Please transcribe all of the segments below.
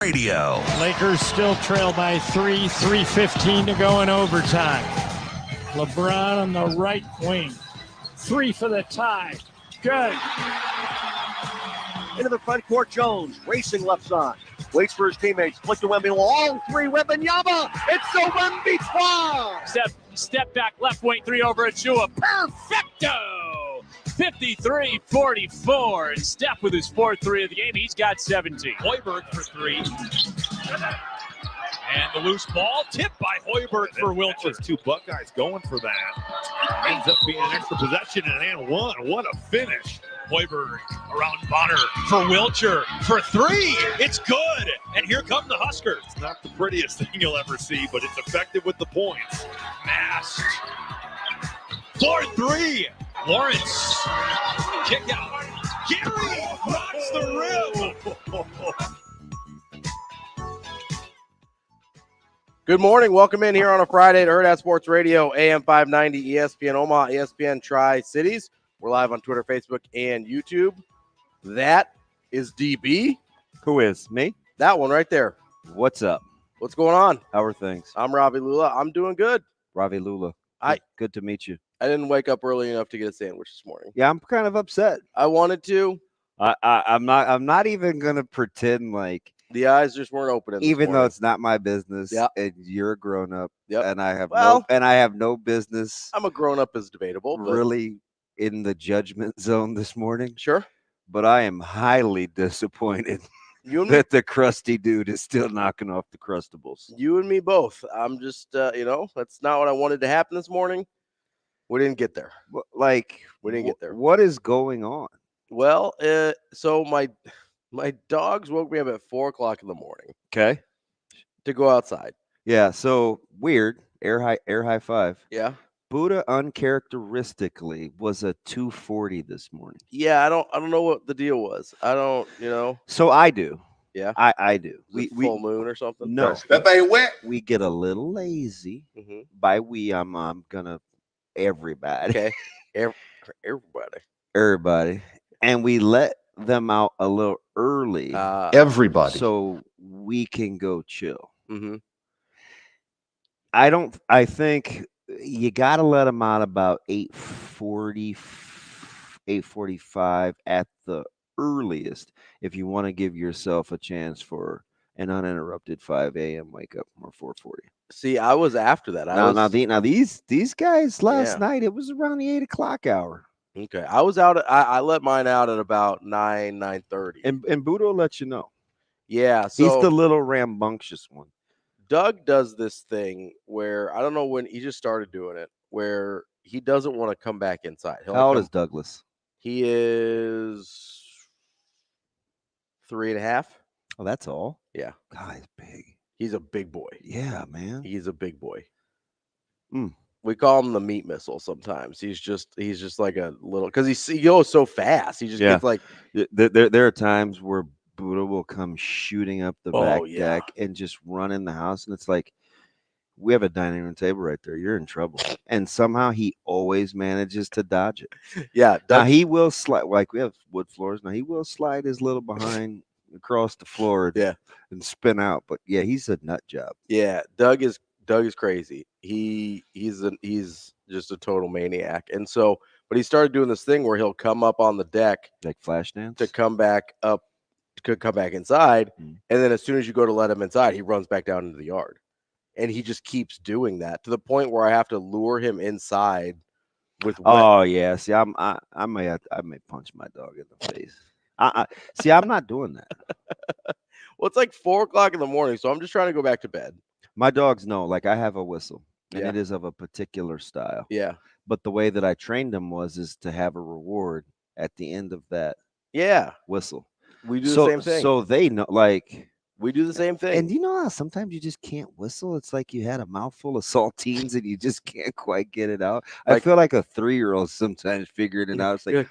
Radio. Lakers still trail by 3:15 to go in overtime. LeBron on the right wing. 3 for the tie. Good. Into the front court, Jones, racing left side. Waits for his teammates. Flick to Wemby. Long three, Wembanyama. It's the Wemby 12. Step back, left wing, 3 over Achua. Perfecto! 53-44. And Steph with his 4th 3 of the game. He's got 17. Hoiberg for 3. And the loose ball tipped by Hoiberg for Wilcher. 2 Buckeyes going for that. Ends up being an extra possession and one. What a finish. Hoiberg around Bonner for Wilcher for 3. It's good. And here come the Huskers. It's not the prettiest thing you'll ever see, but it's effective with the points. Mast. Floor 3. Lawrence. Kick out. Gary rocks the rim. Good morning. Welcome in here on a Friday to Hurrdat Sports Radio, AM 590, ESPN Omaha, ESPN Tri-Cities. We're live on Twitter, Facebook, and YouTube. That is DB. Who is? Me? That one right there. What's up? What's going on? How are things? I'm Ravi Lulla. I'm doing good. Ravi Lulla. Good to meet you. I didn't wake up early enough to get a sandwich this morning. Yeah, I'm kind of upset. I wanted to. I'm not even gonna pretend like the eyes just weren't open. Even though it's not my business. Yep. And you're a grown up. Yep. And I have no business. I'm a grown up is debatable. But really in the judgment zone this morning. Sure. But I am highly disappointed that the crusty dude is still knocking off the crustables. You and me both. I'm just, that's not what I wanted to happen this morning. We didn't get there. We didn't get there. What is going on? Well, so my dogs woke me up at 4:00 in the morning. Okay. To go outside. Yeah. So weird. Air high five. Yeah. Buddha uncharacteristically was a 240 this morning. Yeah, I don't know what the deal was. I don't, So I do. Yeah, I do. We full moon or something. No, that ain't wet. We get a little lazy. Mm-hmm. By we, I'm gonna everybody. Okay, everybody, and we let them out a little early. Everybody, so we can go chill. Mm-hmm. I think you got to let them out about 8:40, 8:45 at the earliest if you want to give yourself a chance for an uninterrupted 5 a.m. wake up or 4:40. See, I was after that. Now these guys last night, it was around the 8 o'clock hour. Okay, I was out. I let mine out at about 9:30. And Buddha will let you know. Yeah, so he's the little rambunctious one. Doug does this thing where I don't know when he just started doing it, where he doesn't want to come back inside. How old is Douglas? He is 3.5. Oh, that's all. Yeah, God, he's big. He's a big boy. Yeah, man. He's a big boy. Mm. We call him the meat missile sometimes. He's just like a little because he goes so fast. He just gets like there are times where Buddha will come shooting up the back deck and just run in the house, and it's like we have a dining room table right there. You're in trouble, and somehow he always manages to dodge it. Yeah, now he will slide like we have wood floors. Now he will slide his little behind across the floor, and spin out. But yeah, he's a nut job. Yeah, Doug is crazy. He's just a total maniac, and so but he started doing this thing where he'll come up on the deck like flash dance to come back up. Could come back inside, and then as soon as you go to let him inside, he runs back down into the yard, and he just keeps doing that to the point where I have to lure him inside with. Oh yeah, see, I may punch my dog in the face. See, I'm not doing that. Well, it's like 4:00 in the morning, so I'm just trying to go back to bed. My dogs know, like I have a whistle, and it is of a particular style. Yeah, but the way that I trained them is to have a reward at the end of that. Whistle. We do the same thing. So they know, like we do the same thing. And you know how sometimes you just can't whistle? It's like you had a mouthful of saltines and you just can't quite get it out. I feel like a 3-year-old sometimes figuring it out. It's like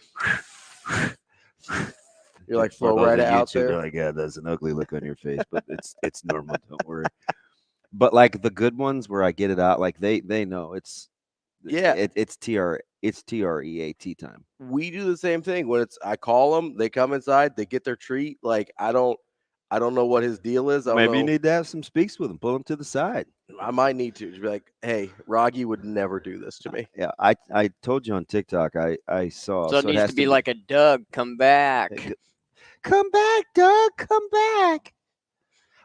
you're like flow right out there. You're like, yeah, there's an ugly look on your face, but it's normal. Don't worry. But like the good ones where I get it out, like they know it's TREAT time. We do the same thing when I call them, they come inside, they get their treat. Like I don't I don't know what his deal is. Maybe you need to have some speaks with him. Pull him to the side. I might need to. Just be like, hey, Ravi would never do this to me. Yeah, I told you on TikTok. I saw. So it needs to be like a Doug. Come back. Come back, Doug. Come back.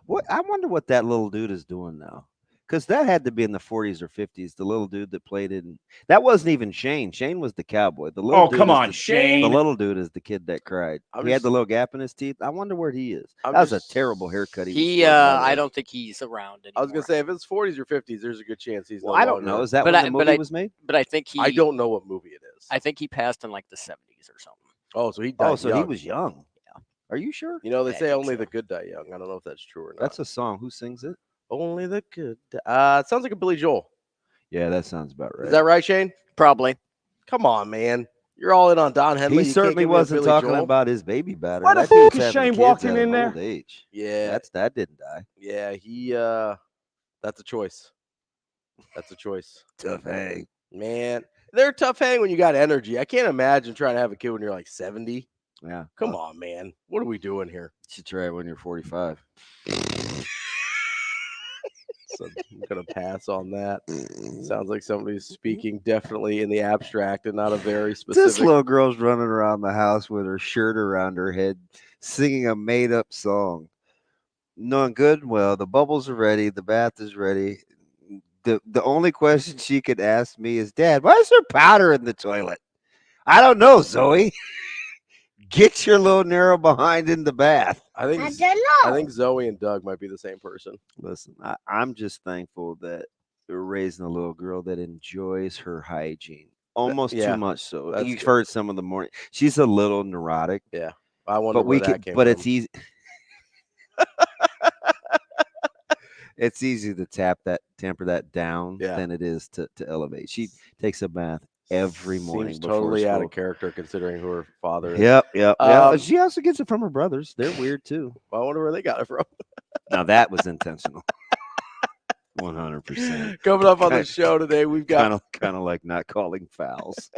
What? I wonder what that little dude is doing now. Because that had to be in the 40s or 50s. The little dude that played in that wasn't even Shane. Shane was the cowboy. The little dude come is on, Shane. The little dude is the kid that cried. He had the little gap in his teeth. I wonder where he is. That was a terrible haircut. I don't think he's around anymore. I was gonna say if it's 40s or 50s, there's a good chance he's. Well, I don't know. Is that when the movie was made? But I think I don't know what movie it is. I think he passed in like the 70s or something. Oh, so he died. Oh, so young. he was young. Yeah. Are you sure? You know, they say only the good die young. I don't know if that's true or not. That's a song. Who sings it? Only the good. It sounds like a Billy Joel. Yeah, that sounds about right. Is that right, Shane? Probably. Come on, man. You're all in on Don Henley. He certainly wasn't talking about his baby batter. Why the fuck is Shane walking in there? Old age. Yeah, that didn't die. Yeah, he. That's a choice. That's a choice. Tough hang, man. They're tough hang when you got energy. I can't imagine trying to have a kid when you're like 70. Yeah. Come on, man. What are we doing here? You should try it when you're 45. So I'm gonna pass on that. Sounds like somebody's speaking definitely in the abstract and not a very specific. This little girl's running around the house with her shirt around her head, singing a made-up song. Knowing good and well, the bubbles are ready, the bath is ready. The only question she could ask me is, Dad, why is there powder in the toilet? I don't know, Zoe. Get your little narrow behind in the bath. I think Zoe and Doug might be the same person. Listen, I'm just thankful that we're raising a little girl that enjoys her hygiene. Almost too much so. You've heard some of the morning. She's a little neurotic. Yeah. I wonder where that came but from. it's easy. It's easy to temper that down than it is to elevate. She takes a bath every morning. Seems totally out of character considering who her father is. Yep. She also gets it from her brothers. They're weird too. Well, I wonder where they got it from. Now that was intentional. 100%. Coming up on the show today, we've got kind of like not calling fouls.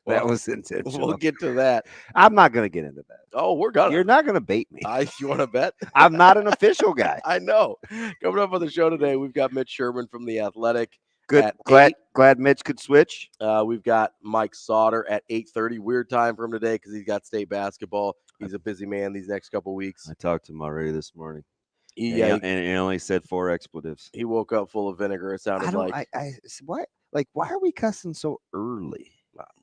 That was intentional. We'll get to that. I'm not going to get into that. Oh, we're gonna. You're not going to bait me. You want to bet? I'm not an official guy. I know. Coming up on the show today, we've got Mitch Sherman from The Athletic. Good. Glad Mitch could switch. We've got Mike Sautter at 8:30. Weird time for him today because he's got state basketball. He's a busy man these next couple weeks. I talked to him already this morning. And he only said 4 expletives. He woke up full of vinegar. It sounded why are we cussing so early?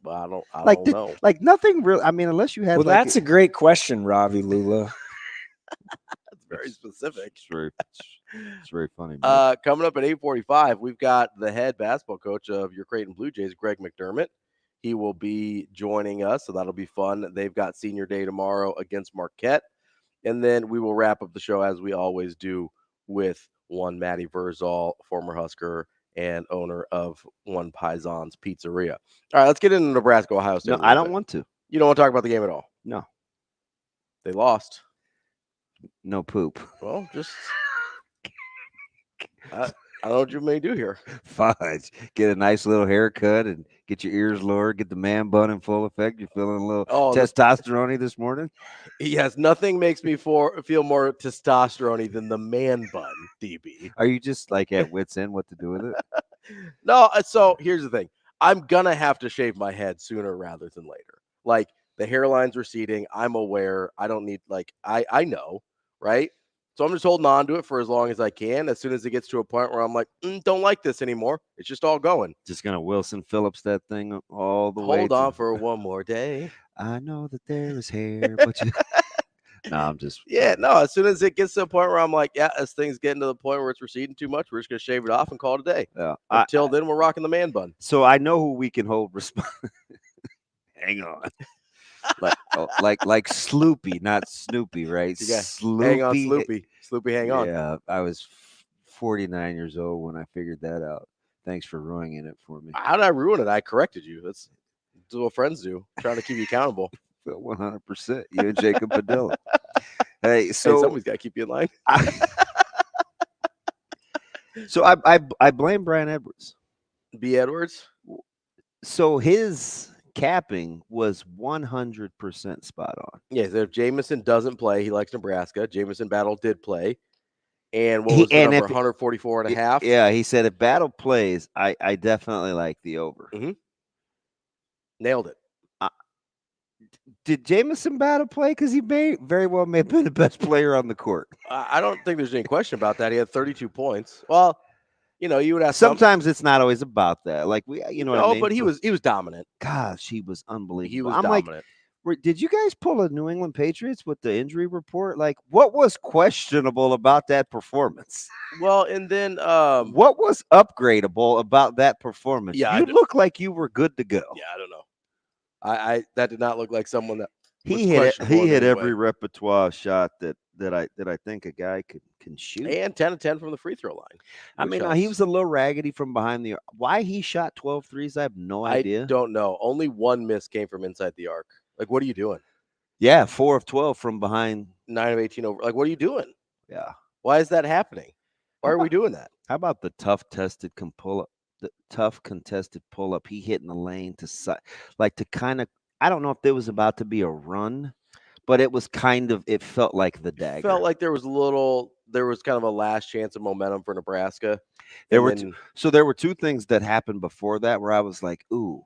I don't know. Like nothing real. I mean, unless you had. Well, that's a great question, Ravi Lulla. That's very specific. It's very funny. Coming up at 8:45, we've got the head basketball coach of your Creighton Blue Jays, Greg McDermott. He will be joining us, so that'll be fun. They've got senior day tomorrow against Marquette. And then we will wrap up the show, as we always do, with one Matt Verol, former Husker and owner of One Paisan's Pizzeria. All right, let's get into Nebraska, Ohio State. No, I don't want to. You don't want to talk about the game at all? No. They lost. No poop. Well, just I don't know what you may do here. Fudge. Get a nice little haircut and get your ears lowered. Get the man bun in full effect. You're feeling a little testosterone this morning? Yes, nothing makes me feel more testosterone than the man bun, DB. Are you just like at wit's end what to do with it? No, so here's the thing. I'm going to have to shave my head sooner rather than later. Like, the hairline's receding. I'm aware. I don't need, I know, right? So I'm just holding on to it for as long as I can. As soon as it gets to a point where I'm like, don't like this anymore, it's just all going. Just going to Wilson Phillips that thing all the way. Hold on for one more day. I know that there is hair, but you... No, I'm just... Yeah, no, as soon as it gets to the point where I'm like, as things getting to the point where it's receding too much, we're just going to shave it off and call it a day. Yeah. Until then, we're rocking the man bun. So I know who we can hold responsible. Hang on. like Sloopy, not Snoopy, right? Sloopy. Hang on, Sloopy. Sloopy, hang on. Yeah, I was 49 years old when I figured that out. Thanks for ruining it for me. How did I ruin it? I corrected you. That's what friends do. Trying to keep you accountable. 100%. You and Jacob Padilla. Hey, so somebody's got to keep you in line. So I blame Brian Edwards. B. Edwards. So his handicapping was 100% spot on. Yeah, so if Jamison doesn't play, he likes Nebraska. Jamison Battle did play. And what was the number? 144 and a half? Yeah, he said if Battle plays, I definitely like the over. Mm-hmm. Nailed it. Did Jamison Battle play? Because he very well may have been the best player on the court. I don't think there's any question about that. He had 32 points. Well, you would have sometimes it's not always about that. Like what I mean? But he was dominant. Gosh, he was unbelievable. He was dominant. Like, did you guys pull a New England Patriots with the injury report? Like, what was questionable about that performance? Well, and then what was upgradable about that performance? Yeah, you look like you were good to go. Yeah, I don't know. I that did not look like someone that he hit every repertoire shot that I think a guy can shoot. And 10 of 10 from the free throw line. I mean, he was a little raggedy from behind the arc. Why he shot 12 threes, I have no idea. I don't know. Only one miss came from inside the arc. Like, what are you doing? Yeah, 4 of 12 from behind. 9 of 18 over. Like, what are you doing? Yeah. Why is that happening? Why are we doing that? How about the tough contested pull-up he hit in the lane to kind of, I don't know if there was about to be a run, but it was it felt like the dagger. It felt like there was kind of a last chance of momentum for Nebraska. There were two things that happened before that where I was like, ooh.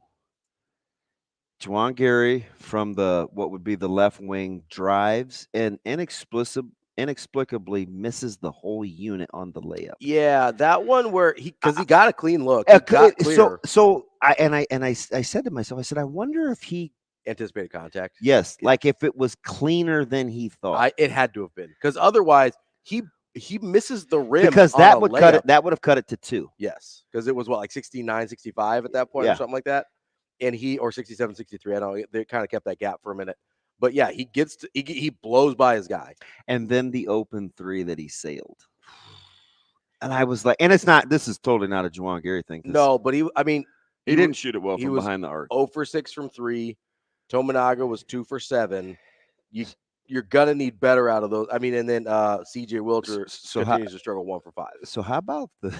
Juwan Gary from what would be the left wing drives and inexplicably misses the whole unit on the layup. Yeah, that one where he got a clean look. He got clear. So I said to myself, I said, I wonder if he anticipated contact. Yes, like if it was cleaner than he thought. It had to have been, because otherwise he misses the rim. Because that would cut it. That would have cut it to 2. Yes, because it was like 69, 65 at that point or something like that. And or 67, 63. I don't know. They kind of kept that gap for a minute. But yeah, he blows by his guy. And then the open 3 that he sailed. And I was like, and this is totally not a Juwan Gary thing. No, but he didn't shoot it well from behind the arc. 0 for 6 from 3. Tominaga was 2 for 7. You're gonna need better out of those. I mean, and then CJ Wilcher continues to struggle 1 for 5. So how about the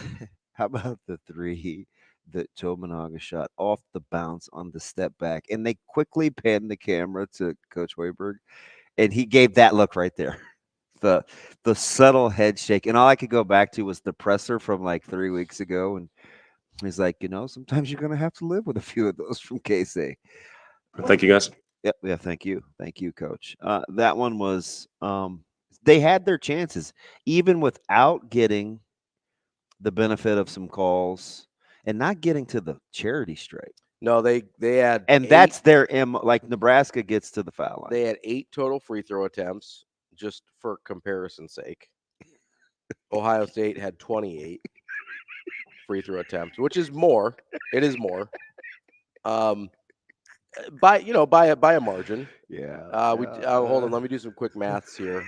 3 that Tominaga shot off the bounce on the step back, and they quickly panned the camera to Coach Hoiberg, and he gave that look right there, the subtle head shake, and all I could go back to was the presser from like 3 weeks ago, and he's like, sometimes you're gonna have to live with a few of those from KC. Thank you, guys. Yep, yeah, thank you, Coach. That one was they had their chances even without getting the benefit of some calls. And not getting to the charity stripe. No, they had, and that's their like Nebraska gets to the foul line. They had 8 total free throw attempts, just for comparison's sake. Ohio State had 28 free throw attempts, which is more. It is more. By a margin. Yeah. Hold on. Let me do some quick maths here.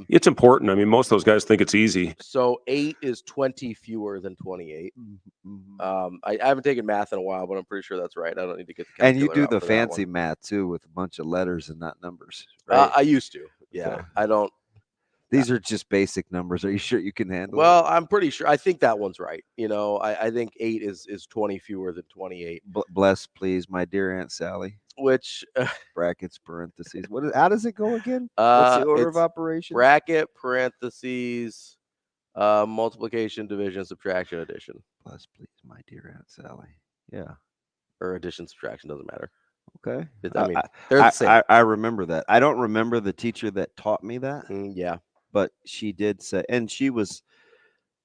It's important. I mean, most of those guys think it's easy. So 8 is 20 fewer than 28. Mm-hmm. I haven't taken math in a while, but I'm pretty sure that's right. I don't need to get the calculator. And you do the fancy math too with a bunch of letters and not numbers. Right? I used to. Yeah. Okay. I don't. These are just basic numbers. Are you sure you can handle it? Well, I'm pretty sure. I think that one's right. I think 8 is 20 fewer than 28. Bless, please, my dear Aunt Sally. Which brackets, parentheses. How does it go again? What's the order of operation? Bracket, parentheses, multiplication, division, subtraction, addition. Bless, please, my dear Aunt Sally. Yeah. Or addition, subtraction, doesn't matter. Okay. I mean, they're the same. I remember that. I don't remember the teacher that taught me that. Yeah. But she did say, and she was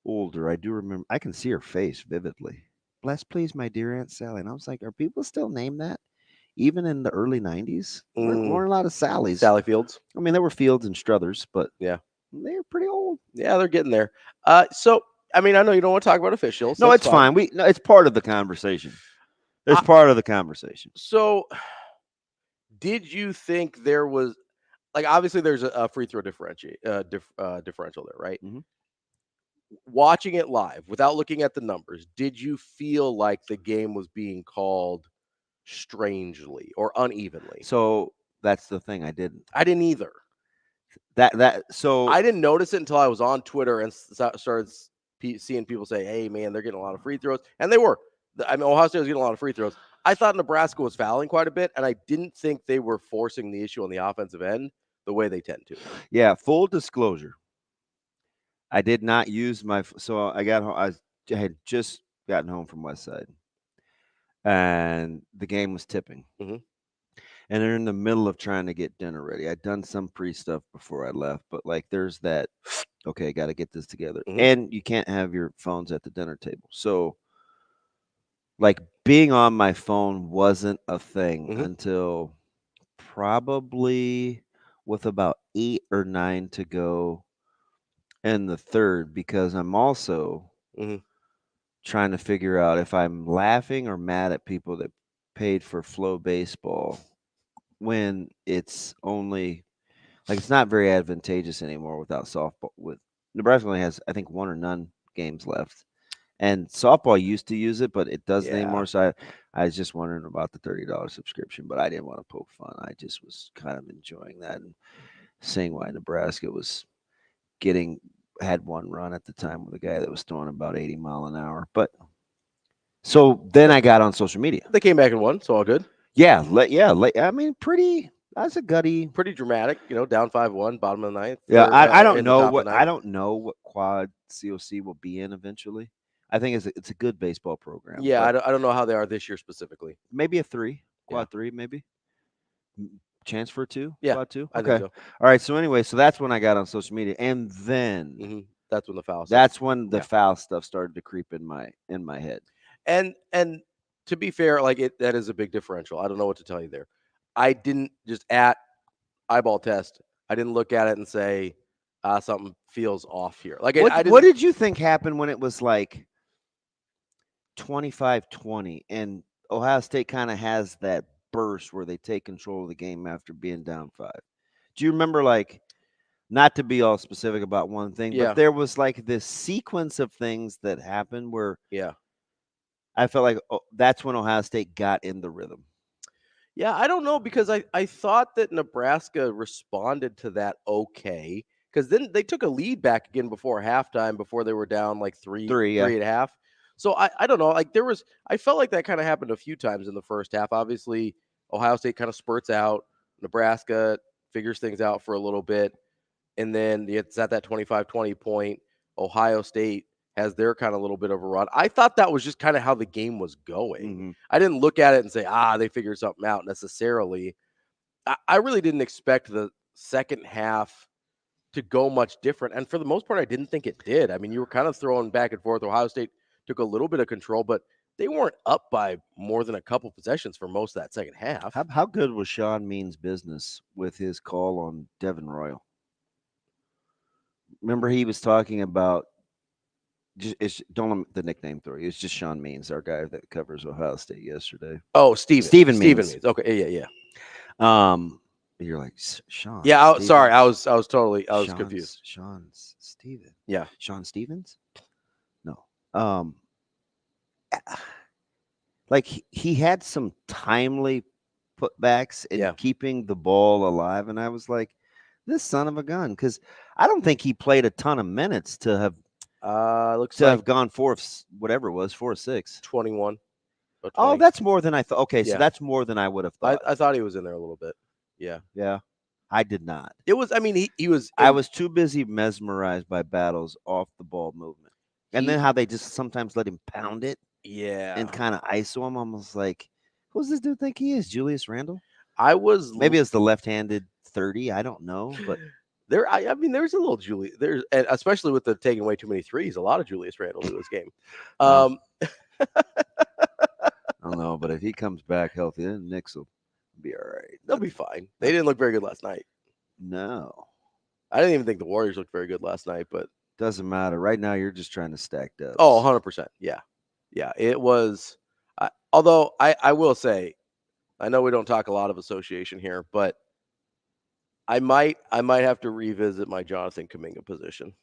older. I do remember. I can see her face vividly. Bless, please, my dear Aunt Sally. And I was like, are people still named that? Even in the early 90s? There weren't a lot of Sallys. Sally Fields. I mean, there were Fields and Struthers, but yeah, they're pretty old. Yeah, they're getting there. So, I mean, I know you don't want to talk about officials. No, it's fine. It's part of the conversation. It's part of the conversation. So, did you think there was, like, obviously there's a free throw differential there, right? Mm-hmm. Watching it live without looking at the numbers, did you feel like the game was being called strangely or unevenly? So that's the thing. I didn't either. So I didn't notice it until I was on Twitter and started seeing people say, "Hey, man, they're getting a lot of free throws," and they were. I mean, Ohio State was getting a lot of free throws. I thought Nebraska was fouling quite a bit, and I didn't think they were forcing the issue on the offensive end the way they tend to. Yeah, full disclosure. I did not use my – so I got home. I had just gotten home from West Side, and the game was tipping. Mm-hmm. And they're in the middle of trying to get dinner ready. I'd done some pre-stuff before I left, but, like, there's that, okay, got to get this together. Mm-hmm. And you can't have your phones at the dinner table. So, like, being on my phone wasn't a thing until probably with about 8 or 9 to go in the third, because I'm also trying to figure out if I'm laughing or mad at people that paid for Flow Baseball when it's only like it's not very advantageous anymore without softball. With Nebraska only has, I think, 1 or none games left, and softball used to use it, but it doesn't anymore. So I was just wondering about the $30 subscription, but I didn't want to poke fun. I just was kind of enjoying that and seeing why Nebraska was had one run at the time with a guy that was throwing about 80 miles an hour. But so then I got on social media. They came back and won, so all good. Yeah, I mean, that's a gutty, pretty dramatic. Down 5-1, bottom of the ninth. Yeah, I don't know what quad COC will be in eventually. I think it's a good baseball program. Yeah, I don't know how they are this year specifically. Maybe a 3, quad 3, maybe. Chance for 2? Yeah, quad 2? I think so. All right. So anyway, so that's when I got on social media, and then that's when the foul. That's when the foul stuff started to creep in my head. And to be fair, that is a big differential. I don't know what to tell you there. I didn't just at eyeball test. I didn't look at it and say something feels off here. What did you think happened when it was like 25-20 and Ohio State kind of has that burst where they take control of the game after being down 5? Do you remember, not to be all specific about one thing, but there was this sequence of things that happened where I felt like that's when Ohio State got in the rhythm. Yeah, I don't know, because I thought that Nebraska responded to that okay, because then they took a lead back again before halftime, before they were down three at half. So I don't know, I felt like that kind of happened a few times in the first half. Obviously, Ohio State kind of spurts out, Nebraska figures things out for a little bit, and then it's at that 25-20 point. Ohio State has their kind of little bit of a run. I thought that was just kind of how the game was going. I didn't look at it and say, they figured something out necessarily. I really didn't expect the second half to go much different. And for the most part, I didn't think it did. I mean, you were kind of throwing back and forth. Ohio State took a little bit of control, but they weren't up by more than a couple possessions for most of that second half. How good was Sean Means' business with his call on Devin Royal? Remember, he was talking about, don't let the nickname throw you. It's just Sean Means, our guy that covers Ohio State yesterday. Oh, Steven Means. Okay, yeah. You're like, Sean. Yeah, sorry, I was confused. Sean Steven. Yeah, Sean Stevens. No. He had some timely putbacks in keeping the ball alive, and I was like, this son of a gun, because I don't think he played a ton of minutes to have. Have gone 4 whatever it was, 4 or 6. 21. Oh, that's more than I thought. Okay, so that's more than I would have thought. I thought he was in there a little bit. Yeah. Yeah. I did not. It was, he was. I was too busy mesmerized by Battle's off the ball movement. And then how they just sometimes let him pound it. Yeah. And kind of ISO him. Almost like, who's this dude think he is? Julius Randle? Maybe it's the left-handed 30. I don't know, but. There's a little Julius. And especially with the taking away too many threes, a lot of Julius Randle to this game. I don't know, but if he comes back healthy, then Knicks will be all right. They'll be fine. They didn't look very good last night. No, I didn't even think the Warriors looked very good last night. But doesn't matter. Right now, you're just trying to stack dubs. Oh, 100%. Yeah. It was. Although I will say, I know we don't talk a lot of association here, but. I might have to revisit my Jonathan Kuminga position.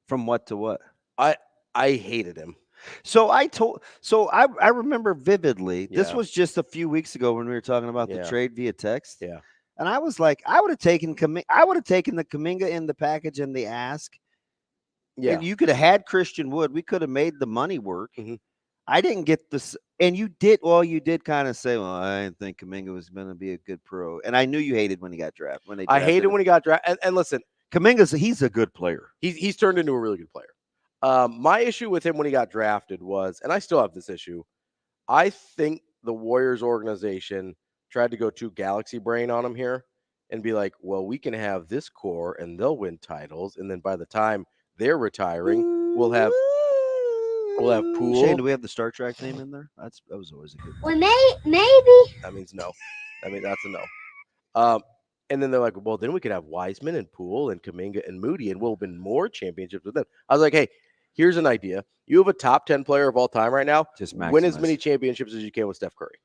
From what to what? I hated him. So I remember vividly. This was just a few weeks ago when we were talking about the trade via text. Yeah. And I was like, I would have taken the Kuminga in the package and the ask. Yeah. And you could have had Christian Wood. We could have made the money work. Mm-hmm. I didn't get this, and you did kind of say, well, I didn't think Kuminga was going to be a good pro. And I knew you hated when he got drafted. I hated when he got drafted. And listen, he's a good player. He's turned into a really good player. My issue with him when he got drafted was, and I still have this issue, I think the Warriors organization tried to go too galaxy brain on him here and be like, well, we can have this core and they'll win titles. And then by the time they're retiring, we'll have Poole. Shane, do we have the Star Trek theme in there? That was always a good one. Well, maybe. That means no. I mean, that's a no. And then they're like, well, then we could have Wiseman and Poole and Kuminga and Moody, and we'll win more championships with them. I was like, hey, here's an idea. You have a top 10 player of all time right now. Just win as many championships as you can with Steph Curry.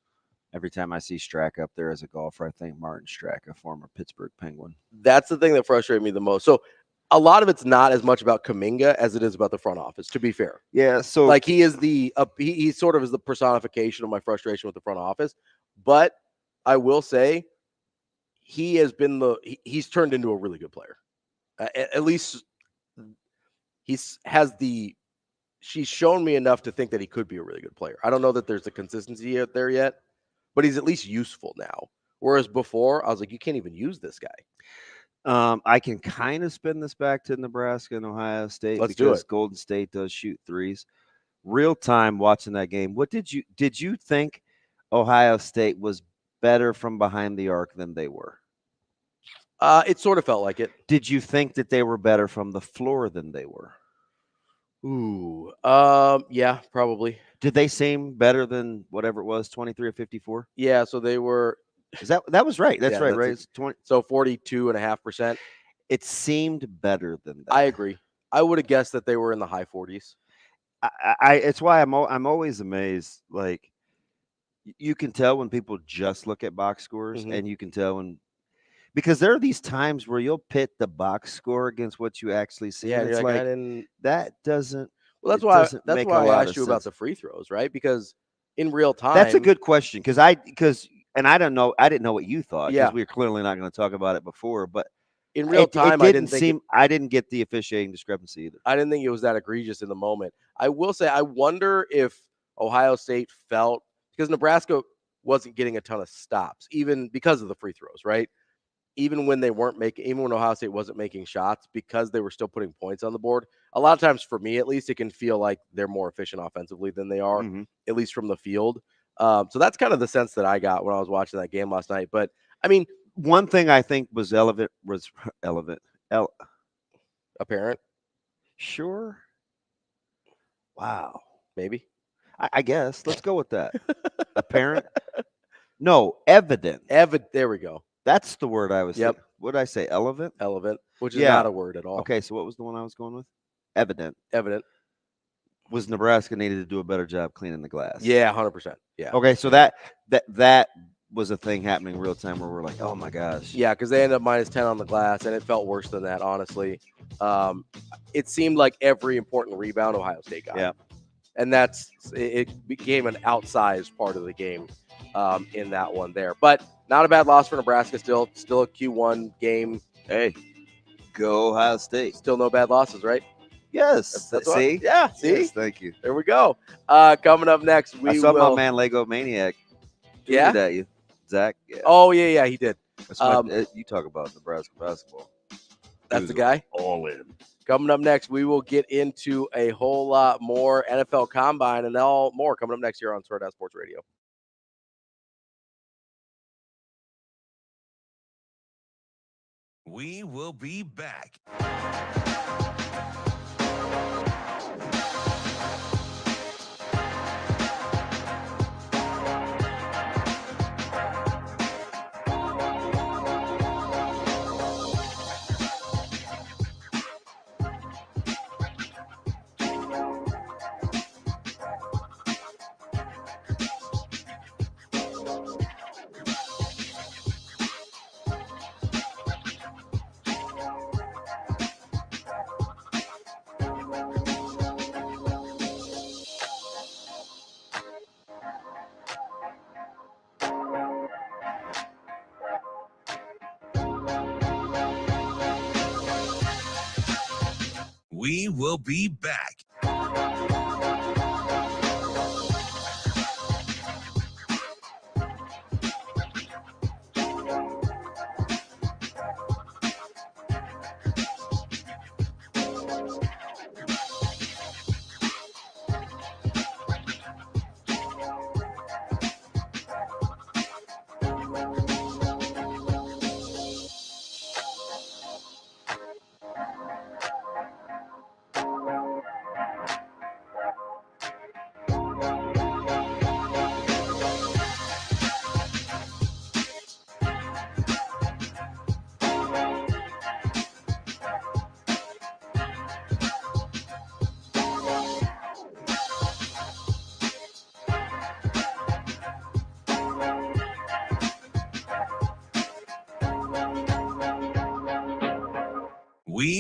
Every time I see Strack up there as a golfer, I think Martin Strack, a former Pittsburgh Penguin. That's the thing that frustrated me the most. So a lot of it's not as much about Kuminga as it is about the front office, to be fair. Yeah, so like he is he sort of is the personification of my frustration with the front office. But I will say he has been he's turned into a really good player. At least she's shown me enough to think that he could be a really good player. I don't know that there's a consistency out there yet, but he's at least useful now. Whereas before, I was like, you can't even use this guy. I can kind of spin this back to Nebraska and Ohio State. Let's do it. Golden State does shoot threes. Real time watching that game. What did you think Ohio State was better from behind the arc than they were? It sort of felt like it. Did you think that they were better from the floor than they were? Ooh, yeah, probably. Did they seem better than whatever it was, 23 or 54? Yeah, so they were. That was right. That's right, right? It's 20. So 42.5%. It seemed better than that. I agree. I would have guessed that they were in the high 40s. It's why I'm always amazed. Like, you can tell when people just look at box scores, and you can tell because there are these times where you'll pit the box score against what you actually see. Yeah, and it's like, that doesn't. Well, that's why I asked you about the free throws, right? Because in real time, that's a good question. Because I didn't know what you thought. Yeah, we were clearly not going to talk about it before, but in real time, I didn't get the officiating discrepancy either. I didn't think it was that egregious in the moment. I will say, I wonder if Ohio State felt, because Nebraska wasn't getting a ton of stops, even because of the free throws, right? Even when Ohio State wasn't making shots, because they were still putting points on the board. A lot of times, for me at least, it can feel like they're more efficient offensively than they are, at least from the field. So that's kind of the sense that I got when I was watching that game last night. But I mean, one thing I think was apparent. Sure. Wow. Maybe. I guess. Let's go with that. Apparent. No, evident. There we go. That's the word I was saying. What did I say? Elevant, which is not a word at all. Okay, so what was the one I was going with? Evident. Was Nebraska needed to do a better job cleaning the glass. Yeah, 100%. Yeah. Okay, so that was a thing happening real time where we're like, oh my gosh. Yeah, because they ended up -10 on the glass, and it felt worse than that, honestly. It seemed like every important rebound Ohio State got. Yeah. And it became an outsized part of the game in that one there. But not a bad loss for Nebraska still. Still a Q1 game. Hey, go Ohio State. Still no bad losses, right? Yes. See? Yeah, see? Yes, thank you. There we go. Coming up next, I saw my man Lego Maniac. Yeah? At you, Zach. Yeah. Oh, yeah, he did. That's what you talk about Nebraska basketball. That's the guy? All in. Coming up next, we will get into a whole lot more NFL Combine and all more coming up next here on Hurrdat Sports Radio. We will be back. We will be back.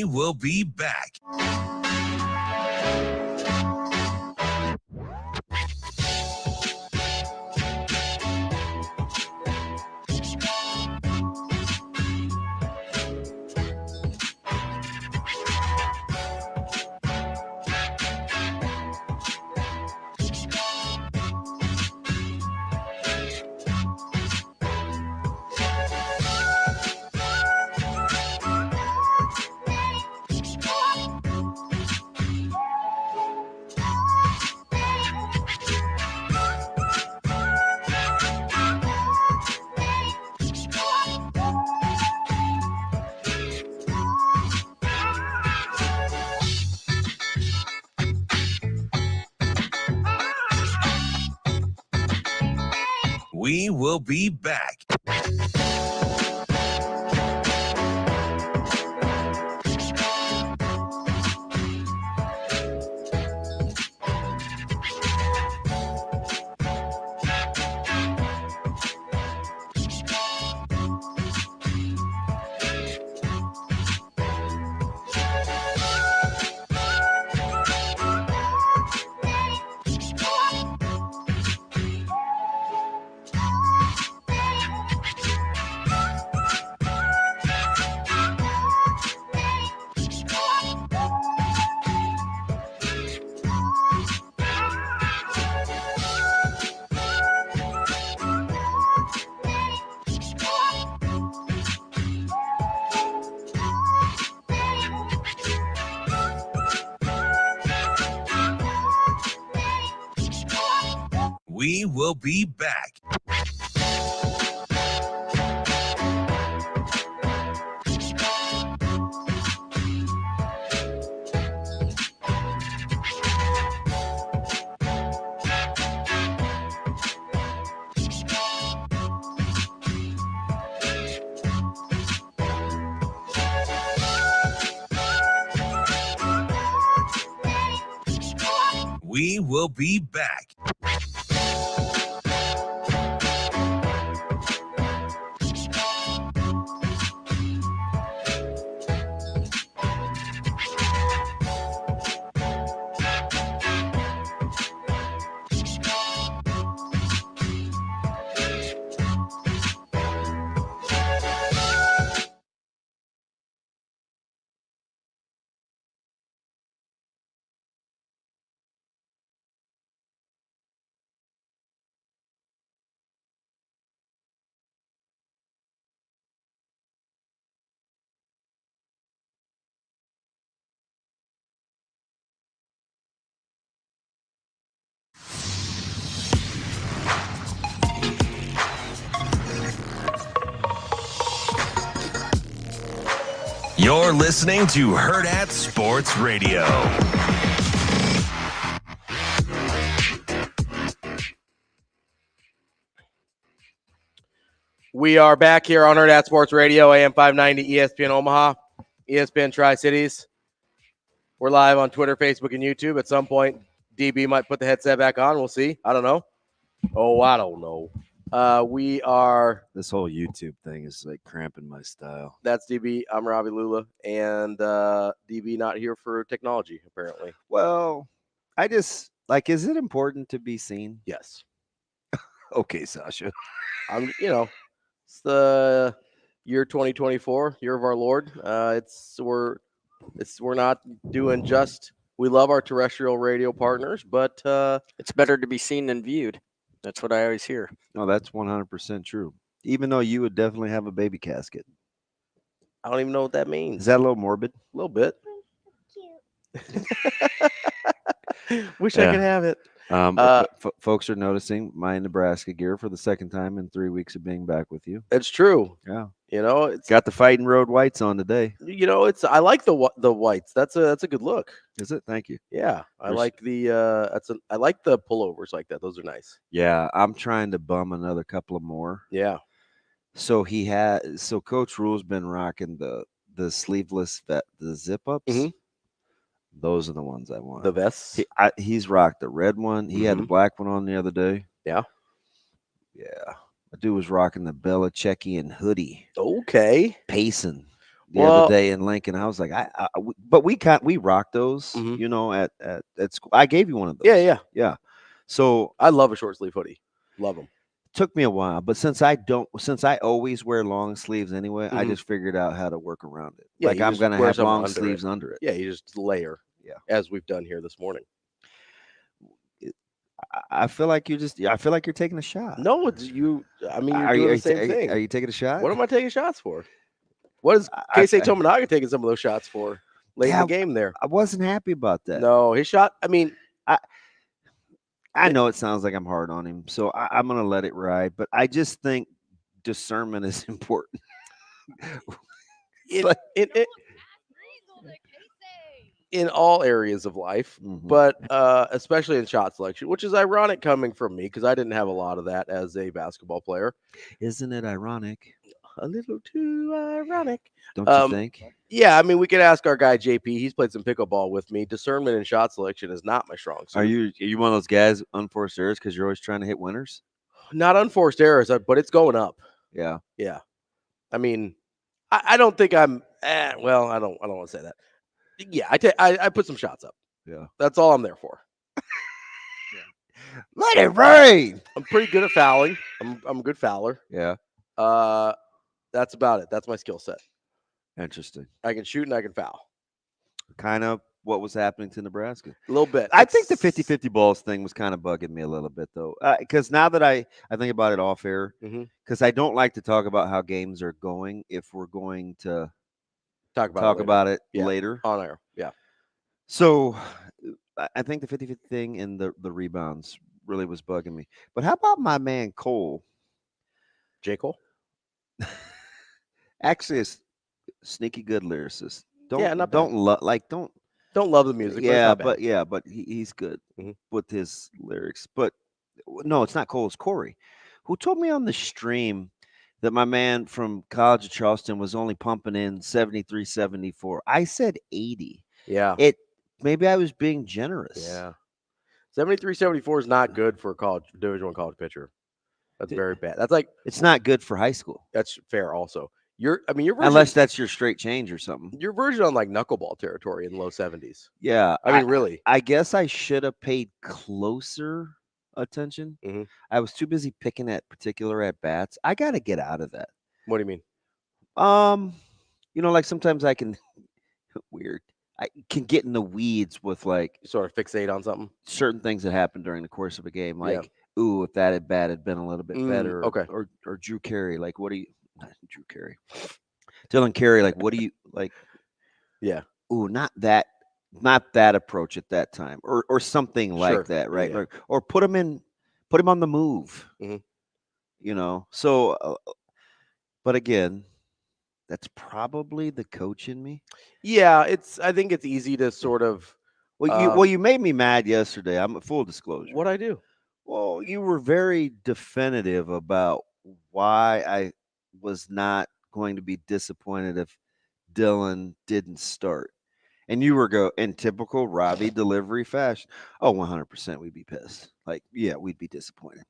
will be back. We will be back. We will be back. We will be back. You're listening to Hurrdat Sports Radio. We are back here on Hurrdat Sports Radio, AM 590, ESPN Omaha, ESPN Tri-Cities. We're live on Twitter, Facebook, and YouTube. At some point, DB might put the headset back on. We'll see. I don't know. Oh, I don't know. We are. This whole YouTube thing is like cramping my style. That's DB. I'm Ravi Lulla, and DB not here for technology, apparently. Well, I just like, is it important to be seen? Yes. Okay, Sasha. It's the year 2024, year of our Lord. We're not doing just. We love our terrestrial radio partners, but it's better to be seen than viewed. That's what I always hear. No, that's 100% true. Even though you would definitely have a baby casket. I don't even know what that means. Is that a little morbid? A little bit. Wish I could have it. Folks are noticing my Nebraska gear for the second time in 3 weeks of being back with you. It's true. Yeah. It's got the Fighting Road whites on today. I like the whites. That's a good look. Is it? Thank you. Yeah. I like the I like the pullovers like that. Those are nice. Yeah, I'm trying to bum another couple of more. Yeah. So Coach Rule's been rocking the sleeveless the zip ups. Mm-hmm. Those are the ones I want. The vests. He's rocked the red one. He had the black one on the other day. Yeah. Yeah. My dude was rocking the Belichickian hoodie. Okay. Pacing. the other day in Lincoln. I was like, but we rock those, at school. I gave you one of those. Yeah. So I love a short sleeve hoodie. Love them. Took me a while, but since I always wear long sleeves anyway, I just figured out how to work around it. Yeah, like I'm gonna have long sleeves under it. Yeah, you just layer. Yeah, as we've done here this morning. I feel like you're taking a shot. No, it's you. I mean, you're doing the same thing. Are you taking a shot? What am I taking shots for? What is Keisei Tominaga taking some of those shots for late in the game there? I wasn't happy about that. No, his shot. I mean, I know it sounds like I'm hard on him, so I'm going to let it ride. But I just think discernment is important. In all areas of life, but especially in shot selection, which is ironic coming from me because I didn't have a lot of that as a basketball player. Isn't it ironic? A little too ironic. Don't you think? Yeah, I mean, we could ask our guy JP. He's played some pickleball with me. Discernment and shot selection is not my strong suit. Are you one of those guys unforced errors because you're always trying to hit winners? Not unforced errors, but it's going up. Yeah. I mean, I don't think I'm. Well, I don't want to say that. Yeah, I put some shots up. Yeah, that's all I'm there for. Let it rain. I'm pretty good at fouling. I'm a good fouler. Yeah. That's about it. That's my skill set. Interesting. I can shoot and I can foul. Kind of what was happening to Nebraska. A little bit. I think the 50-50 balls thing was kind of bugging me a little bit, though. Because now that I think about it off air, because I don't like to talk about how games are going if we're going to talk about it later. On air. Yeah. So I think the 50-50 thing and the rebounds really was bugging me. But how about my man Cole? J. Cole? Actually, a sneaky good lyricist. Don't love the music. But he's good with his lyrics. But no, it's not Cole. It's Corey, who told me on the stream that my man from College of Charleston was only pumping in 73, 74. I said 80. Yeah. Maybe I was being generous. Yeah. 73, 74 is not good for a Division I college pitcher. That's very bad. That's like it's not good for high school. That's fair also. Your version, unless that's your straight change or something. Your version on like knuckleball territory in low 70s. Yeah. I mean, really. I guess I should have paid closer attention. I was too busy picking at particular at bats. I got to get out of that. What do you mean? Like sometimes I can I can get in the weeds with like sort of fixate on something. Certain things that happen during the course of a game, like ooh, if that at bat had been a little bit better, okay, or Drew Carey, like what do you? Drew Carey, Dylan Carey, like what do you like? Yeah. Ooh, not that approach at that time, or something like that, right? Yeah. Or put him on the move. So, but again, that's probably the coach in me. Yeah, I think it's easy to sort of. Well, you made me mad yesterday. I'm full disclosure. What'd I do? Well, you were very definitive about why I was not going to be disappointed if Dylan didn't start. And you were in typical Ravi delivery fashion. Oh, 100% we'd be pissed. Like, yeah, we'd be disappointed.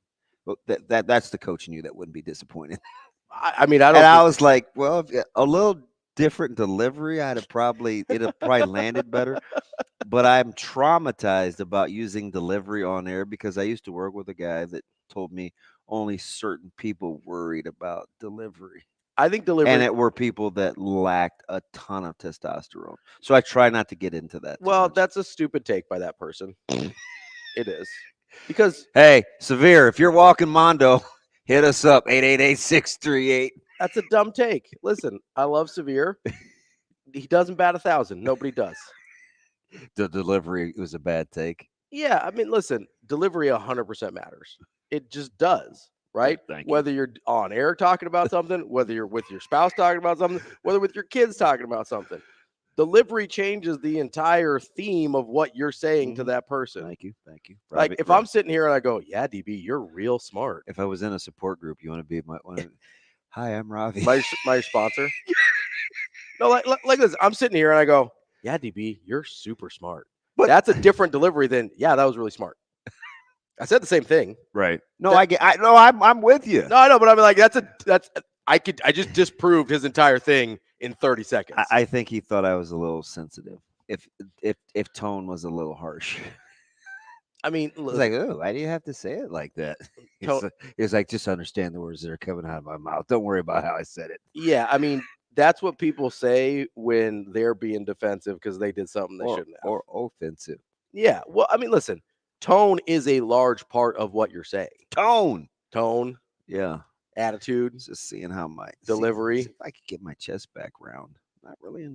But that's the coach in you that wouldn't be disappointed. I mean, I don't. And I was like, well, a little different delivery, it'd have probably landed better. But I'm traumatized about using delivery on air because I used to work with a guy that told me only certain people worried about delivery. I think delivery, and it were people that lacked a ton of testosterone. So I try not to get into that. Well, that's a stupid take by that person. It is. Because hey, Severe, if you're walking Mondo, hit us up 888-638. That's a dumb take. Listen, I love Severe. He doesn't bat 1,000. Nobody does. The delivery was a bad take. Yeah, I mean, listen, delivery 100% matters. It just does, right? Thank you. Whether you're on air talking about something, whether you're with your spouse talking about something, whether with your kids talking about something. Delivery changes the entire theme of what you're saying to that person. Thank you. Like if I'm sitting here and I go, yeah, DB, you're real smart. If I was in a support group, you want to be hi, I'm Ravi. My sponsor. No, like this. I'm sitting here and I go, yeah, DB, you're super smart. But that's a different delivery than, yeah, that was really smart. I said the same thing. Right. No, I'm with you. No, I know, but I mean, like, I just disproved his entire thing in 30 seconds. I think he thought I was a little sensitive. If tone was a little harsh. I mean, it's like, oh, why do you have to say it like that? It's like, just understand the words that are coming out of my mouth. Don't worry about how I said it. Yeah, I mean, that's what people say when they're being defensive because they did something they shouldn't have. Or offensive. Yeah, well, I mean, listen, tone is a large part of what you're saying. Tone. Yeah. Attitude. Just seeing how my delivery. See if I could get my chest back round. Not really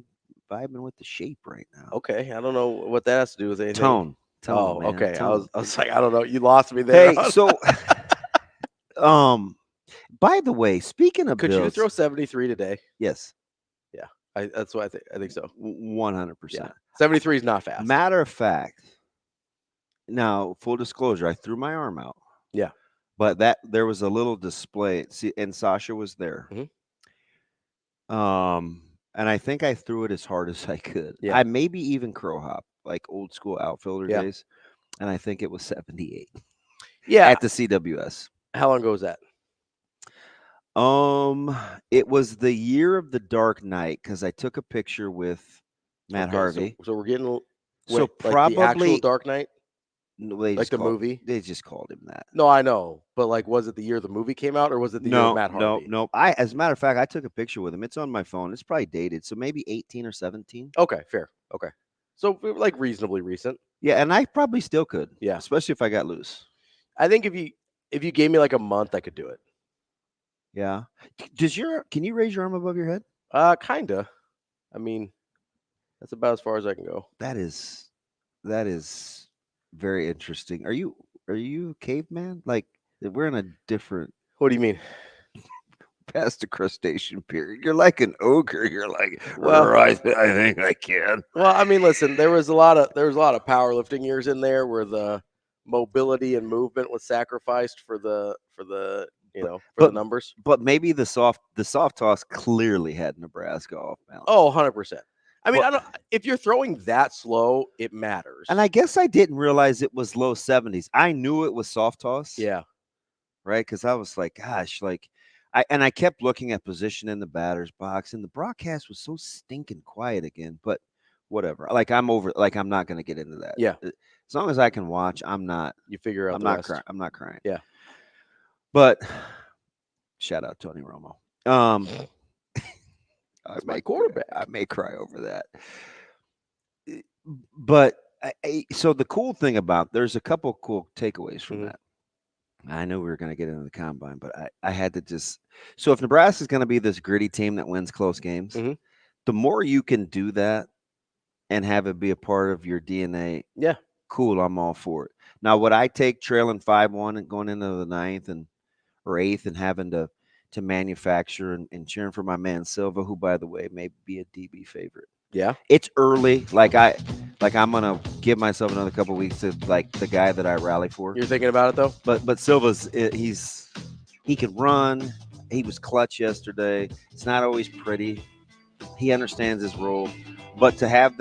vibing with the shape right now. Okay, I don't know what that has to do with anything. Tone, oh, man, okay. tone. I was like, I don't know. You lost me there. Hey, so, by the way, speaking of could Bills, you throw 73 today? Yes. Yeah, that's what I think. I think so. 100%. Yeah. 73 is not fast. Matter of fact, now full disclosure, I threw my arm out. Yeah. But there was a little display. See, and Sasha was there. Mm-hmm. And I think I threw it as hard as I could. Yeah. I maybe even crow hop, like old school outfielder Yeah. days. And I think it was 78. Yeah. At the CWS. How long ago was that? It was the year of the Dark Knight because I took a picture with Matt Harvey. So we're getting probably the actual Dark Knight. No, like the movie? They just called him that. No, I know. But like, was it the year the movie came out or was it the year of Matt Harvey? No. As a matter of fact, I took a picture with him. It's on my phone. It's probably dated. So maybe 18 or 17. Okay, fair. Okay. So like reasonably recent. Yeah, and I probably still could. Yeah. Especially if I got loose. I think if you gave me like a month, I could do it. Yeah. Can you raise your arm above your head? Kinda. I mean, that's about as far as I can go. That is very interesting. Are you caveman? Like we're in a different. What do you mean? Past the crustacean period. You're like an ogre. You're like, well, I think I can. Well, I mean, listen, there was a lot of powerlifting years in there where the mobility and movement was sacrificed for the numbers. But maybe the soft toss clearly had Nebraska off balance. Oh, 100%. I mean, if you're throwing that slow, it matters. And I guess I didn't realize it was low 70s. I knew it was soft toss. Yeah. Right? Because I was like, gosh, like I kept looking at position in the batter's box, and the broadcast was so stinking quiet again. But whatever. Like I'm not gonna get into that. Yeah. As long as I can watch, I'm not. You figure out. I'm not crying. I'm not crying. Yeah. But shout out Tony Romo. That's my quarterback. I may cry over that. But so the cool thing about there's a couple cool takeaways from that. I know we were going to get into the combine, but I had to just. So if Nebraska is going to be this gritty team that wins close games, the more you can do that and have it be a part of your DNA, yeah, cool. I'm all for it. Now, would I take trailing 5-1 and going into the 9th or 8th and having to manufacture and cheering for my man Silva, who, by the way, may be a DB favorite? Yeah, it's early. I'm gonna give myself another couple weeks to like the guy that I rally for. You're thinking about it though, but Silva's he can run. He was clutch yesterday. It's not always pretty. He understands his role, but to have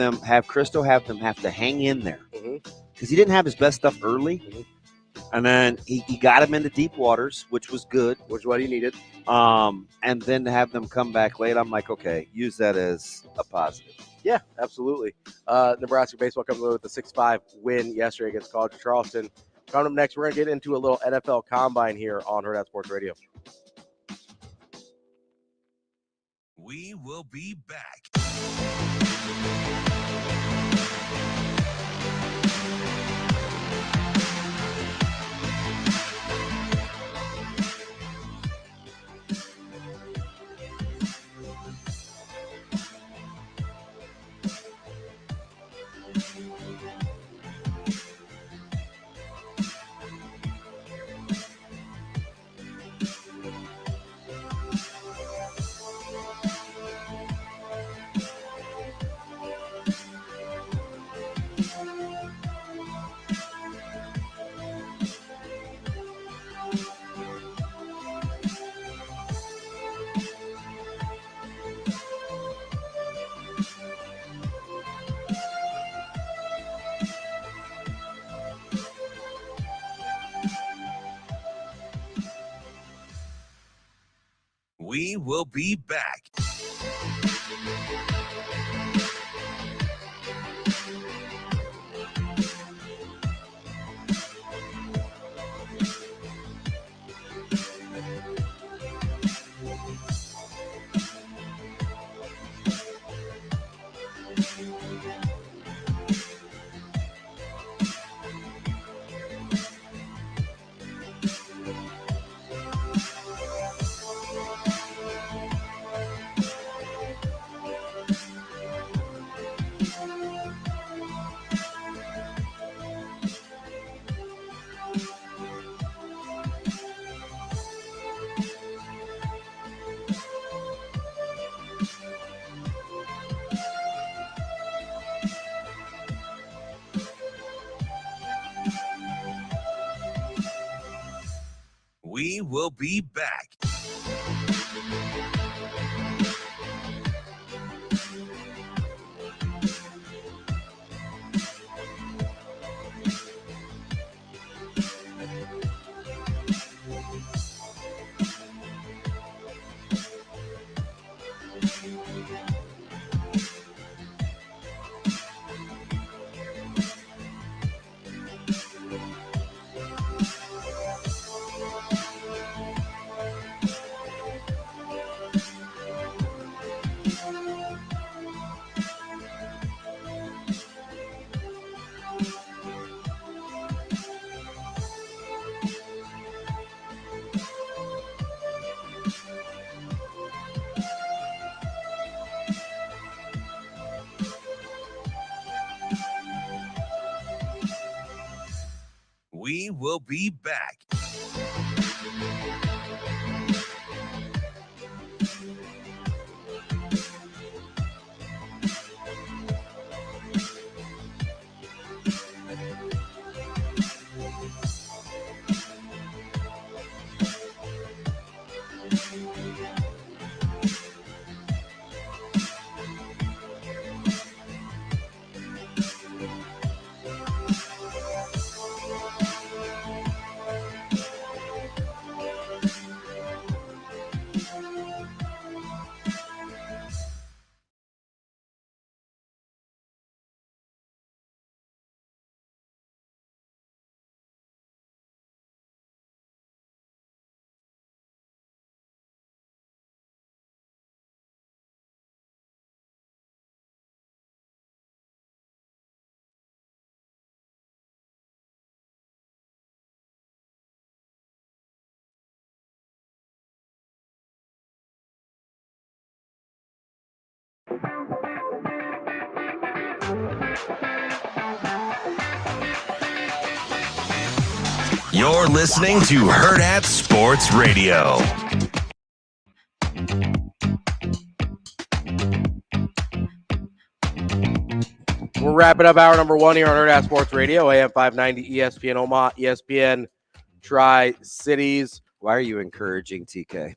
Christo have to hang in there because he didn't have his best stuff early, and then he got him into deep waters, which was good, which is what he needed. And then to have them come back late, I'm like, okay, use that as a positive. Yeah, absolutely. Nebraska baseball comes away with a 6-5 win yesterday against College of Charleston. Coming up next, we're going to get into a little NFL combine here on Hurrdat Sports Radio. We will be back. We will be back. We will be back. We will be back. You're listening to Hurrdat Sports Radio. We're wrapping up hour number 1 here on Hurrdat Sports Radio, AM 590, ESPN Omaha, ESPN Tri-Cities. Why are you encouraging TK?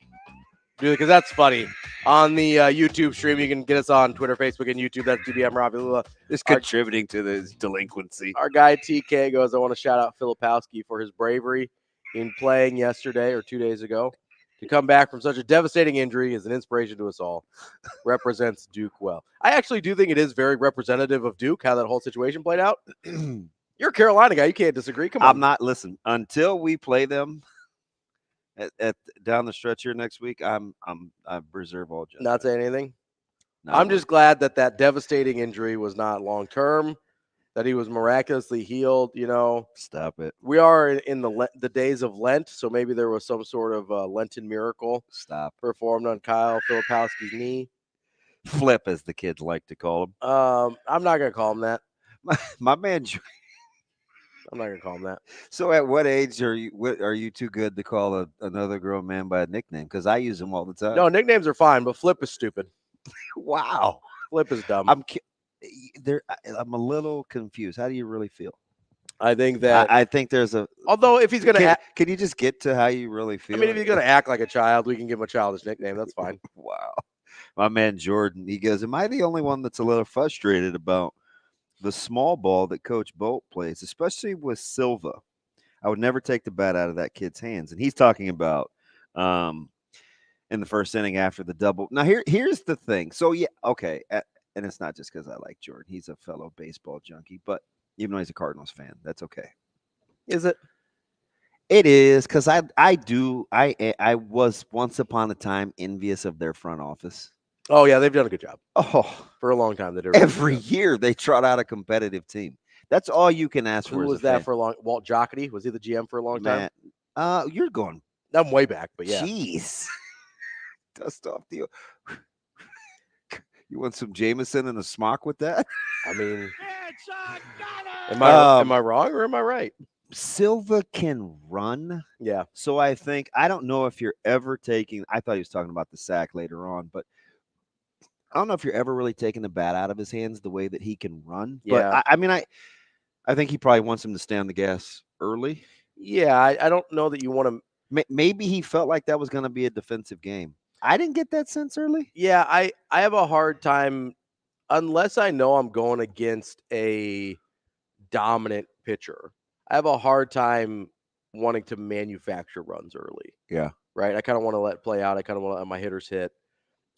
Dude, because that's funny. On the YouTube stream, you can get us on Twitter, Facebook, and YouTube. That's DBM Ravi, Lulla. It's contributing to this delinquency. Our guy TK goes, I want to shout out Filipowski for his bravery in playing yesterday or 2 days ago. To come back from such a devastating injury is an inspiration to us all. Represents Duke well. I actually do think it is very representative of Duke, how that whole situation played out. You're a Carolina guy. You can't disagree. Come on. I'm not. Listen, until we play them at down the stretch here next week, I reserve all judgment. Not saying anything. No, I'm just glad that devastating injury was not long term, that he was miraculously healed. You know, stop it. We are in the days of Lent, so maybe there was some sort of Lenten miracle. Performed on Kyle Filipowski's knee. Flip, as the kids like to call him. I'm not gonna call him that. My man. I'm not gonna call him that. So, at what age are you too good to call another grown man by a nickname? Because I use them all the time. No, nicknames are fine, but Flip is stupid. Wow, Flip is dumb. I'm a little confused. How do you really feel? I think that I think there's a. Although, if he's gonna, can you just get to how you really feel? I mean, if he's gonna act like a child, we can give him a childish nickname. That's fine. Wow, my man Jordan. He goes, "Am I the only one that's a little frustrated about the small ball that Coach Bolt plays, especially with Silva? I would never take the bat out of that kid's hands." And he's talking about in the first inning after the double. Now here's the thing. So yeah, okay, and it's not just because I like Jordan. He's a fellow baseball junkie, but even though he's a Cardinals fan, that's okay. Is it? It is, because I was once upon a time envious of their front office. Oh yeah, they've done a good job. Oh, for a long time, they did. Every year they trot out a competitive team. That's all you can ask for. Who was that for a long? Walt Jocketty, was he the GM for a long time? You're going. I'm way back, but yeah. Jeez, dust off the. You want some Jameson and a smock with that? I mean, am I wrong or am I right? Silva can run. Yeah. So I don't know if you're ever taking. I thought he was talking about the sack later on, but I don't know if you're ever really taking the bat out of his hands the way that he can run. Yeah. But I think he probably wants him to stay on the gas early. Yeah, I don't know that you want to. Maybe he felt like that was going to be a defensive game. I didn't get that sense early. Yeah, I have a hard time unless I know I'm going against a dominant pitcher. I have a hard time wanting to manufacture runs early. Yeah. Right? I kind of want to let it play out. I kind of want to let my hitters hit.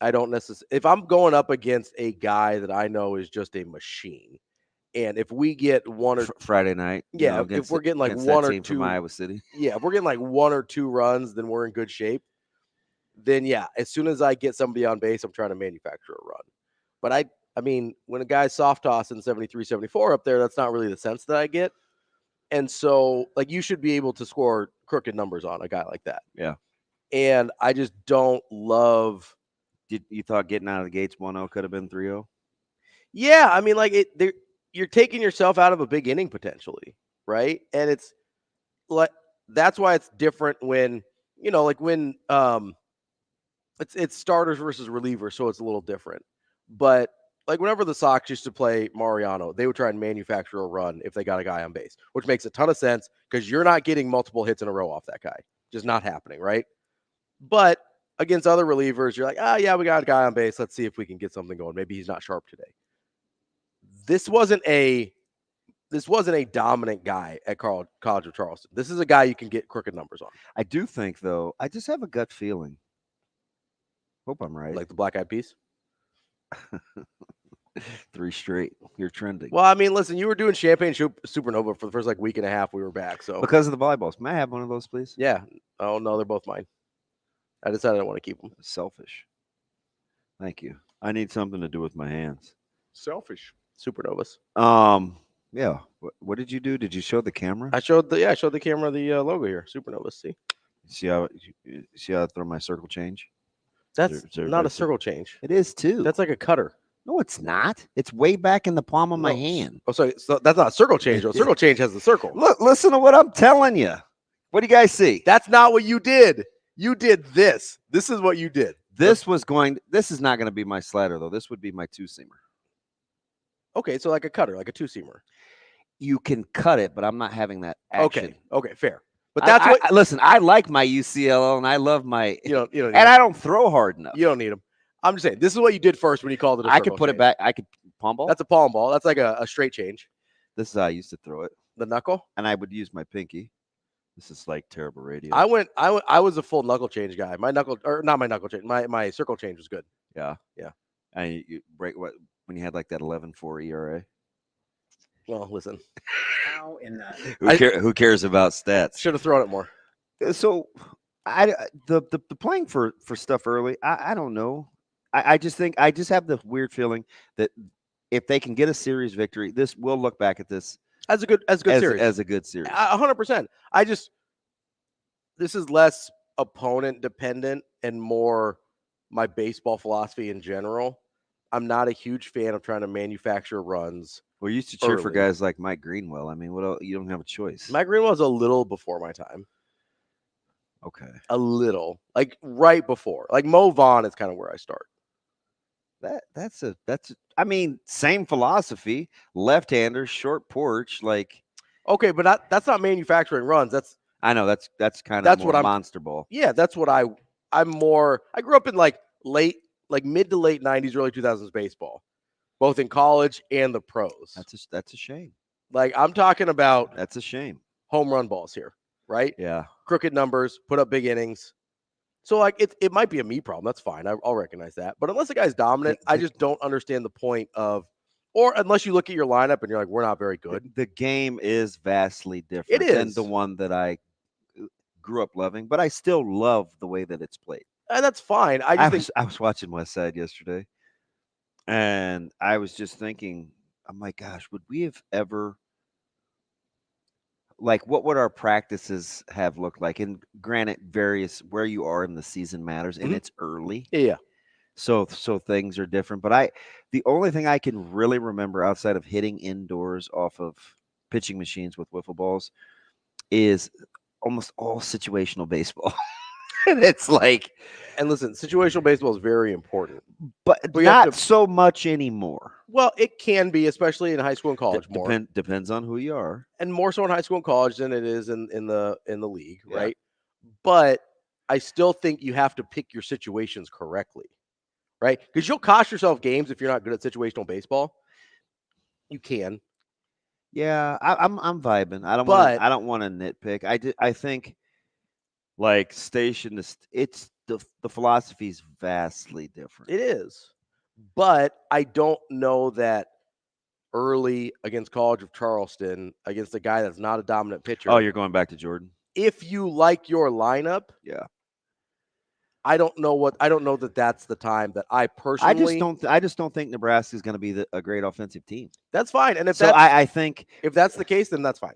I don't necessarily – if I'm going up against a guy that I know is just a machine, and if we get one or – Friday night. Yeah, if we're getting like one or two – from Iowa City. Yeah, if we're getting like one or two runs, then we're in good shape. Then, yeah, as soon as I get somebody on base, I'm trying to manufacture a run. But I mean, when a guy's soft tossing 73, 74 up there, that's not really the sense that I get. And so, like, you should be able to score crooked numbers on a guy like that. Yeah. And I just don't love. You thought getting out of the gates 1-0 could have been 3-0? Yeah, I mean, like, you're taking yourself out of a big inning potentially, right? And it's like that's why it's different when when it's starters versus relievers, so it's a little different. But like whenever the Sox used to play Mariano, they would try and manufacture a run if they got a guy on base, which makes a ton of sense because you're not getting multiple hits in a row off that guy. Just not happening, right? But against other relievers, you're like, yeah, we got a guy on base. Let's see if we can get something going. Maybe he's not sharp today. This wasn't a dominant guy at College of Charleston. This is a guy you can get crooked numbers on. I do think, though, I just have a gut feeling. Hope I'm right. Like the Black Eyed Peas? 3 straight. You're trending. Well, I mean, listen, you were doing Champagne Supernova for the first week and a half. We were back, so because of the volleyballs. May I have one of those, please? Yeah. Oh no, they're both mine. I decided I don't want to keep them. Selfish. Thank you. I need something to do with my hands. Selfish. Supernovas. Yeah. What did you do? Did you show the camera? I showed the camera the logo here. Supernovas. See how I throw my circle change? That's not a circle change. It is too. That's like a cutter. No, it's not. It's way back in the palm of my hand. Oh, so that's not a circle change. Though. Circle change has the circle. Look, listen to what I'm telling you. What do you guys see? That's not what you did. You did this. This is what you did. This is not going to be my slider, though. This would be my 2-seamer. Okay, so like a cutter, like a 2-seamer. You can cut it, but I'm not having that action. Okay, fair. But that's listen, I like my UCLL, and I love my – You don't need I don't throw hard enough. You don't need them. I'm just saying, this is what you did first when you called it a circle I could put change. it back. I could palm ball. That's a palm ball. That's like a straight change. This is how I used to throw it. The knuckle? And I would use my pinky. This is like terrible radio. I was a full knuckle change guy. My circle change was good. Yeah. Yeah. And you break what when you had like that 11.4 ERA? Well, listen. How in the Who cares about stats? Should have thrown it more. So the playing for stuff early, I don't know. I just think I just have the weird feeling that if they can get a series victory, we'll look back at this as a good series. As a good series. 100%. This is less opponent dependent and more my baseball philosophy in general. I'm not a huge fan of trying to manufacture runs. We used to cheer for guys like Mike Greenwell. I mean, what else? You don't have a choice. Mike Greenwell's a little before my time. Okay. A little. Like right before. Like Mo Vaughn is kind of where I start. That's I mean, same philosophy. Left-hander, short porch, like. Okay, but that's not manufacturing runs. I know that's kind of more monster ball. Yeah, that's what I'm more. I grew up in like mid to late 90s, early 2000s baseball, both in college and the pros. That's a shame. Like I'm talking about. That's a shame. Home run balls here, right? Yeah. Crooked numbers, put up big innings, So like it might be a me problem. That's fine. I'll recognize that. But unless the guy's dominant, I just don't understand the point of, or unless you look at your lineup and you're like, we're not very good. The game is vastly different than the one that I grew up loving, but I still love the way that it's played. And that's fine. I was watching West Side yesterday, and I was just thinking, I'm like, gosh, would we have ever, like, what would our practices have looked like? And granted, various where you are in the season matters, and it's early. Yeah. So things are different. But the only thing I can really remember outside of hitting indoors off of pitching machines with wiffle balls is almost all situational baseball. And it's like, and listen, situational baseball is very important, but not so much anymore. Well, it can be, especially in high school and college. Depends on who you are, and more so in high school and college than it is in the league, right? But I still think you have to pick your situations correctly, right? Because you'll cost yourself games if you're not good at situational baseball. You can. Yeah, I'm vibing. I don't want to nitpick. I think like it's the philosophy is vastly different. It is, but I don't know that early against College of Charleston against a guy that's not a dominant pitcher. Oh, you're going back to Jordan. If you like your lineup, yeah. I don't know that that's the time that I personally. I just don't think Nebraska is going to be a great offensive team. That's fine, and I think if that's the case, then that's fine.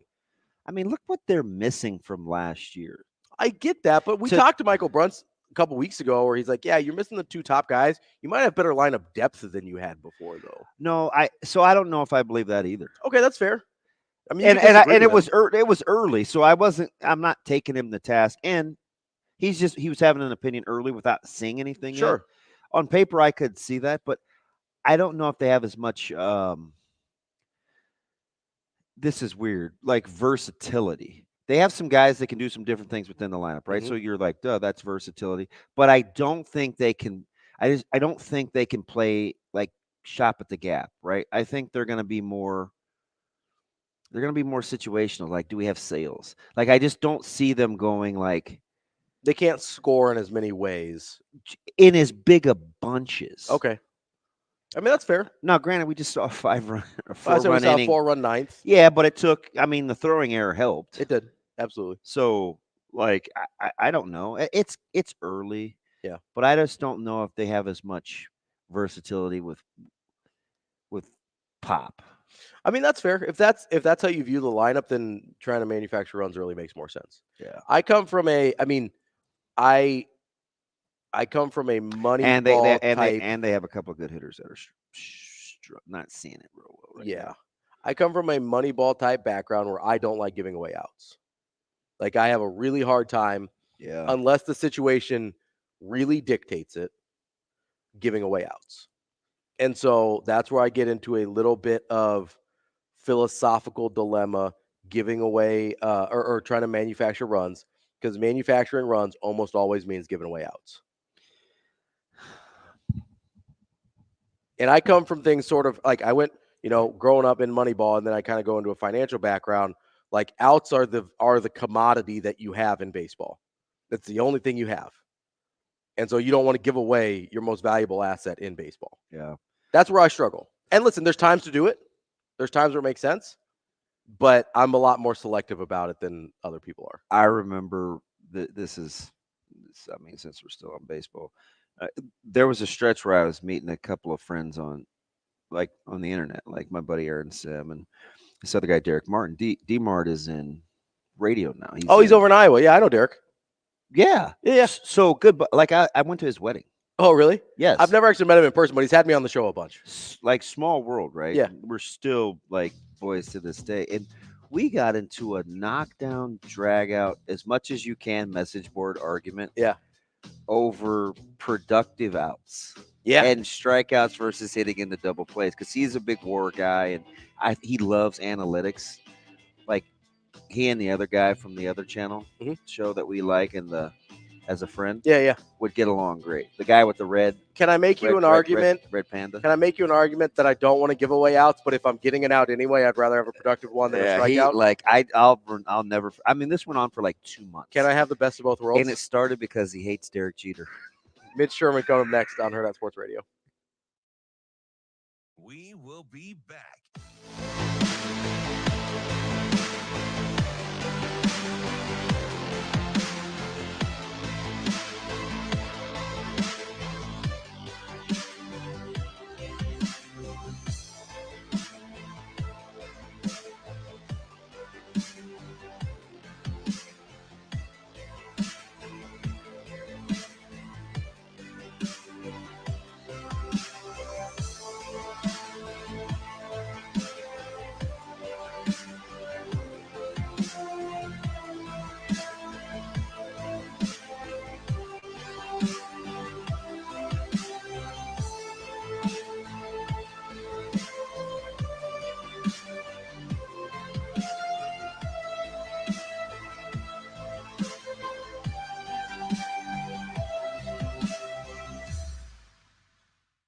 I mean, look what they're missing from last year. I get that, but we talked to Michael Bruns a couple weeks ago where he's like, "Yeah, you're missing the two top guys. You might have better lineup depth than you had before, though." No, I don't know if I believe that either. Okay, that's fair. I mean, and it was early, so I'm not taking him to task, and he was having an opinion early without seeing anything. Sure. Yet. On paper, I could see that, but I don't know if they have as much. This is weird, like versatility. They have some guys that can do some different things within the lineup, right? Mm-hmm. So you're like, duh, that's versatility. But I don't think they can. I don't think they can play like shop at the gap, right? I think they're going to be more. They're going to be more situational. Like, do we have sales? Like, I just don't see them going like. They can't score in as many ways. In as big a bunches. Okay. I mean, that's fair. Now, granted, we just saw a 4-run ninth. Yeah, but it took, the throwing error helped. It did. Absolutely. So, like, I don't know. It's early. Yeah. But I just don't know if they have as much versatility with pop. I mean, that's fair. If that's how you view the lineup, then trying to manufacture runs really makes more sense. Yeah. I come from a money ball type. And they have a couple of good hitters that are not seeing it real well right now. I come from a money ball type background where I don't like giving away outs. Like, I have a really hard time, unless the situation really dictates it, giving away outs. And so that's where I get into a little bit of philosophical dilemma, giving away or trying to manufacture runs, because manufacturing runs almost always means giving away outs. And I come from things sort of like I went, growing up in Moneyball, and then I kind of go into a financial background. Like, outs are the commodity that you have in baseball. That's the only thing you have. And so you don't want to give away your most valuable asset in baseball. Yeah. That's where I struggle. And listen, there's times to do it. There's times where it makes sense. But I'm a lot more selective about it than other people are. I remember since we're still on baseball, there was a stretch where I was meeting a couple of friends on the internet, like my buddy Aaron Sim and this other guy, Derek Martin. D-Mart is in radio now. He's over in Iowa. Yeah, I know Derek. Yeah. So good. But like I went to his wedding. Oh, really? Yes. I've never actually met him in person, but he's had me on the show a bunch. Like, small world, right? Yeah. We're still like boys to this day. And we got into a knockdown, drag out, as much as you can message board argument. Yeah. Over productive outs. Yeah. And strikeouts versus hitting into double plays. Because he's a big WAR guy and he loves analytics. Like, he and the other guy from the other channel show that we like, and the as a friend. Yeah. Would get along great. The guy with the red. Can I make you an argument? Red panda. Can I make you an argument that I don't want to give away outs, but if I'm getting an out anyway, I'd rather have a productive one than a strikeout? I'll never. I mean, this went on for like 2 months. Can I have the best of both worlds? And it started because he hates Derek Jeter. Mitch Sherman coming up next on Hurrdat Sports Radio. We will be back.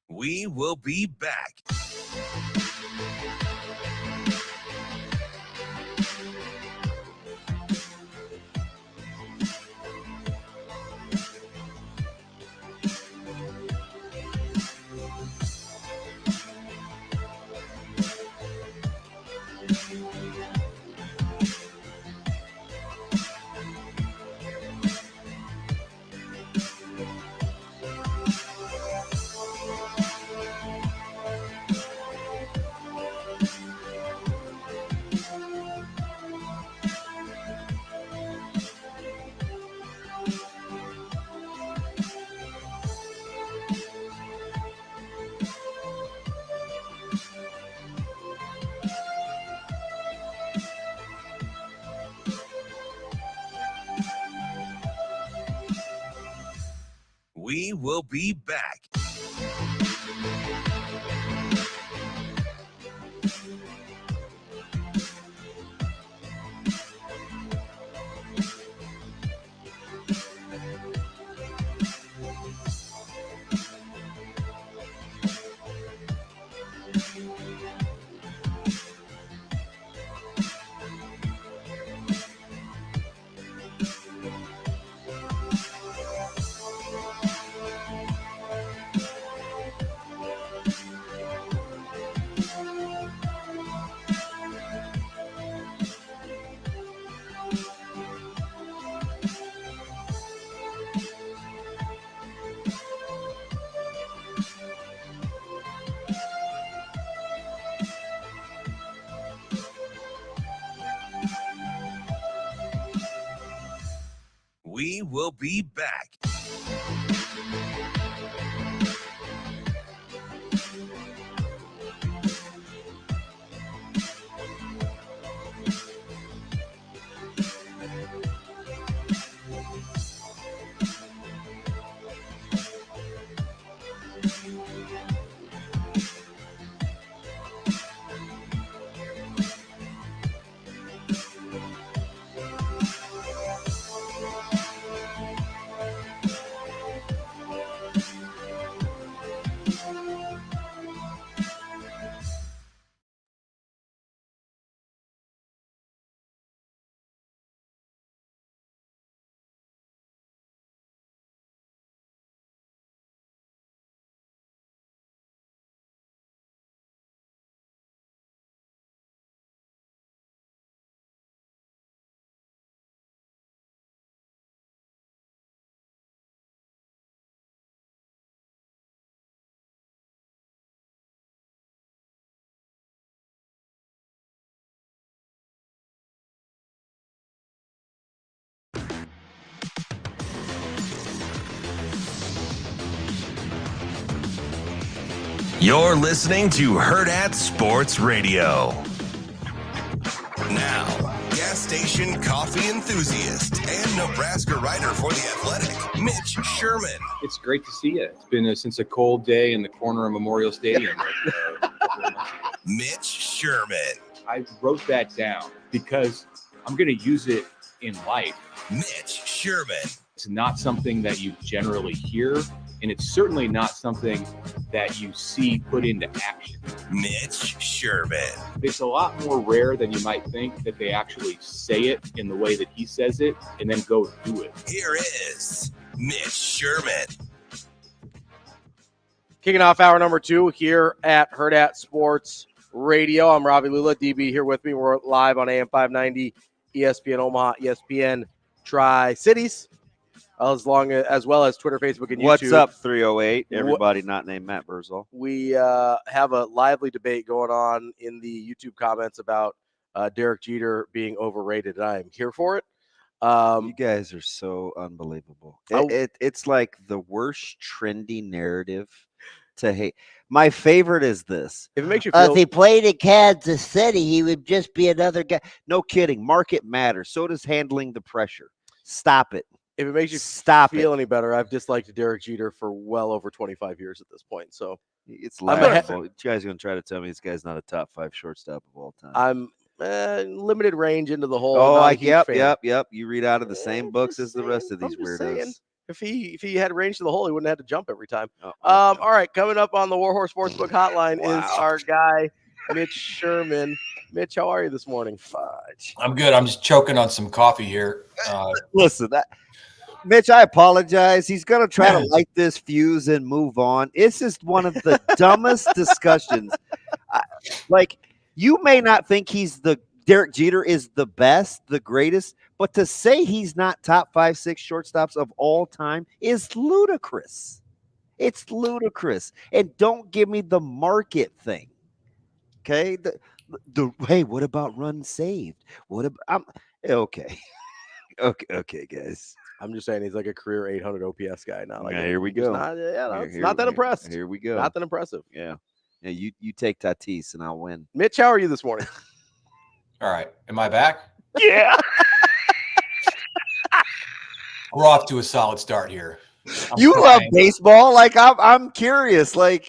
We will be back. We will be back. We will be back. You're listening to Hurrdat Sports Radio. Now, gas station coffee enthusiast and Nebraska writer for The Athletic, Mitch Sherman. It's great to see you. It's been since a cold day in the corner of Memorial Stadium. Mitch Sherman. I wrote that down because I'm going to use it in life. Mitch Sherman. It's not something that you generally hear, and it's certainly not something that you see put into action. Mitch Sherman. It's a lot more rare than you might think that they actually say it in the way that he says it and then go do it. Here is Mitch Sherman. Kicking off hour number 2 here at Hurrdat Sports Radio. I'm Ravi, Lulla, DB here with me. We're live on AM 590, ESPN Omaha, ESPN Tri-Cities, as well as Twitter, Facebook, and YouTube. What's up, 308? Everybody not named Matt Vrzal. We have a lively debate going on in the YouTube comments about Derek Jeter being overrated, and I am here for it. You guys are so unbelievable. It's like the worst trendy narrative to hate. My favorite is this. If it makes you feel, if he played in Kansas City, he would just be another guy. No kidding. Market matters. So does handling the pressure. Stop it. If it makes you feel any better, I've disliked Derek Jeter for well over 25 years at this point. So it's laughable. You guys are going to try to tell me this guy's not a top 5 shortstop of all time. I'm limited range into the hole. Oh, yep. You read out of the same books as the rest of these weirdos. Saying, if he had range to the hole, he wouldn't have to jump every time. All right, coming up on the Warhorse Sportsbook Hotline is our guy, Mitch Sherman. Mitch, how are you this morning? Fudge. I'm good. I'm just choking on some coffee here. Listen, Mitch, I apologize. He's going to try to light this fuse and move on. It's just one of the dumbest discussions. You may not think Derek Jeter is the best, the greatest, but to say he's not top 5, 6 shortstops of all time is ludicrous. It's ludicrous. And don't give me the market thing. Okay? Hey, what about runs saved? What about okay. Okay, guys. I'm just saying he's like a career 800 OPS guy now. Like, here we go. Not that impressed. Here we go. Not that impressive. Yeah. You take Tatis and I'll win. Mitch, how are you this morning? All right. Am I back? Yeah. We're off to a solid start here. You love baseball? I'm curious. I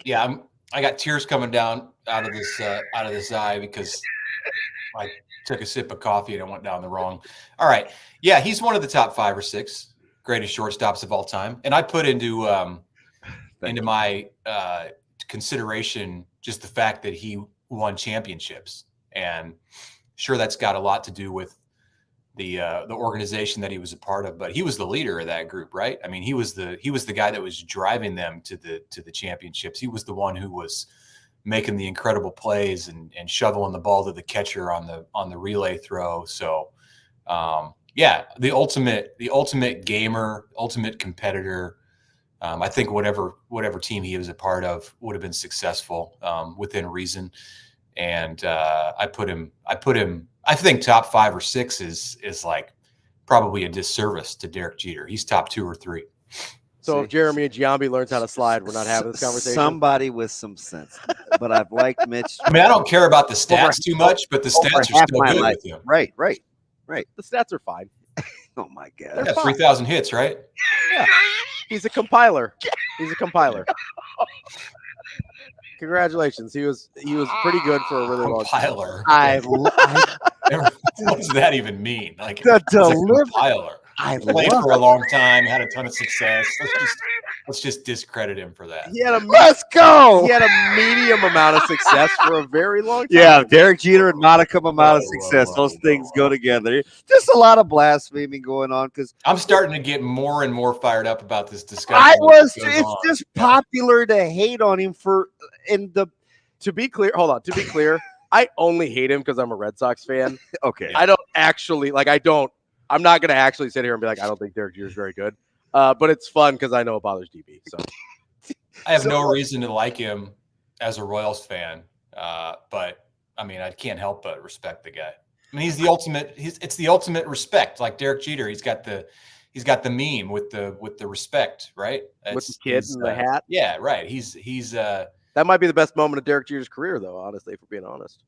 got tears coming down out of this eye because I took a sip of coffee and it went down the wrong. All right. Yeah, he's one of the top 5 or 6 greatest shortstops of all time. And I put into my consideration just the fact that he won championships. And sure, that's got a lot to do with the organization that he was a part of, but he was the leader of that group, right? I mean, he was the guy that was driving them to the championships. He was the one who was making the incredible plays and shoveling the ball to the catcher on the relay throw. So, the ultimate gamer, ultimate competitor. I think whatever team he was a part of would have been successful within reason. And I think top 5 or 6 is like probably a disservice to Derek Jeter. He's top 2 or 3. So if Jeremy Giambi learns how to slide, we're not having this conversation. Somebody with some sense. But I've liked Mitch. I mean, I don't care about the stats too much, but the stats are still good with him. Right. The stats are fine. Oh my God. Yeah, 3,000 hits, right? Yeah. He's a compiler. Congratulations. He was pretty good for a really long time. What does that even mean? Like the compiler. I played for a long time, had a ton of success. Let's just discredit him for that. Let's go. He had a medium amount of success for a very long time. Yeah, Derek Jeter and modicum amount of success. Those things go together. Just a lot of blasphemy going on because I'm starting to get more and more fired up about this discussion. It's just popular to hate on him to be clear, I only hate him because I'm a Red Sox fan. Okay. I'm not going to actually sit here and be like, I don't think Derek Jeter is very good. But it's fun because I know it bothers DB. So I have no reason to like him as a Royals fan. But I mean, I can't help but respect the guy. I mean, he's the ultimate. It's the ultimate respect. Like Derek Jeter, he's got the meme with the respect, right? With the kid and the hat. Yeah, right. He's that might be the best moment of Derek Jeter's career, though. Honestly, if we're being honest.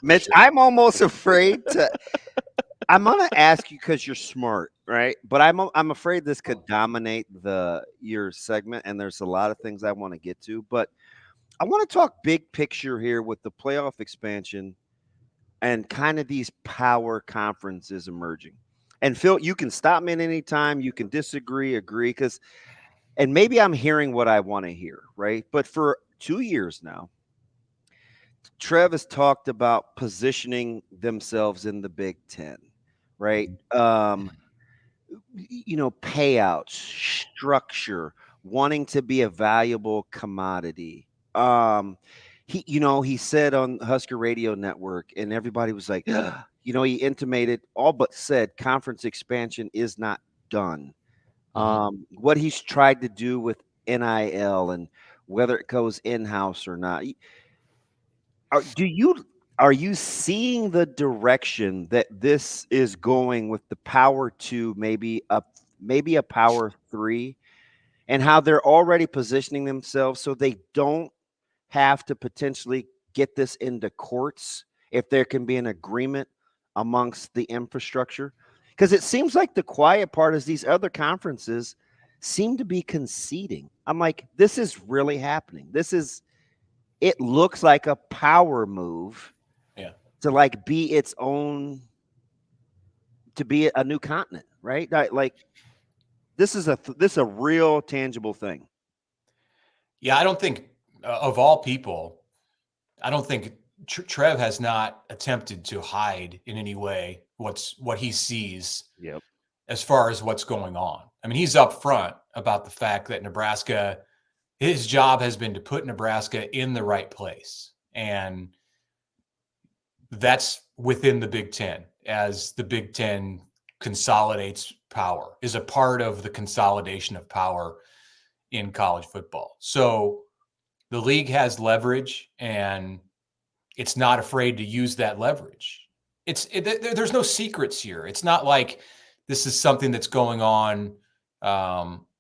Mitch, I'm almost afraid to. I'm gonna ask you because you're smart, right? But I'm afraid this could dominate your segment, and there's a lot of things I want to get to. But I want to talk big picture here with the playoff expansion and kind of these power conferences emerging. And Phil, you can stop me at any time. You can disagree, agree, and maybe I'm hearing what I want to hear, right? But for 2 years now, Trev has talked about positioning themselves in the Big Ten, right? Payouts, structure, wanting to be a valuable commodity. He said on Husker Radio Network, and everybody was like, he intimated, all but said, conference expansion is not done. What he's tried to do with NIL and whether it goes in-house or not. Are you seeing the direction that this is going with the Power 2, maybe a Power 3, and how they're already positioning themselves so they don't have to potentially get this into courts if there can be an agreement amongst the infrastructure? Because it seems like the quiet part is these other conferences seem to be conceding. I'm like, this is really happening. It looks like a power move to be its own, to be a new continent, right? This is a real tangible thing. Yeah, I don't think of all people, I don't think Trev has not attempted to hide in any way what he sees as far as what's going on. I mean, he's upfront about the fact that Nebraska, his job has been to put Nebraska in the right place. And that's within the Big Ten, as the Big Ten consolidates power, is a part of the consolidation of power in college football. So the league has leverage, and it's not afraid to use that leverage. There's no secrets here. It's not like this is something that's going on,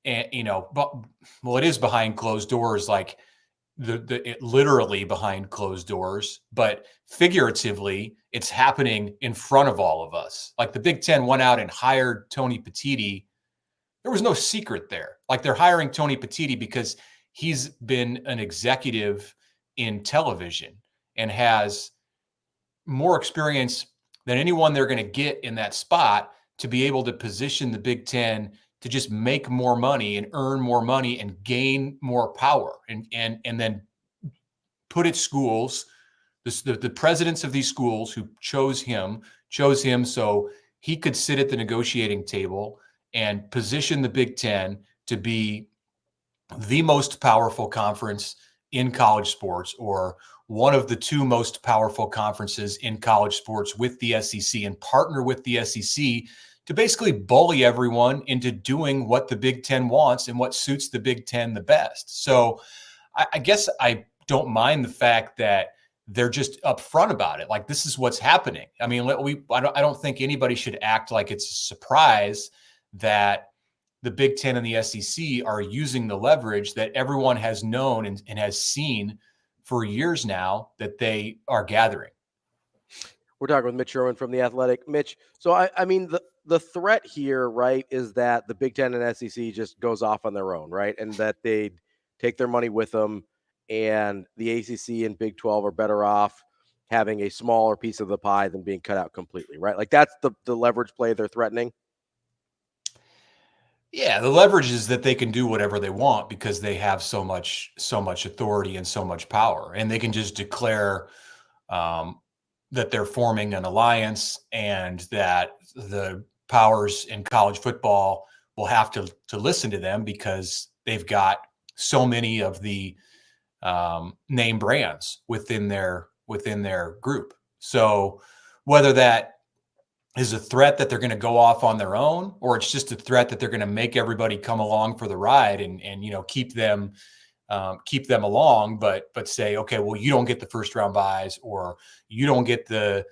it is behind closed doors, like it literally behind closed doors, but figuratively, it's happening in front of all of us. Like the Big Ten went out and hired Tony Petitti. There was no secret there. Like they're hiring Tony Petitti because he's been an executive in television and has more experience than anyone they're going to get in that spot to be able to position the Big Ten to just make more money and earn more money and gain more power and then put its schools, the presidents of these schools who chose him so he could sit at the negotiating table and position the Big Ten to be the most powerful conference in college sports, or one of the two most powerful conferences in college sports with the SEC, and partner with the SEC to basically bully everyone into doing what the Big Ten wants and what suits the Big Ten the best. So I guess I don't mind the fact that they're just upfront about it. Like, this is what's happening. I mean, I don't think anybody should act like it's a surprise that the Big Ten and the SEC are using the leverage that everyone has known and has seen for years now that they are gathering. We're talking with Mitch Sherman from The Athletic. Mitch, so I mean, the threat here, right, is that the Big Ten and SEC just goes off on their own, right? And that they take their money with them, and the ACC and Big 12 are better off having a smaller piece of the pie than being cut out completely, right? Like that's the leverage play they're threatening. Yeah, the leverage is that they can do whatever they want because they have so much authority and so much power, and they can just declare that they're forming an alliance and that the powers in college football will have to listen to them because they've got so many of the name brands within their group. So whether that is a threat that they're going to go off on their own, or it's just a threat that they're going to make everybody come along for the ride and keep them along, but say, okay, well, you don't get the first round buys, or you don't get the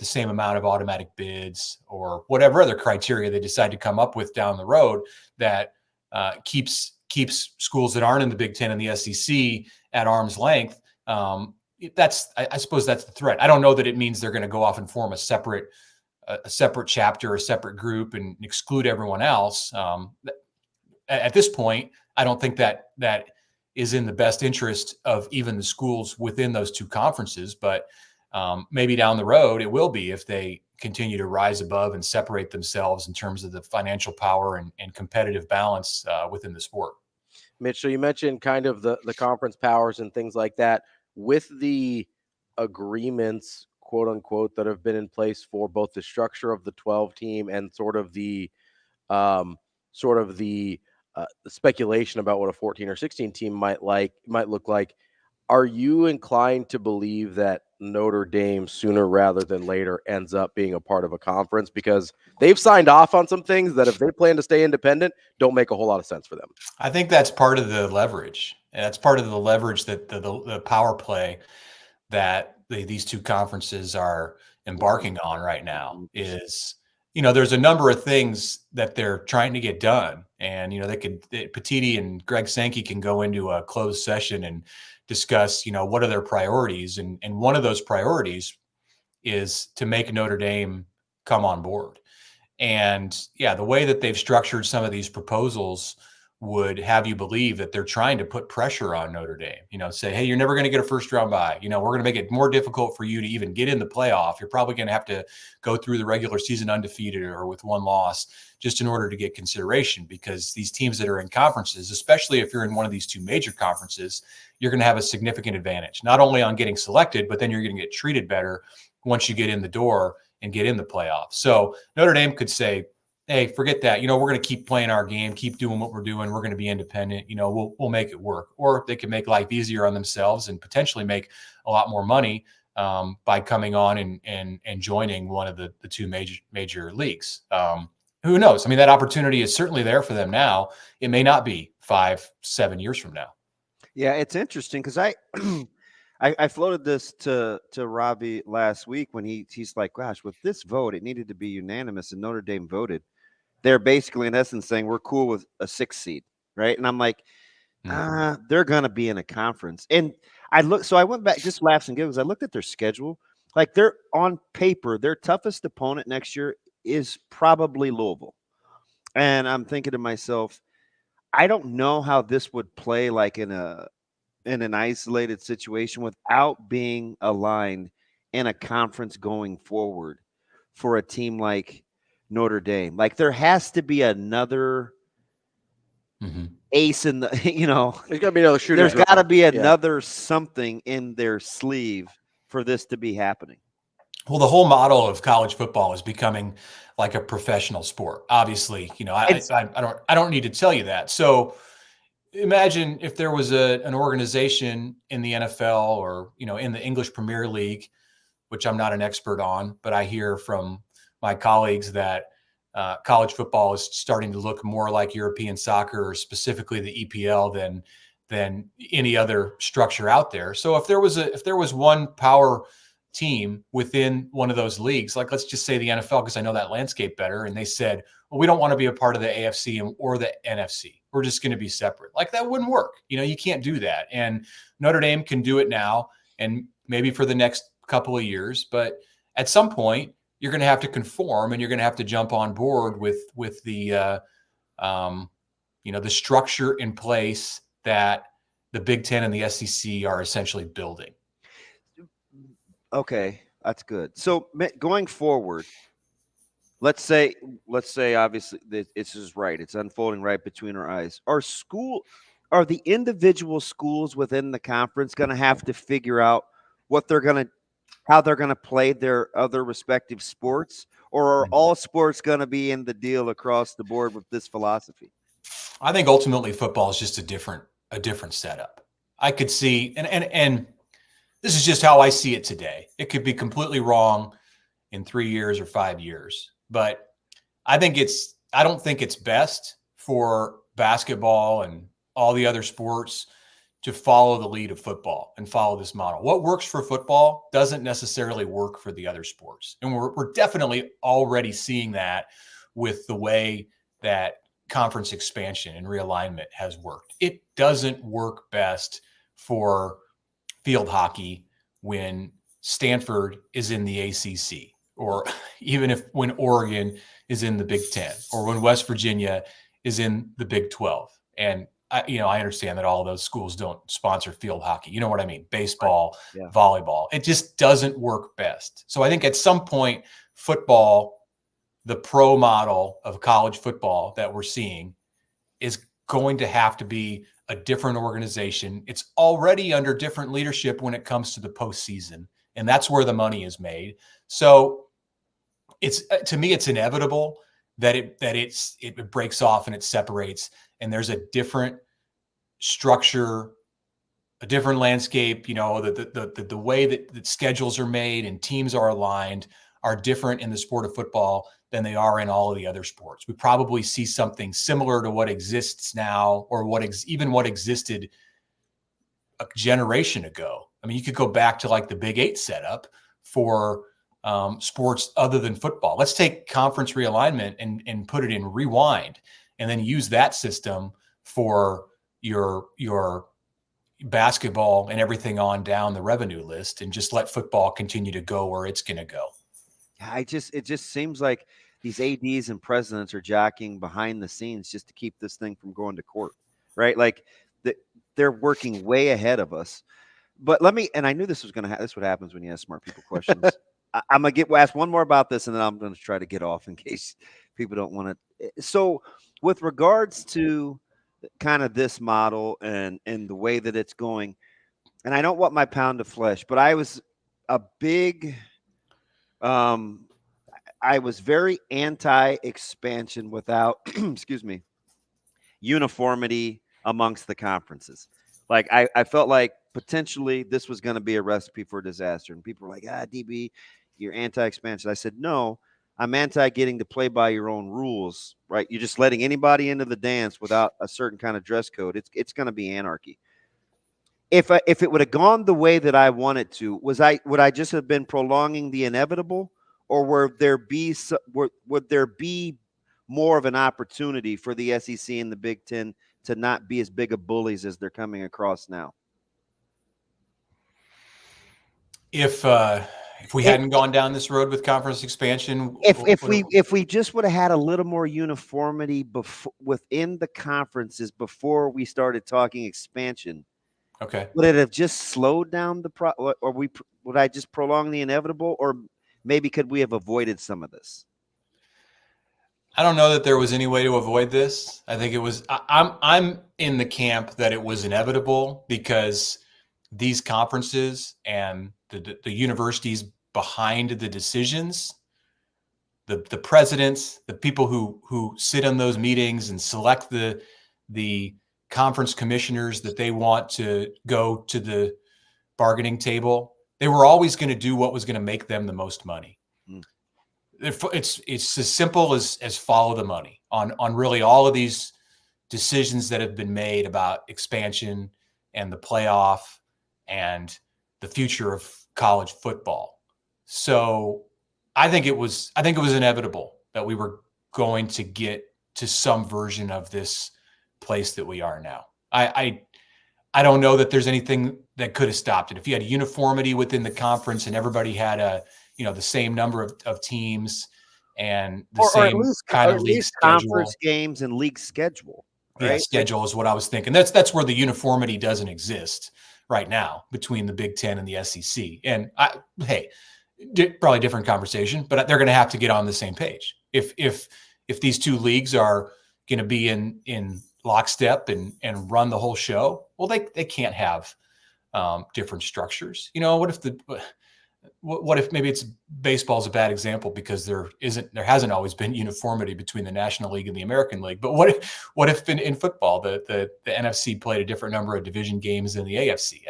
same amount of automatic bids, or whatever other criteria they decide to come up with down the road that keeps schools that aren't in the Big Ten and the SEC at arm's length. I suppose that's the threat. I don't know that it means they're going to go off and form a separate chapter, a separate group, and exclude everyone else. At this point, I don't think that is in the best interest of even the schools within those two conferences, but maybe down the road it will be if they continue to rise above and separate themselves in terms of the financial power and competitive balance within the sport. Mitch, so you mentioned kind of the conference powers and things like that. With the agreements, quote unquote, that have been in place for both the structure of the 12 team and sort of the speculation about what a 14 or 16 team might look like, are you inclined to believe that Notre Dame sooner rather than later ends up being a part of a conference? Because they've signed off on some things that if they plan to stay independent, don't make a whole lot of sense for them. I think that's part of the leverage. And that's part of the leverage that the power play that these two conferences are embarking on right now is, there's a number of things that they're trying to get done. And, Petiti and Greg Sankey can go into a closed session and discuss, what are their priorities. And one of those priorities is to make Notre Dame come on board. And the way that they've structured some of these proposals would have you believe that they're trying to put pressure on Notre Dame, say, hey, you're never going to get a first round bye. We're going to make it more difficult for you to even get in the playoff. You're probably going to have to go through the regular season undefeated or with one loss just in order to get consideration, because these teams that are in conferences, especially if you're in one of these two major conferences, you're going to have a significant advantage, not only on getting selected, but then you're going to get treated better once you get in the door and get in the playoff. So Notre Dame could say, hey, forget that. We're going to keep playing our game, keep doing what we're doing. We're going to be independent. We'll make it work. Or they can make life easier on themselves and potentially make a lot more money by coming on and joining one of the two major leagues. Who knows? I mean, that opportunity is certainly there for them now. It may not be 5-7 years from now. Yeah, it's interesting because I floated this to Ravi last week when he's like, gosh, with this vote, it needed to be unanimous, and Notre Dame voted. They're basically, in essence, saying we're cool with a 6 seed, right? And I'm like, they're going to be in a conference. And I went back, just laughs and giggles. I looked at their schedule. Like, they're on paper, their toughest opponent next year is probably Louisville. And I'm thinking to myself, I don't know how this would play like in an isolated situation without being aligned in a conference going forward for a team like Notre Dame. Like, there has to be another ace in the, there's got to be another shooter. There's got to be another something in their sleeve for this to be happening. Well, the whole model of college football is becoming like a professional sport. Obviously, I don't need to tell you that. So imagine if there was an organization in the NFL or, in the English Premier League, which I'm not an expert on, but I hear from my colleagues that college football is starting to look more like European soccer, or specifically the EPL, than any other structure out there. So if there was one power team within one of those leagues, like let's just say the NFL, because I know that landscape better, and they said, well, we don't want to be a part of the AFC or the NFC. We're just going to be separate. Like, that wouldn't work. You can't do that. And Notre Dame can do it now and maybe for the next couple of years, but at some point you're going to have to conform and you're going to have to jump on board with the the structure in place that the Big Ten and the SEC are essentially building. Okay, that's good. So going forward, let's say obviously this is right. It's unfolding right between our eyes. Are the individual schools within the conference going to have to figure out how they're going to play their other respective sports, or are all sports going to be in the deal across the board with this philosophy? I think ultimately football is just a different setup. I could see, and this is just how I see it today. It could be completely wrong in 3 years or 5 years, but I don't think it's best for basketball and all the other sports to follow the lead of football and follow this model. What works for football doesn't necessarily work for the other sports. And we're definitely already seeing that with the way that conference expansion and realignment has worked. It doesn't work best for field hockey when Stanford is in the ACC, or even when Oregon is in the Big Ten, or when West Virginia is in the Big 12. And I understand that all of those schools don't sponsor field hockey. You know what I mean? Baseball, volleyball. It just doesn't work best. So I think at some point football, the pro model of college football that we're seeing, is going to have to be a different organization. It's already under different leadership when it comes to the postseason, and that's where the money is made. So it's, to me, it's inevitable that it breaks off and it separates, and there's a different structure, a different landscape. The way that schedules are made and teams are aligned are different in the sport of football than they are in all of the other sports. We probably see something similar to what exists now, or what existed a generation ago. I mean, you could go back to like the Big 8 setup for sports other than football. Let's take conference realignment and put it in rewind, and then use that system for your basketball and everything on down the revenue list, and just let football continue to go where it's going to go. It just seems like these ADs and presidents are jockeying behind the scenes just to keep this thing from going to court, right? Like they're working way ahead of us. But and I knew this was going to happen. This is what happens when you ask smart people questions. I'm going to ask one more about this, and then I'm going to try to get off in case people don't want to. So with regards to kind of this model and the way that it's going, and I don't want my pound of flesh, but I was a big I was very anti-expansion without, excuse me, uniformity amongst the conferences. Like I felt like potentially this was going to be a recipe for disaster. And people were like, DB, you're anti-expansion. I said, no, I'm anti getting to play by your own rules, right? You're just letting anybody into the dance without a certain kind of dress code. It's going to be anarchy. If it would have gone the way that I wanted to, would I just have been prolonging the inevitable, or would there be more of an opportunity for the SEC and the Big Ten to not be as big of bullies as they're coming across now? If we hadn't gone down this road with conference expansion, if we just would have had a little more uniformity within the conferences before we started talking expansion. Okay. Would it have just slowed down would I just prolong the inevitable, or maybe could we have avoided some of this? I don't know that there was any way to avoid this. I think it was. I'm in the camp that it was inevitable, because these conferences and the universities behind the decisions, the presidents, the people who sit on those meetings and select the conference commissioners that they want to go to the bargaining table, they were always going to do what was going to make them the most money. It's as simple as follow the money on really all of these decisions that have been made about expansion and the playoff and the future of college football. So I think it was inevitable that we were going to get to some version of this place that we are now. I don't know that there's anything that could have stopped it. If you had uniformity within the conference and everybody had the same number of teams and the same kind of league schedule. Conference games and league schedule. Right? Yeah, schedule is what I was thinking. That's where the uniformity doesn't exist right now between the Big Ten and the SEC. And probably different conversation, but they're going to have to get on the same page. If these two leagues are going to be in lockstep and run the whole show, well, they can't have different structures. What if maybe baseball is a bad example, because there hasn't always been uniformity between the National League and the American League. But what if in football the NFC played a different number of division games than the AFC?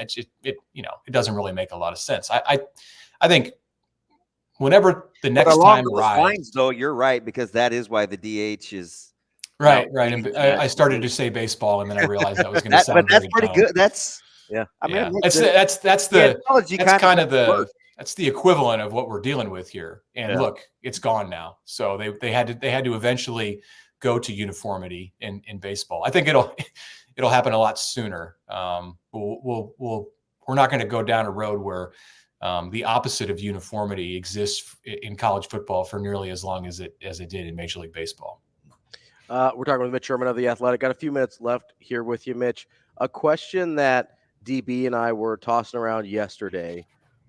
It doesn't really make a lot of sense. I think whenever the next time arrives, though, you're right, because that is why the DH is right. And I started to say baseball, and then I realized that was going to sound. But that's pretty good. That's I mean, that's the equivalent of what we're dealing with here. And look, it's gone now. So they had to eventually go to uniformity in baseball. I think it'll happen a lot sooner. We're not going to go down a road where the opposite of uniformity exists in college football for nearly as long as it did in Major League Baseball. We're talking with Mitch Sherman of The Athletic. Got a few minutes left here with you, Mitch. A question that DB and I were tossing around yesterday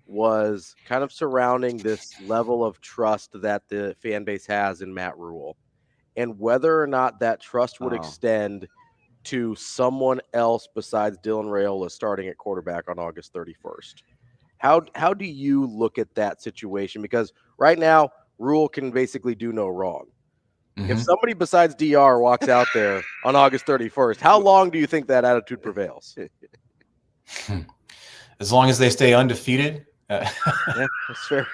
was kind of surrounding this level of trust that the fan base has in Matt Verol, and whether or not that trust would extend to someone else besides Dylan Raiola starting at quarterback on August 31st. How do you look at that situation? Because right now, Verol can basically do no wrong. Mm-hmm. If somebody besides DR walks out there on August 31st, how long do you think that attitude prevails? As long as they stay undefeated. Yeah, that's fair.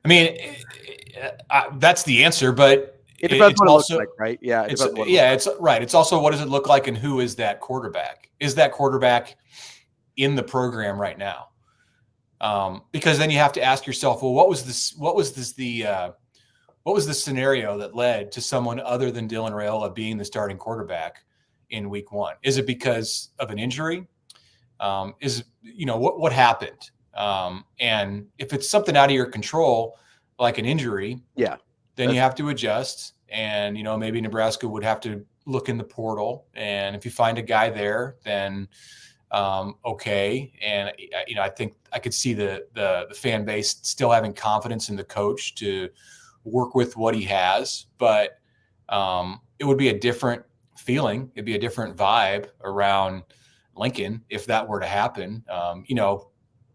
I mean, that's the answer, but it depends it's what also, it looks like, right? Yeah, it's right. It's also, what does it look like, and who is that quarterback? Is that quarterback in the program right now? Because then you have to ask yourself, well, what was the scenario that led to someone other than Dylan Raiola being the starting quarterback in week 1? Is it because of an injury? What happened? And if it's something out of your control, like an injury, then you have to adjust. And, maybe Nebraska would have to look in the portal. And if you find a guy there, then okay. And, I think I could see the fan base still having confidence in the coach to work with what he has. But it would be a different feeling. It'd be a different vibe around Lincoln if that were to happen.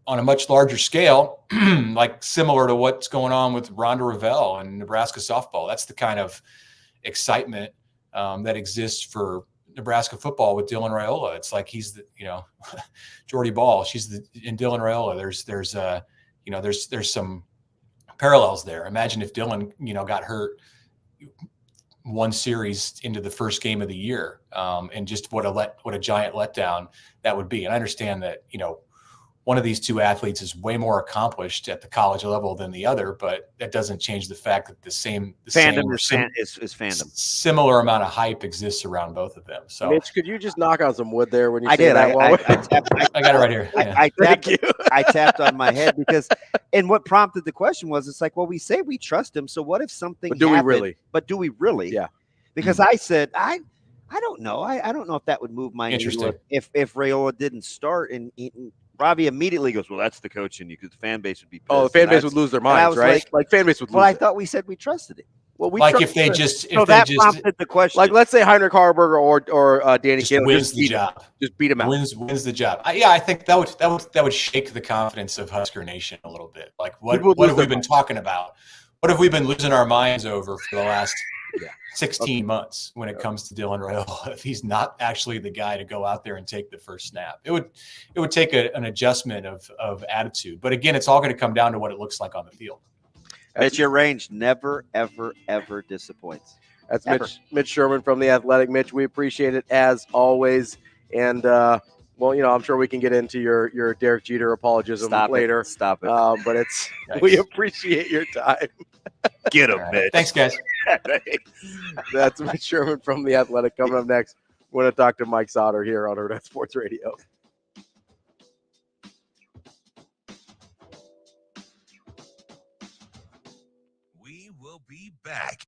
On a much larger scale, like similar to what's going on with Ronda Ravel and Nebraska softball. That's the kind of excitement that exists for Nebraska football with Dylan Raiola. It's like he's the, Jordy Ball. In Dylan Raiola. There's some parallels there. Imagine if Dylan, got hurt one series into the first game of the year, and just what a giant letdown that would be. And I understand that, one of these two athletes is way more accomplished at the college level than the other, but that doesn't change the fact that the fandom is fandom. Similar amount of hype exists around both of them. So, Mitch, could you just knock on some wood there when you I say did. that? I got it right here. I tapped on my head because, and what prompted the question was, it's like, well, we say we trust him. So what if something But do we really? But do we really? Yeah. Because I said, I don't know. I don't know if that would move my Interesting. needle if Raiola didn't start and Ravi immediately goes, well, that's the coach, and because the fan base would be pissed. Oh, the fan base would lose their minds, right? Like fan base would lose. Well, I thought we said we trusted it. Well, we like if they just prompted the question. Like let's say Heinrich Harburger or Danny Kaler wins the job, just beat him out, wins the job. I think that would shake the confidence of Husker Nation a little bit. Like what have we been talking about? What have we been losing our minds over for the last 16 months when it comes to Dylan Raiola? If he's not actually the guy to go out there and take the first snap, it would take an adjustment of attitude. But again, it's all going to come down to what it looks like on the field. Mitch, your range never, ever, ever disappoints. That's Mitch Sherman from The Athletic. Mitch, we appreciate it as always. And, I'm sure we can get into your Derek Jeter apologism later. Stop it. But we appreciate your time. Get him, Mitch. Thanks, guys. That's Mitch Sherman from The Athletic. Coming up next, we're going to talk to Mike Sautter here on Hurrdat Sports Radio. We will be back.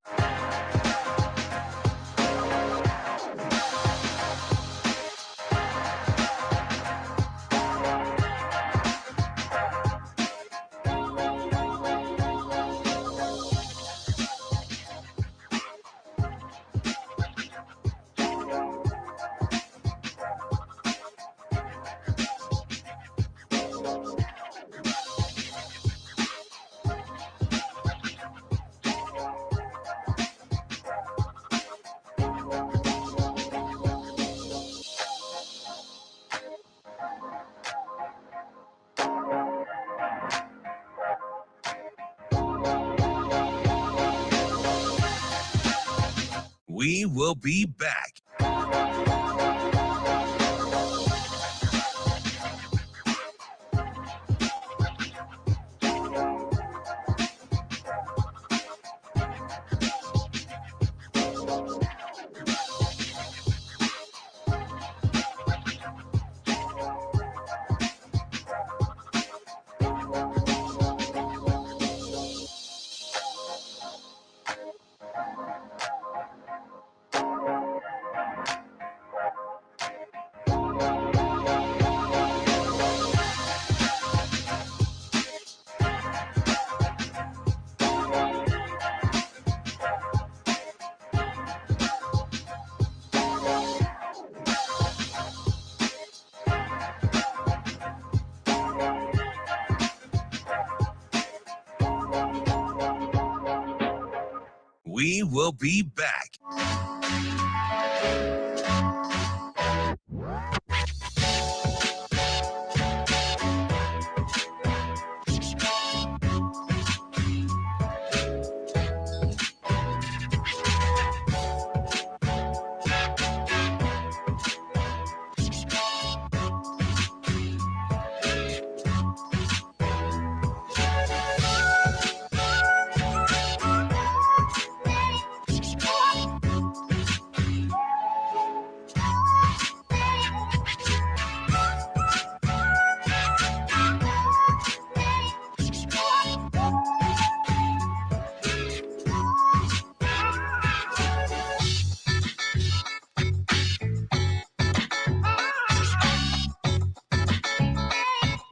We will be back. We will be back.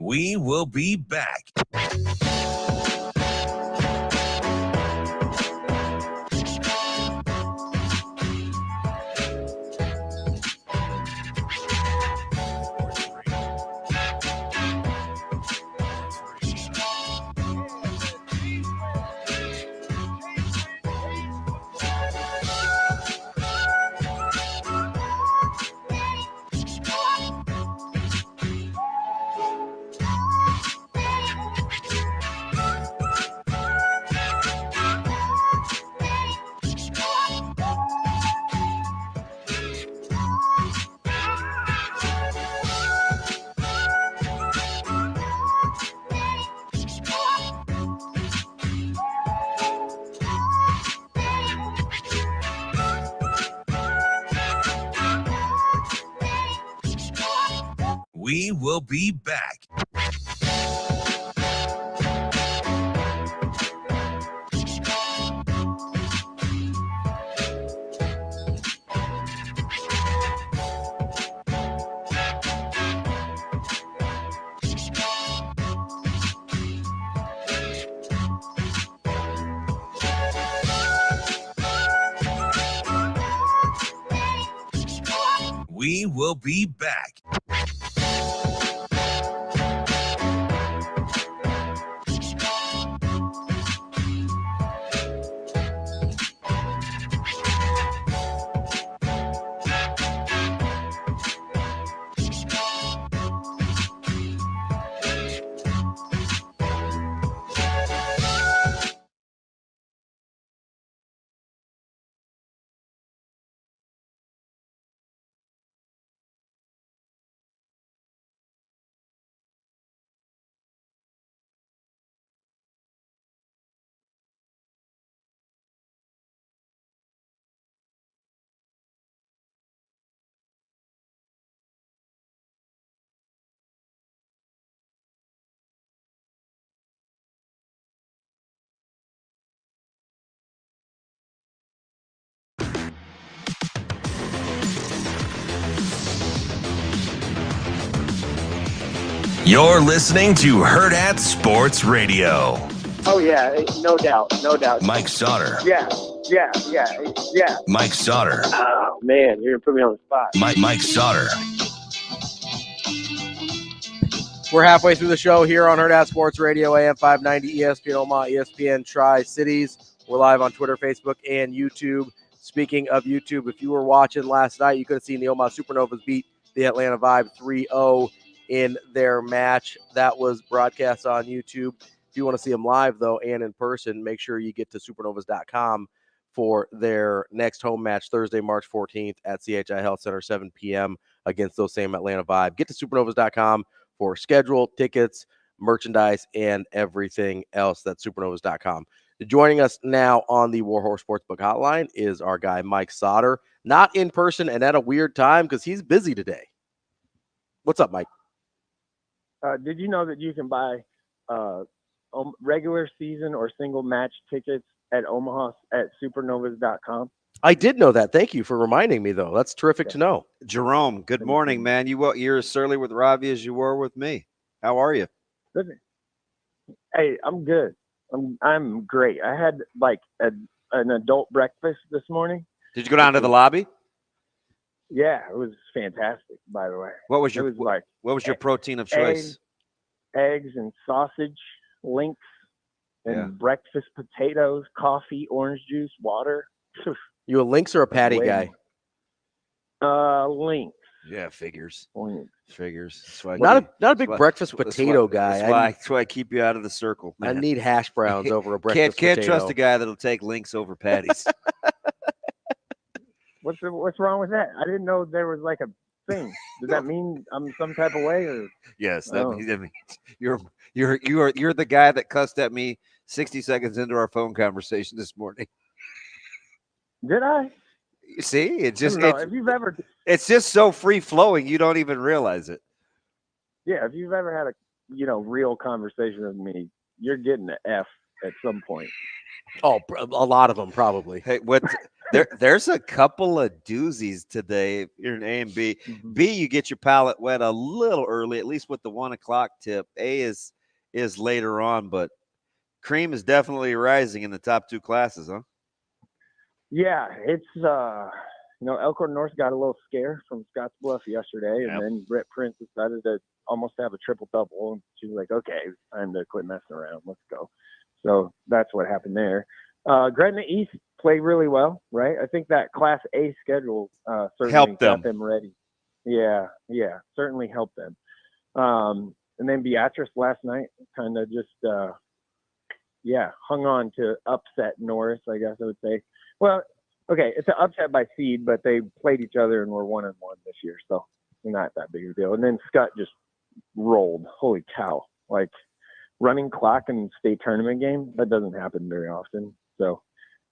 We will be back. We will be back. We will be back. You're listening to Hurrdat Sports Radio. Oh, yeah, no doubt, no doubt. Mike Sautter. Yeah. Mike Sautter. Oh, man, you're going to put me on the spot. Mike Sautter. We're halfway through the show here on Hurrdat Sports Radio, AM 590, ESPN Omaha, ESPN Tri-Cities. We're live on Twitter, Facebook, and YouTube. Speaking of YouTube, if you were watching last night, you could have seen the Omaha Supernovas beat the Atlanta Vibe 3-0 in their match. That was broadcast on YouTube. If you want to see them live, though, and in person, make sure you get to supernovas.com for their next home match Thursday, March 14th at CHI Health Center, 7 p.m. against those same Atlanta Vibe. Get to supernovas.com for schedule, tickets, merchandise, and everything else. That's supernovas.com. Joining us now on the Warhorse Sportsbook Hotline is our guy, Mike Sautter. Not in person and at a weird time because he's busy today. What's up, Mike? Did you know that you can buy regular season or single match tickets at Omaha at supernovas.com? I did know that. Thank you for reminding me, though. That's terrific to know. Jerome, good morning, man. You're as surly with Ravi as you were with me. How are you? Listen, hey, I'm good. I'm great. I had like an adult breakfast this morning. Did you go down to the lobby? Yeah, it was fantastic, by the way. What was your protein of choice? Eggs and sausage links and breakfast potatoes, coffee, orange juice, water. You a Lynx or a Patty guy? Lynx. Yeah, figures. Figures. Not a big breakfast potato guy. That's why I keep you out of the circle, man. I need hash browns over a breakfast potato. Can't trust a guy that'll take Lynx over patties. What's wrong with that? I didn't know there was like a thing. Does that mean I'm some type of way? Or yes, that means you're the guy that cussed at me 60 seconds into our phone conversation this morning. Did I? See, it's just if you've ever, it's just so free flowing, you don't even realize it. Yeah, if you've ever had a real conversation with me, you're getting an F at some point. Oh, a lot of them probably. Hey, there's a couple of doozies today. If you're an A and B. B, you get your palate wet a little early, at least with the 1 o'clock tip. A is later on, but cream is definitely rising in the top 2 classes, huh? Yeah, it's Elkhorn North got a little scare from Scottsbluff yesterday, and then Brett Prince decided to almost have a triple double, and she was like, "Okay, it's time to quit messing around. Let's go." So that's what happened there. Gretna East played really well, right? I think that Class A schedule certainly helped got them ready. Yeah, certainly helped them. And then Beatrice last night kind of just hung on to upset Norris, I guess I would say. Well, okay, it's an upset by seed, but they played each other and were 1-1 this year, so not that big a deal. And then Scott just rolled. Holy cow! Like running clock in state tournament game, that doesn't happen very often. So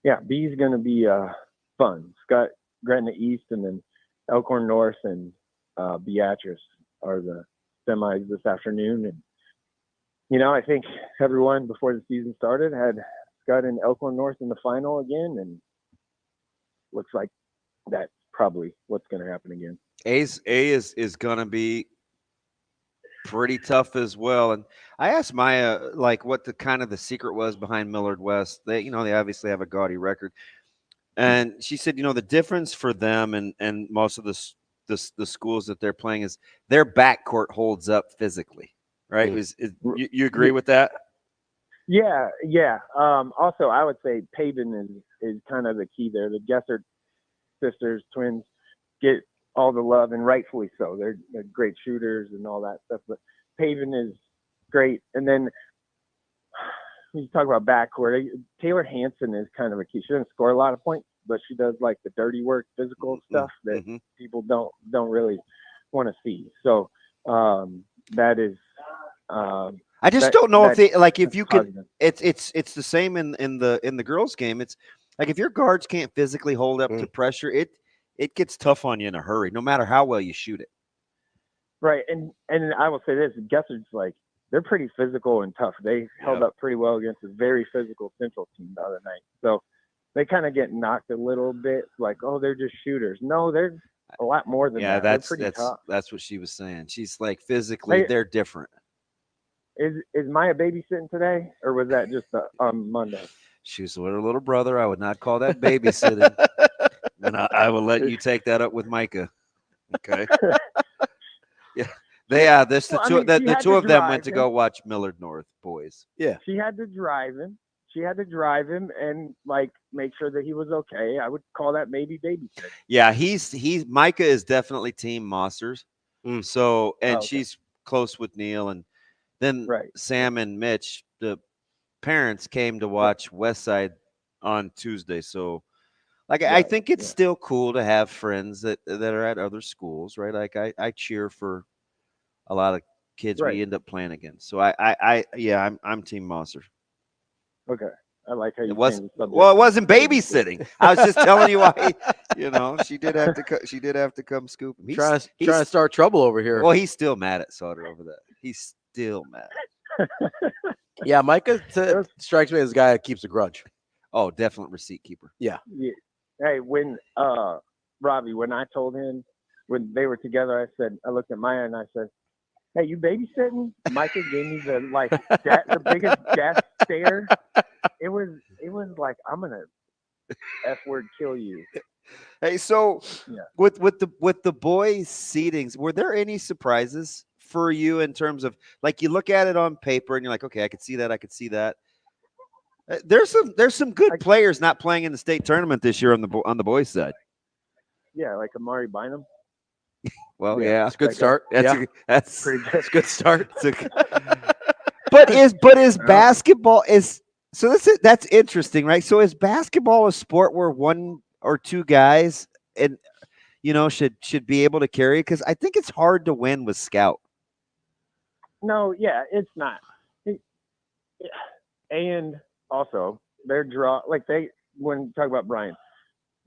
yeah, B's going to be fun. Scott, Gretna East, and then Elkhorn North and Beatrice are the semis this afternoon. And I think everyone before the season started had Scott and Elkhorn North in the final again, and looks like that's probably what's going to happen again. A is going to be pretty tough as well. And I asked Maya what the kind of the secret was behind Millard West. They obviously have a gaudy record, and she said the difference for them and most of the schools that they're playing is their backcourt holds up physically, right? You agree with that? Yeah. Also, I would say Paven is kind of the key there. The Gessert sisters, twins, get all the love, and rightfully so. They're great shooters and all that stuff. But Paven is great. And then when you talk about backcourt, Taylor Hansen is kind of a key. She doesn't score a lot of points, but she does like the dirty work, physical stuff that people don't really want to see. So that is. I just don't know if you can. It's the same in the girls' game. It's like if your guards can't physically hold up to pressure, it gets tough on you in a hurry, no matter how well you shoot it. Right, and I will say this: Gessert's they're pretty physical and tough. They held up pretty well against a very physical Central team the other night. So they kind of get knocked a little bit, they're just shooters. No, they're a lot more than that. That's they're pretty tough. That's what she was saying. She's physically they're different. Is Maya babysitting today, or was that just on Monday? She was with her little brother. I would not call that babysitting. And I will let you take that up with Micah. Okay. Yeah. The two of them went to go watch Millard North boys. Yeah. She had to drive him. And make sure that he was okay. I would call that maybe babysitting. Yeah, Micah is definitely team Mossers. So she's close with Neil, and then Sam and Mitch, the parents, came to watch Westside on Tuesday. So I think it's still cool to have friends that are at other schools, right? I cheer for a lot of kids we end up playing against. So I'm team Mosser. Okay. I like how you it wasn't babysitting. I was just telling you why. She did have to come scoop him. He's trying to start trouble over here. Well, he's still mad at Sautter over that. He's still mad. Yeah, Micah strikes me as a guy that keeps a grudge. Oh, definite receipt keeper. Yeah. Hey, when Ravi, when I told him when they were together, I looked at Maya and I said, "Hey, you babysitting?" Micah gave me the biggest death stare. It was like, I'm gonna F word kill you. Hey, so with the boys' seedings, were there any surprises for you in terms of you look at it on paper and you're like, okay, I could see that. There's some good players not playing in the state tournament this year on the boys' side. Yeah, like Amari Bynum. Well, yeah, it's a good start. That's pretty good. It's a good start. But is basketball that's interesting, right? So is basketball a sport where one or two guys and should be able to carry? Because I think it's hard to win with scout. No, yeah, it's not. And also their draw, like when you talk about Bryant,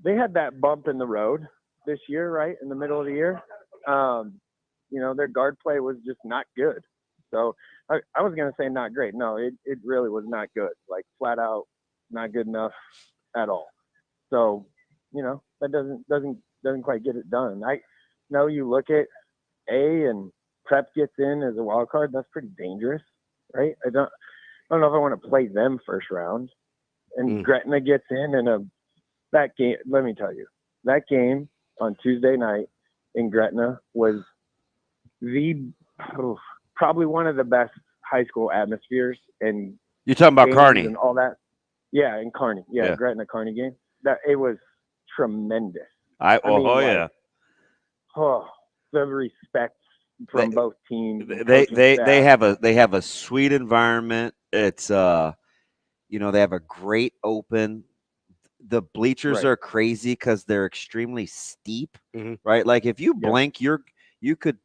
they had that bump in the road this year, right? In the middle of the year. Their guard play was just not good. So I was going to say not great. No, it really was not good. Like flat out not good enough at all. So, that doesn't quite get it done. I know you look at A and Prep gets in as a wild card. That's pretty dangerous, right? I don't know if I want to play them first round. And Gretna gets in that game. Let me tell you, that game on Tuesday night in Gretna was probably one of the best high school atmospheres. And you're talking about Kearney and all that. Yeah, in Kearney. Yeah, Gretna Kearney game. That it was tremendous. The respect from both teams. They have a sweet environment. It's they have a great open. The bleachers are crazy because they're extremely steep, right? Like if you blink, you could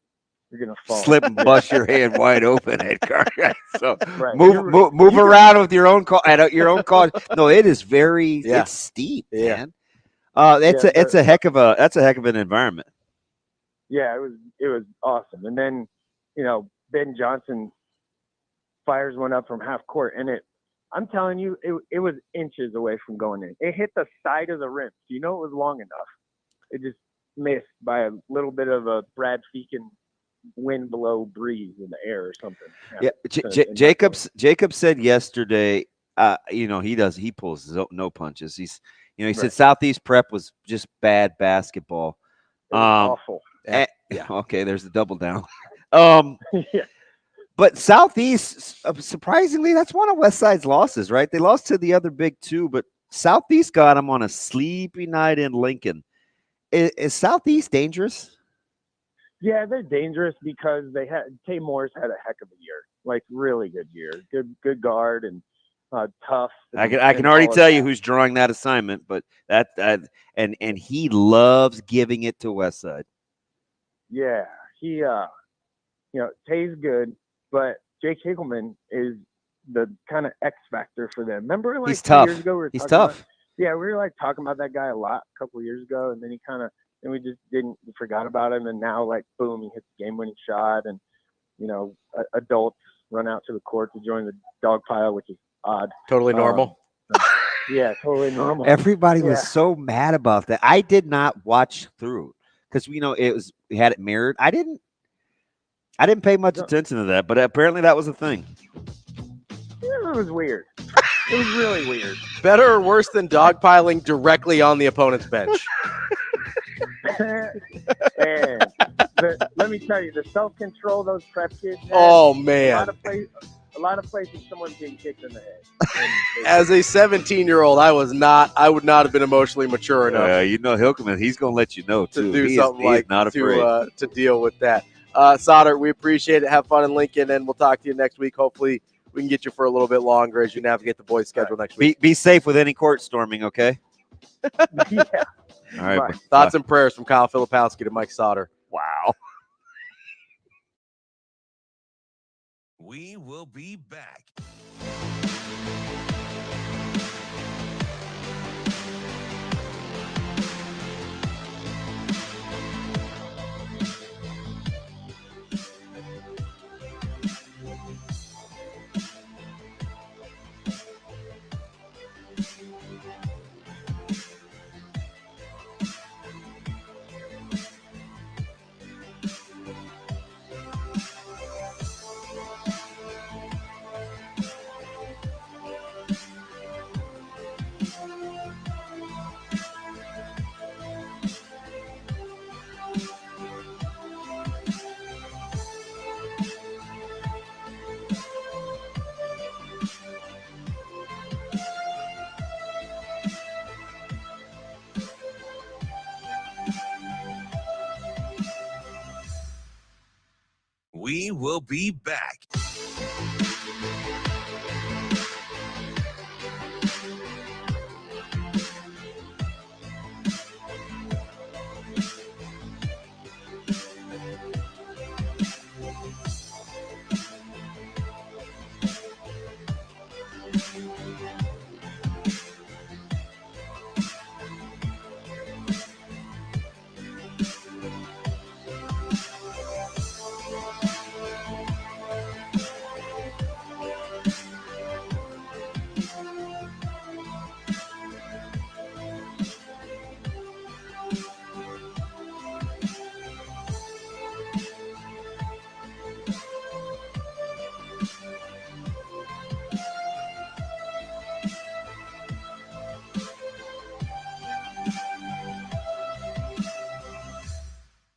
you're gonna fall. Slip and bust your hand wide open at Kearney. So move around with your own call at your own call. No, it is very it's steep, man. It's a heck of an environment. Yeah, it was awesome. And then, Ben Johnson fires one up from half court, and I'm telling you, it was inches away from going in. It hit the side of the rim. So it was long enough. It just missed by a little bit of a Brad Feakin wind below breeze in the air or something. Yeah, Jacobs said yesterday, he pulls no punches. He said Southeast Prep was just bad basketball. Awful. Okay, there's the double down. But Southeast, surprisingly, that's one of West Side's losses, right? They lost to the other big two, but Southeast got them on a sleepy night in Lincoln. Is Southeast dangerous? Yeah, they're dangerous because Tay Moore's had a heck of a year, like really good year, good guard and tough. I can already tell you who's drawing that assignment, but and he loves giving it to West Side. Yeah, he Tay's good, but Jake Hickleman is the kind of X factor for them. Remember, like he's tough. 2 years ago, He's tough. We were like talking about that guy a lot a couple of years ago, and then we just forgot about him, and now like boom, he hits the game-winning shot, and adults run out to the court to join the dog pile, which is odd. Totally normal. Yeah, totally normal. Everybody was so mad about that. I did not watch through because we had it mirrored. I didn't pay much attention to that, but apparently that was a thing. Yeah, it was weird. It was really weird. Better or worse than dogpiling directly on the opponent's bench? And let me tell you, the self-control those prep kids had, oh man, a lot of places someone's getting kicked in the head. As a 17-year-old, I would not have been emotionally mature enough. Hilkeman, he's going to let you know too. To do something like to deal with that. Sautter, we appreciate it. Have fun in Lincoln, and we'll talk to you next week. Hopefully, we can get you for a little bit longer as you navigate the boys' schedule next week. Be safe with any court storming, okay? Yeah. All right. Bye. Thoughts and prayers from Kyle Filipowski to Mike Sautter. Wow. We will be back. be back.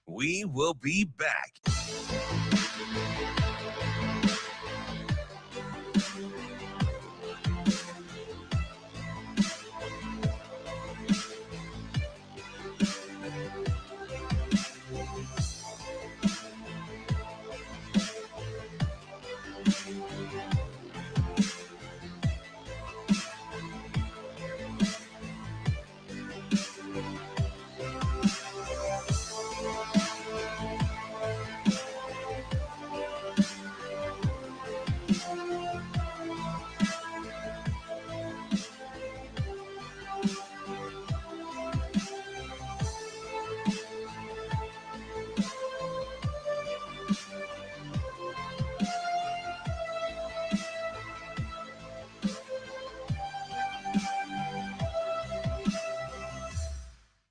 We will be back.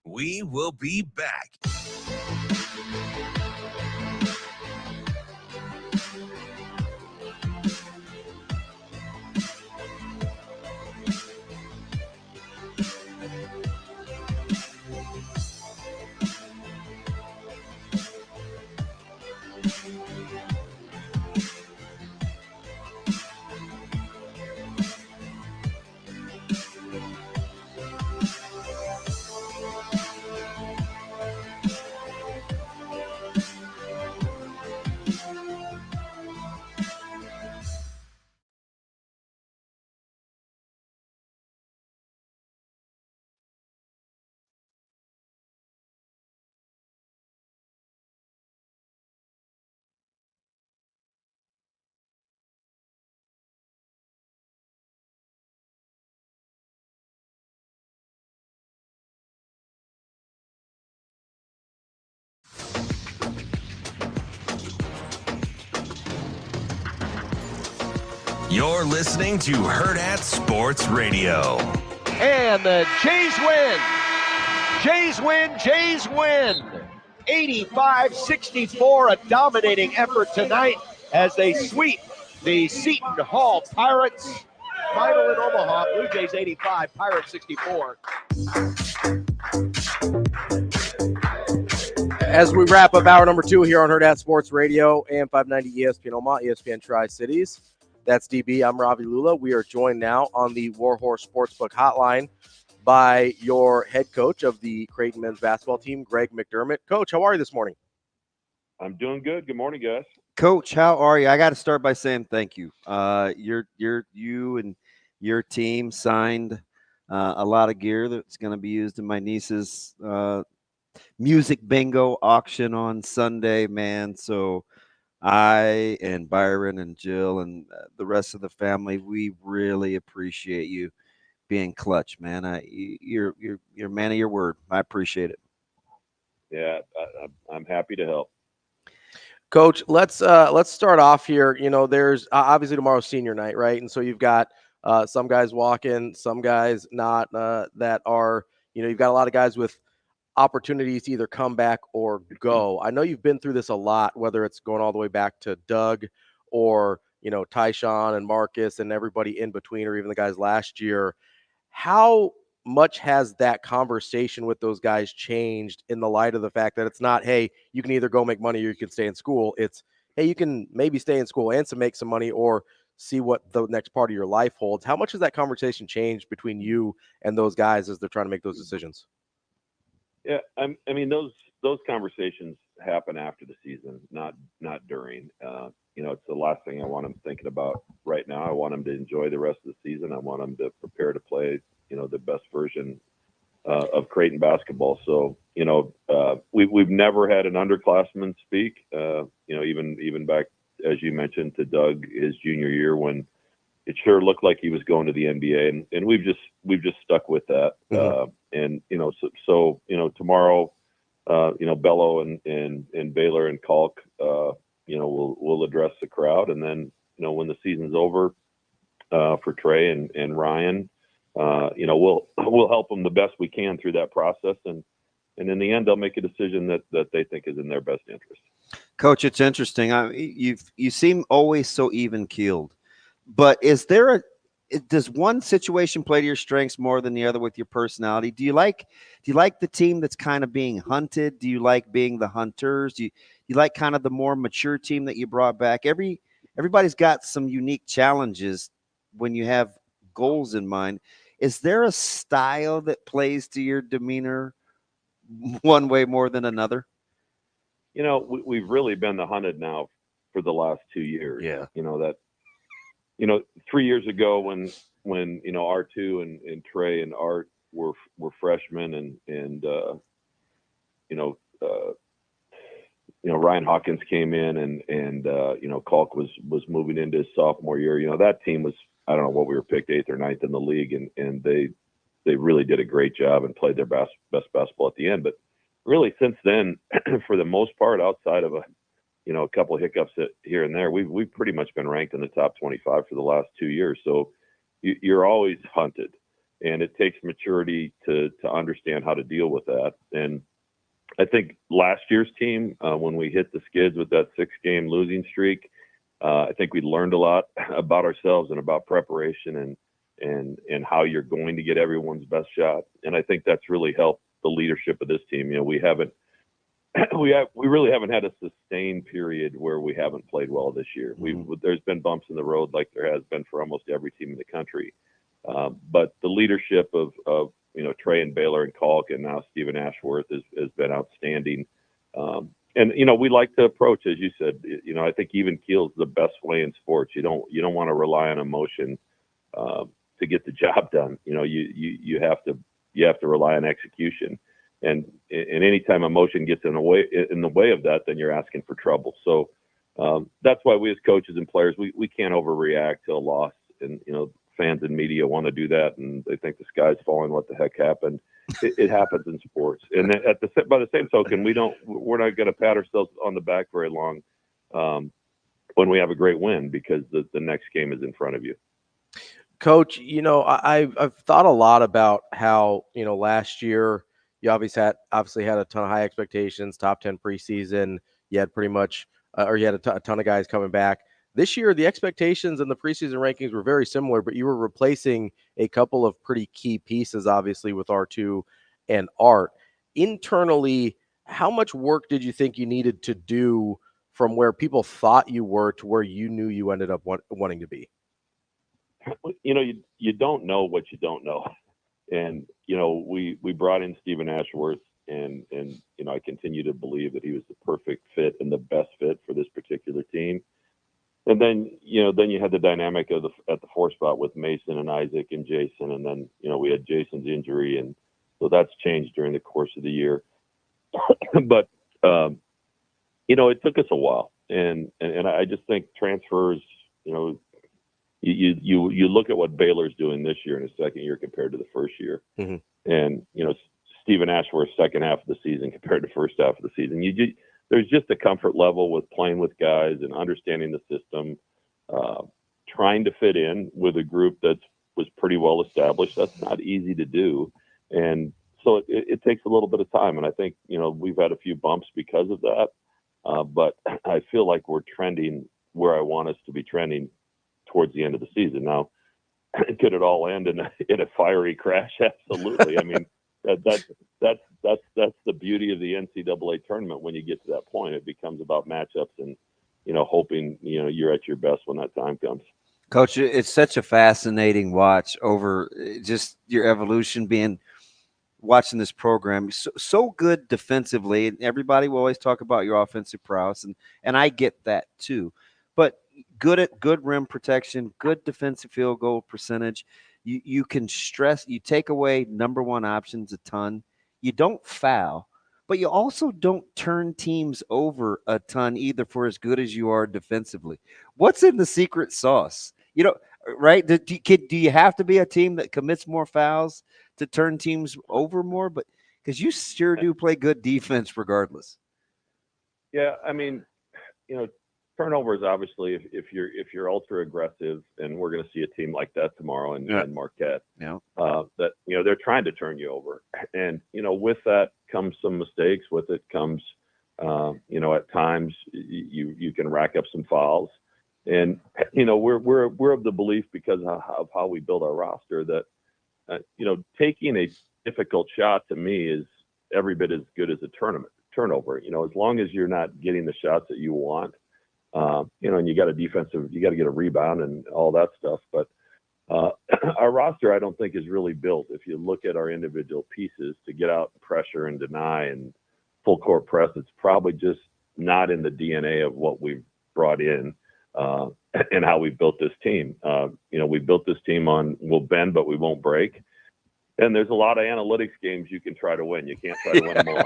We will be back. You're listening to Hurrdat Sports Radio. And the Jays win. Jays win. Jays win. 85-64, a dominating effort tonight as they sweep the Seton Hall Pirates. Final in Omaha, Blue Jays 85, Pirates 64. As we wrap up hour number 2 here on Hurrdat Sports Radio, AM 590 ESPN Omaha, ESPN Tri-Cities. That's DB. I'm Ravi Lulla. We are joined now on the Warhorse Sportsbook Hotline by your head coach of the Creighton men's basketball team, Greg McDermott. Coach, how are you this morning? I'm doing good. Good morning, guys. Coach, how are you? I got to start by saying thank you. You and your team signed a lot of gear that's going to be used in my niece's music bingo auction on Sunday, man. So I and Byron and Jill and the rest of the family, we really appreciate you being clutch, man. You're a man of your word. I appreciate it. Yeah, I'm happy to help. Coach, let's start off here. You know, there's obviously tomorrow's senior night, right? And so you've got some guys walking, some guys not that are, you know, you've got a lot of guys with opportunities to either come back or go. I know you've been through this a lot, whether it's going all the way back to Doug or, you know, Tyshawn and Marcus and everybody in between, or even the guys last year. How much has that conversation with those guys changed in the light of the fact that it's not, hey, you can either go make money or you can stay in school. It's, hey, you can maybe stay in school and make some money or see what the next part of your life holds. How much has that conversation changed between you and those guys as they're trying to make those decisions? Yeah, I mean those conversations happen after the season, not during. It's the last thing I want him thinking about right now. I want him to enjoy the rest of the season. I want him to prepare to play, the best version of Creighton basketball. So, we've never had an underclassman speak. Even back, as you mentioned, to Doug his junior year when it sure looked like he was going to the NBA, and we've just stuck with that. Tomorrow, Bello and Baylor and Kalk, we'll address the crowd, and then when the season's over, for Trey and Ryan, we'll help them the best we can through that process, and in the end, they'll make a decision that they think is in their best interest. Coach, it's interesting. You seem always so even keeled, but does one situation play to your strengths more than the other with your personality? Do you like the team that's kind of being hunted? Do you like being the hunters? Do you like kind of the more mature team that you brought back? Everybody's got some unique challenges when you have goals in mind. Is there a style that plays to your demeanor one way more than another? We've really been the hunted now for the last 2 years. Yeah. 3 years ago when R2 and Trey and Art were freshmen and Ryan Hawkins came in and Kalk was moving into his sophomore year. That team was, I don't know what we were picked 8th or 9th in the league, and they really did a great job and played their best basketball at the end. But really since then, for the most part, outside of a couple of hiccups here and there, we've pretty much been ranked in the top 25 for the last 2 years. So you're always hunted, and it takes maturity to understand how to deal with that. And I think last year's team, when we hit the skids with that 6-game losing streak, I think we learned a lot about ourselves and about preparation and how you're going to get everyone's best shot. And I think that's really helped the leadership of this team. We really haven't had a sustained period where we haven't played well this year. There's been bumps in the road like there has been for almost every team in the country. But the leadership of Trey and Baylor and Kalk and now Stephen Ashworth has been outstanding. And we like to approach, as you said, I think even keel's the best way in sports. You don't want to rely on emotion to get the job done. You have to rely on execution. And anytime emotion gets in the way of that, then you're asking for trouble. So that's why we as coaches and players, we can't overreact to a loss. And fans and media want to do that, and they think the sky's falling. What the heck happened? It happens in sports. And by the same token, we're not going to pat ourselves on the back very long when we have a great win, because the next game is in front of you. Coach, I've thought a lot about how last year you obviously had a ton of high expectations, top 10 preseason. You had pretty much, you had a ton of guys coming back. This year, the expectations and the preseason rankings were very similar, but you were replacing a couple of pretty key pieces, obviously, with R2 and Art. Internally, how much work did you think you needed to do from where people thought you were to where you knew you ended up wanting to be? You don't know what you don't know. And, we brought in Stephen Ashworth, and I continue to believe that he was the perfect fit and the best fit for this particular team. And then you had the dynamic at the 4 spot with Mason and Isaac and Jason. And then, we had Jason's injury. And so that's changed during the course of the year. But, it took us a while. And I just think transfers, you look at what Baylor's doing this year in his second year compared to the first year. Mm-hmm. And, Stephen Ashworth's second half of the season compared to first half of the season. There's just a comfort level with playing with guys and understanding the system, trying to fit in with a group that was pretty well established. That's not easy to do. And so it takes a little bit of time. And I think, we've had a few bumps because of that. But I feel like we're trending where I want us to be trending towards the end of the season. Now, could it all end in a fiery crash? Absolutely. I mean, that's the beauty of the NCAA tournament. When you get to that point, it becomes about matchups and, hoping, you're at your best when that time comes. Coach, it's such a fascinating watch over just your evolution, being watching this program. So good defensively, and everybody will always talk about your offensive prowess, and I get that too. But good rim protection, good defensive field goal percentage. You can stress. You take away number one options a ton. You don't foul, but you also don't turn teams over a ton either for as good as you are defensively. What's in the secret sauce? Right? Do you have to be a team that commits more fouls to turn teams over more? But because you sure do play good defense regardless. Yeah, I mean, turnovers obviously if you're ultra aggressive, and we're going to see a team like that tomorrow in Marquette. Yeah. That they're trying to turn you over, and with that comes some mistakes. With it comes, at times you can rack up some fouls, and we're of the belief because of how we build our roster that taking a difficult shot to me is every bit as good as a turnover. As long as you're not getting the shots that you want. And you got you got to get a rebound and all that stuff. But our roster, I don't think, is really built. If you look at our individual pieces to get out and pressure and deny and full court press, it's probably just not in the DNA of what we've brought in and how we built this team. We built this team on we'll bend, but we won't break. And there's a lot of analytics games you can try to win. You can't try to win them all.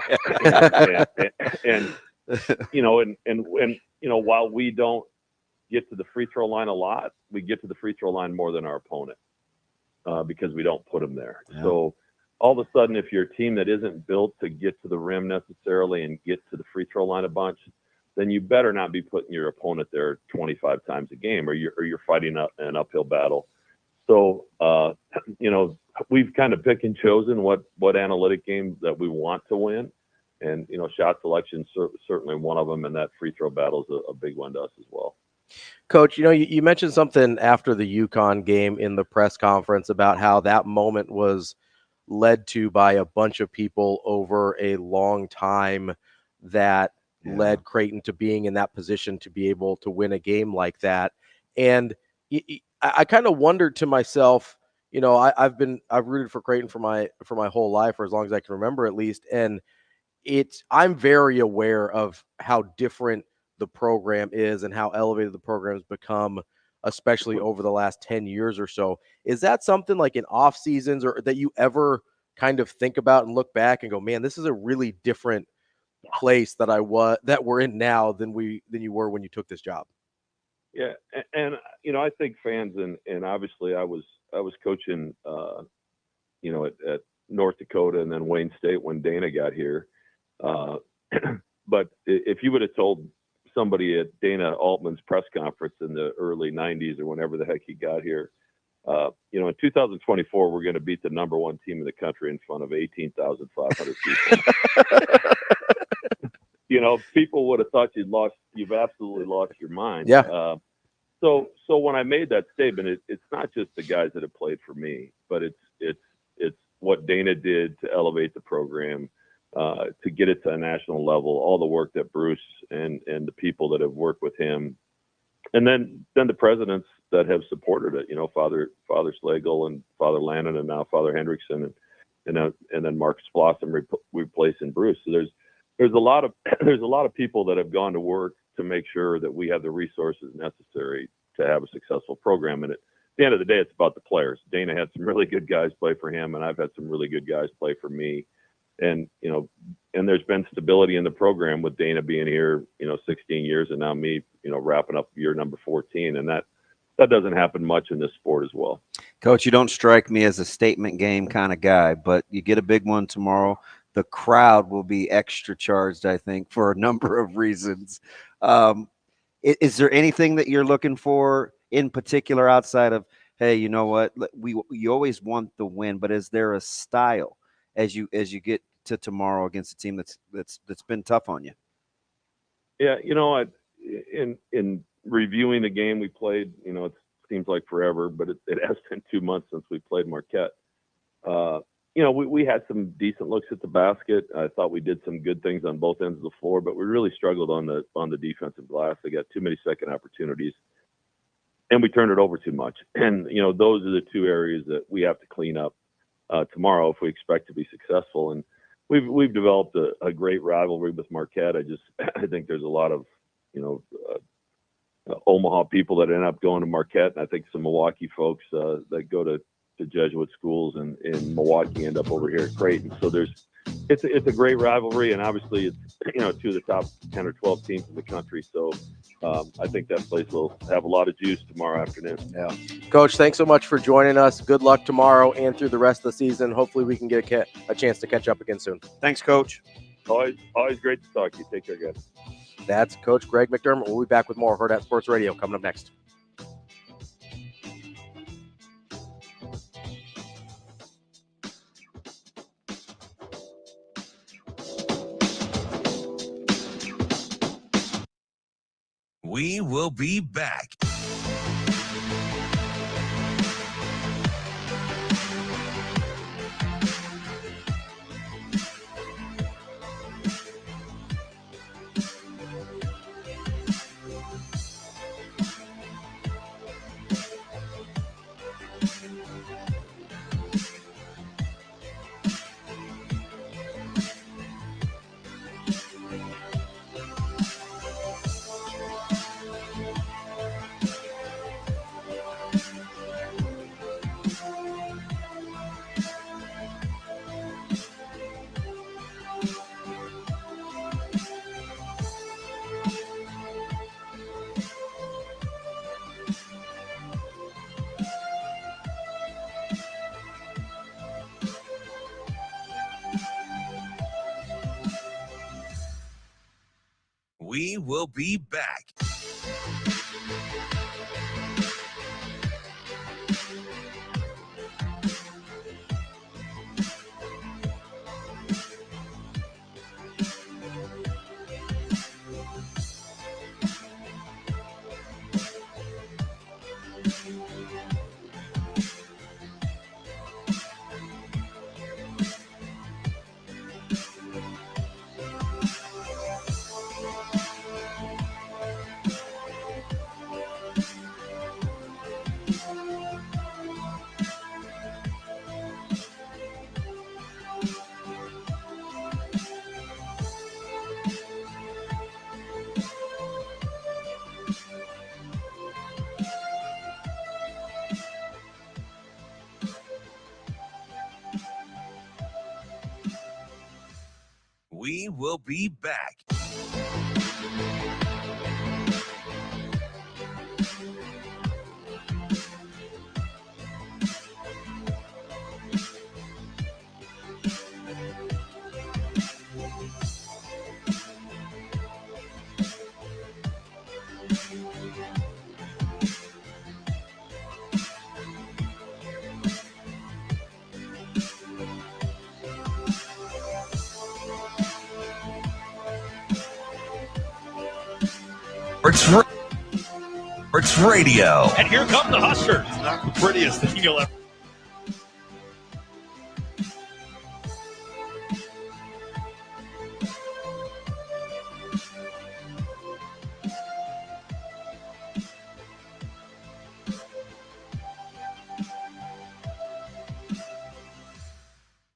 While we don't get to the free throw line a lot, we get to the free throw line more than our opponent because we don't put them there. Yeah. So all of a sudden, if you're a team that isn't built to get to the rim necessarily and get to the free throw line a bunch, then you better not be putting your opponent there 25 times a game, or you're fighting an uphill battle. So we've kind of picked and chosen what analytic games that we want to win. And, shot selection certainly one of them, and that free throw battle is a big one to us as well. Coach, you mentioned something after the UConn game in the press conference about how that moment was led to by a bunch of people over a long time that led Creighton to being in that position to be able to win a game like that. And I kind of wondered to myself, I've rooted for Creighton for my whole life, or as long as I can remember at least, and I'm very aware of how different the program is and how elevated the program has become, especially over the last 10 years or so. Is that something like in off seasons or that you ever kind of think about and look back and go, man, this is a really different place that we're in now than you were when you took this job? Yeah. And, I think fans and obviously I was coaching, at North Dakota and then Wayne State when Dana got here. But if you would have told somebody at Dana Altman's press conference in the early 90s or whenever the heck he got here, in 2024, we're going to beat the number one team in the country in front of 18,500 people. People would have thought you've absolutely lost your mind. Yeah. So when I made that statement, it's not just the guys that have played for me, but it's what Dana did to elevate the program, to get it to a national level, all the work that Bruce and the people that have worked with him, and then the presidents that have supported it, Father Slagle and Father Lannon and now Father Hendrickson and then Marcus Blossom replacing Bruce. So there's a lot of people that have gone to work to make sure that we have the resources necessary to have a successful program. And at the end of the day, it's about the players. Dana had some really good guys play for him, and I've had some really good guys play for me. And, and there's been stability in the program with Dana being here, 16 years, and now me, wrapping up year number 14. And that doesn't happen much in this sport as well. Coach, you don't strike me as a statement game kind of guy, but you get a big one tomorrow. The crowd will be extra charged, I think, for a number of reasons. Is there anything that you're looking for in particular outside of, hey, you know what, you always want the win, but is there a style as you get to tomorrow against a team that's been tough on you? Yeah, in reviewing the game we played, it seems like forever, but it has been 2 months since we played Marquette. We had some decent looks at the basket. I thought we did some good things on both ends of the floor, but we really struggled on the defensive glass. They got too many second opportunities, and we turned it over too much. And those are the two areas that we have to clean up. tomorrow if we expect to be successful. And we've developed a great rivalry with Marquette. I think there's a lot of Omaha people that end up going to Marquette, and I think some Milwaukee folks that go to Jesuit schools in Milwaukee end up over here at Creighton. So it's a great rivalry, and obviously it's two of the top 10 or 12 teams in the country. So I think that place will have a lot of juice tomorrow afternoon. Yeah, Coach, thanks so much for joining us. Good luck tomorrow and through the rest of the season. Hopefully we can get a chance to catch up again soon. Thanks, Coach. Always great to talk to you. Take care, guys. That's Coach Greg McDermott. We'll be back with more Hurrdat Sports Radio coming up next. We will be back. We will be back. We will be back. Sports Radio. And here come the Huskers. Not the prettiest thing you'll ever.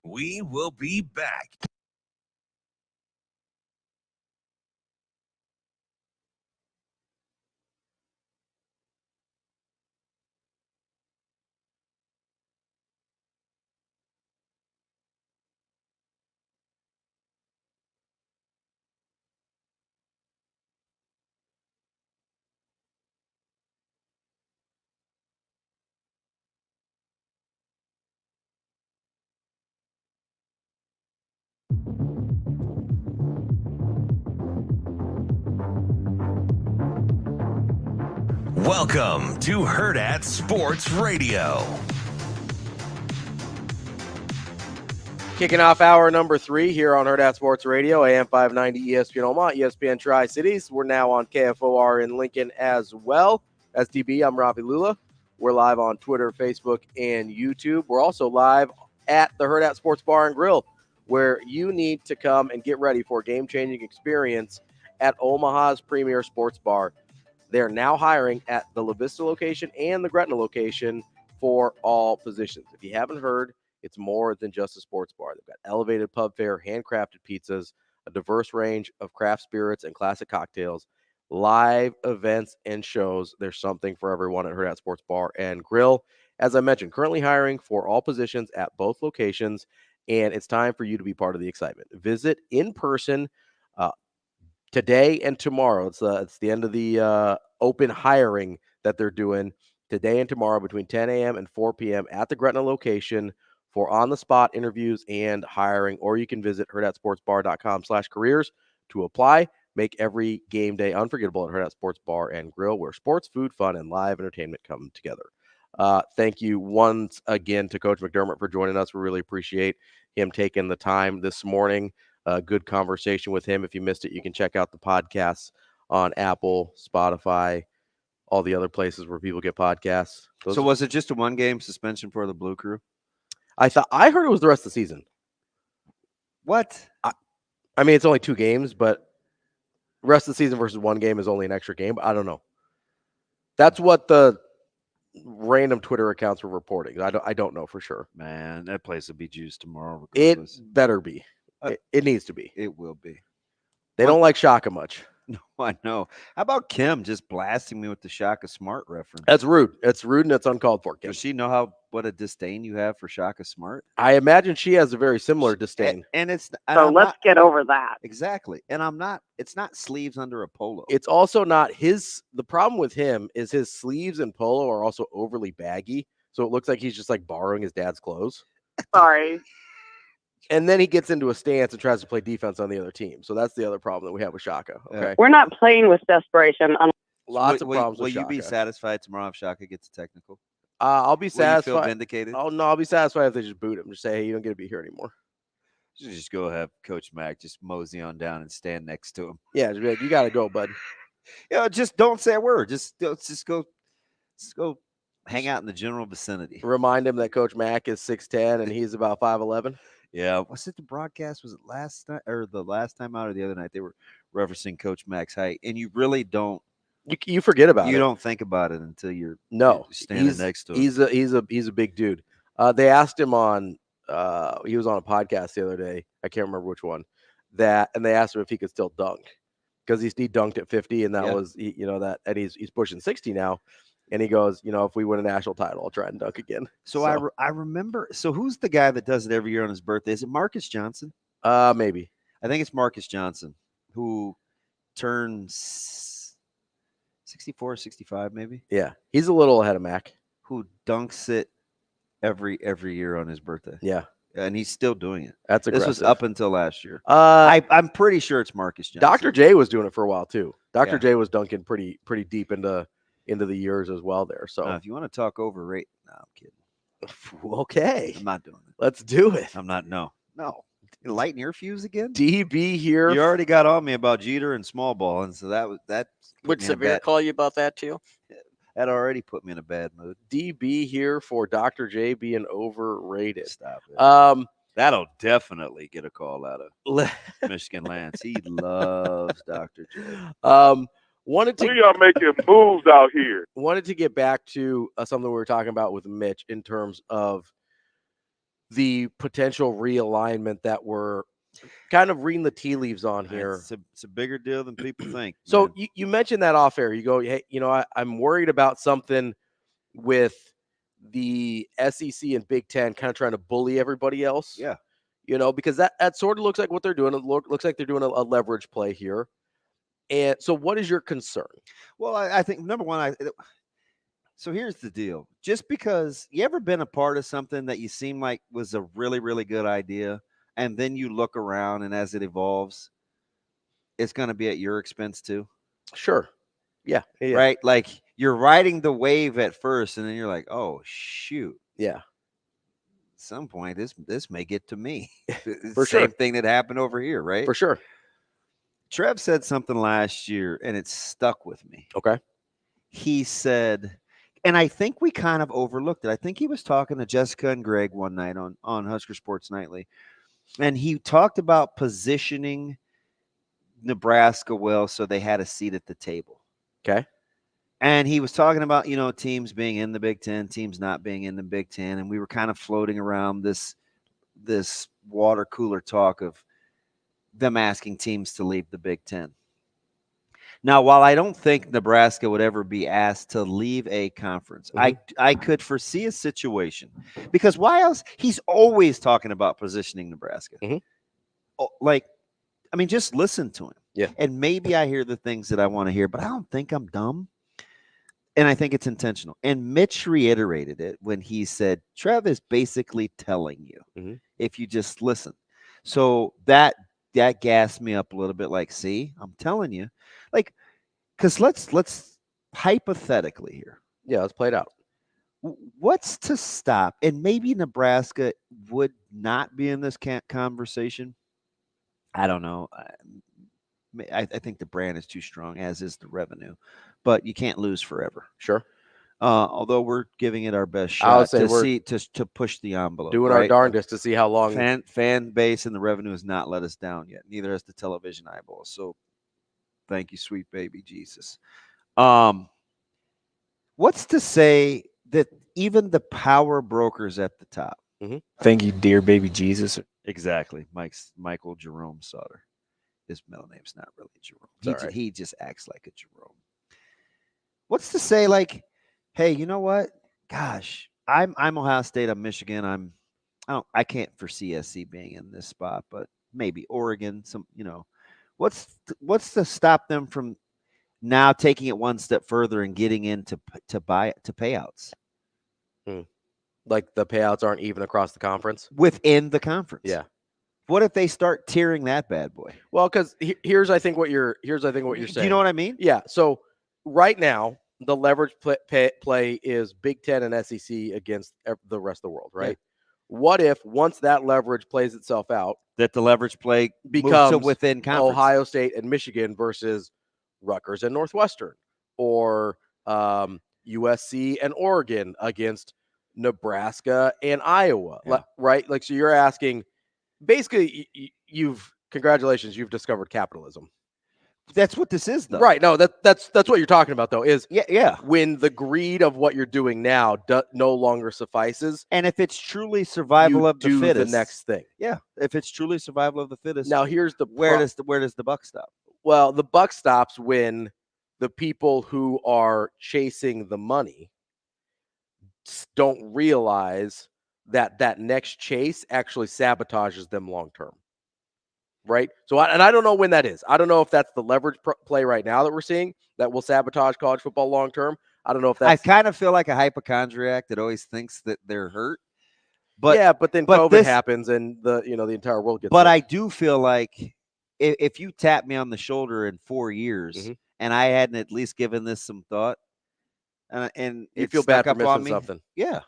We will be back. Welcome to Hurrdat Sports Radio. Kicking off hour number 3 here on Hurrdat Sports Radio, AM 590 ESPN Omaha, ESPN Tri-Cities. We're now on KFOR in Lincoln as well. STB, I'm Ravi Lulla. We're live on Twitter, Facebook, and YouTube. We're also live at the Hurrdat Sports Bar and Grill, where you need to come and get ready for a game-changing experience at Omaha's premier sports bar. They're now hiring at the La Vista location and the Gretna location for all positions. If you haven't heard, it's more than just a sports bar. They've got elevated pub fare, handcrafted pizzas, a diverse range of craft spirits and classic cocktails, live events and shows. There's something for everyone at Hurrdat Sports Bar and Grill. As I mentioned, currently hiring for all positions at both locations, and it's time for you to be part of the excitement. Visit in person today and tomorrow. It's the end of the open hiring that they're doing today and tomorrow between 10 a.m. and 4 p.m. at the Gretna location for on-the-spot interviews and hiring, or you can visit hurrdatsportsbar.com/careers to apply. Make every game day unforgettable at Hurrdat Sports Bar and Grill, where sports, food, fun, and live entertainment come together. Thank you once again to Coach McDermott for joining us. We really appreciate him taking the time this morning. Good conversation with him. If you missed it, you can check out the podcasts on Apple, Spotify, all the other places where people get podcasts. So was it just a one-game suspension for the Blue Crew? I heard it was the rest of the season. What? I mean, it's only 2 games, but rest of the season versus 1 game is only an extra game. But I don't know. That's what the random Twitter accounts were reporting. I don't know for sure. Man, that place will be juiced tomorrow. Regardless. It better be. It needs to be. It will be. They don't like Shaka much. No, I know. How about Kim just blasting me with the Shaka Smart reference? That's rude. It's rude and it's uncalled for, Kim. Does she know what a disdain you have for Shaka Smart? I imagine she has a very similar disdain. And it's let's get over that. Exactly. And it's not sleeves under a polo. It's also not the problem with him is his sleeves and polo are also overly baggy. So it looks like he's just like borrowing his dad's clothes. Sorry. And then he gets into a stance and tries to play defense on the other team. So that's the other problem that we have with Shaka. Okay. We're not playing with desperation. Lots of problems will with you Shaka. be satisfied tomorrow if Shaka gets a technical? I'll be satisfied. Will you feel vindicated? Oh, no, I'll be satisfied if they just boot him. Just say, hey, you don't get to be here anymore. Just go have Coach Mack just mosey on down and stand next to him. Yeah, just be like, you got to go, bud. Yeah, just don't say a word. Just go hang out in the general vicinity. Remind him that Coach Mack is 6'10" and he's about 5'11". Yeah. Was it the broadcast? Was it last night or the last time out or the other night? They were referencing Coach Mack's height, and you really don't. You forget about it. You don't think about it until you're standing next to him. He's a big dude. They asked him on he was on a podcast the other day. I can't remember which one. And they asked him if he could still dunk because he dunked at 50, and that was and he's pushing 60 now. And he goes, if we win a national title, I'll try and dunk again. So I remember. So who's the guy that does it every year on his birthday? Is it Marcus Johnson? Maybe. I think it's Marcus Johnson who turns 64, 65, maybe. Yeah, he's a little ahead of Mac. Who dunks it every year on his birthday. Yeah, and he's still doing it. That's aggressive. This was up until last year. I'm pretty sure it's Marcus Johnson. Dr. J was doing it for a while too. Dr. J was dunking pretty deep into the years as well there. So if you want to talk overrate, no, I'm kidding. Okay. I'm not doing it. Let's do it. I'm not. No. Lighten your fuse again. DB here. You already got on me about Jeter and small ball, and so that. Would Severe call you about that too? That already put me in a bad mood. DB here for Dr. J being overrated. Stop it. That'll definitely get a call out of Michigan Lance. He loves Dr. J. Wanted to y'all making moves out here. Wanted to get back to something we were talking about with Mitch in terms of the potential realignment that we're kind of reading the tea leaves on here. It's a bigger deal than people think. So you mentioned that off air. You go, hey, I'm worried about something with the SEC and Big Ten kind of trying to bully everybody else. Yeah. Because that sort of looks like what they're doing. It looks like they're doing a leverage play here. And so what is your concern? Well, I think, number one, so here's the deal. Just because you ever been a part of something that you seem like was a really, really good idea, and then you look around and as it evolves, it's going to be at your expense too? Sure. Yeah. Right? Like you're riding the wave at first, and then you're like, oh, shoot. Yeah. At some point, this may get to me. For sure. Same thing that happened over here, right? For sure. Trev said something last year, and it stuck with me. Okay. He said, and I think we kind of overlooked it. I think he was talking to Jessica and Greg one night on Husker Sports Nightly, and he talked about positioning Nebraska well so they had a seat at the table. Okay. And he was talking about, teams being in the Big Ten, teams not being in the Big Ten. And we were kind of floating around this water cooler talk of them asking teams to leave the Big Ten. Now, while I don't think Nebraska would ever be asked to leave a conference, I could foresee a situation, because why else? He's always talking about positioning Nebraska. Just listen to him. Yeah. And maybe I hear the things that I want to hear, but I don't think I'm dumb. And I think it's intentional. And Mitch reiterated it when he said, Trev is basically telling you if you just listen. So that gassed me up a little bit, like, see, I'm telling you. Like, because let's hypothetically here. Yeah, let's play it out. What's to stop? And maybe Nebraska would not be in this conversation. I don't know. I think the brand is too strong, as is the revenue. But you can't lose forever. Sure. Although we're giving it our best shot to push the envelope. Doing our darndest to see how long. Fan base and the revenue has not let us down yet. Neither has the television eyeballs. So thank you, sweet baby Jesus. What's to say that even the power brokers at the top? Thank you, dear baby Jesus. Exactly. Michael Jerome Sautter. His middle name's not really Jerome. He just acts like a Jerome. What's to say, like, hey, you know what? Gosh, I'm Ohio State. I'm Michigan. I can't foresee SC being in this spot, but maybe Oregon. What's to stop them from now taking it one step further and getting into payouts? Like the payouts aren't even across the conference? Within the conference. Yeah. What if they start tiering that bad boy? Well, because here's I think what you're saying. Do you know what I mean? Yeah. So right now, the leverage play is Big Ten and SEC against the rest of the world, right? Yeah. What if once that leverage plays itself out, that the leverage play becomes to within conference? Ohio State and Michigan versus Rutgers and Northwestern, or USC and Oregon against Nebraska and Iowa, right? Like, so you're asking. Basically, congratulations, you've discovered capitalism. That's what this is, though. Right. No, that's what you're talking about, though, is when the greed of what you're doing now no longer suffices. And if it's truly survival of the fittest, the next thing. Yeah. If it's truly survival of the fittest. Now, here's where does the buck stop? Well, the buck stops when the people who are chasing the money don't realize that next chase actually sabotages them long term, right? So, I don't know when that is. I don't know if that's the leverage play right now that we're seeing that will sabotage college football long term. I don't know if that's. I kind of feel like a hypochondriac that always thinks that they're hurt. But yeah, but then COVID happens and the entire world gets. But sick. I do feel like if you tap me on the shoulder in 4 years and I hadn't at least given this some thought, and you feel bad for missing something. Yeah,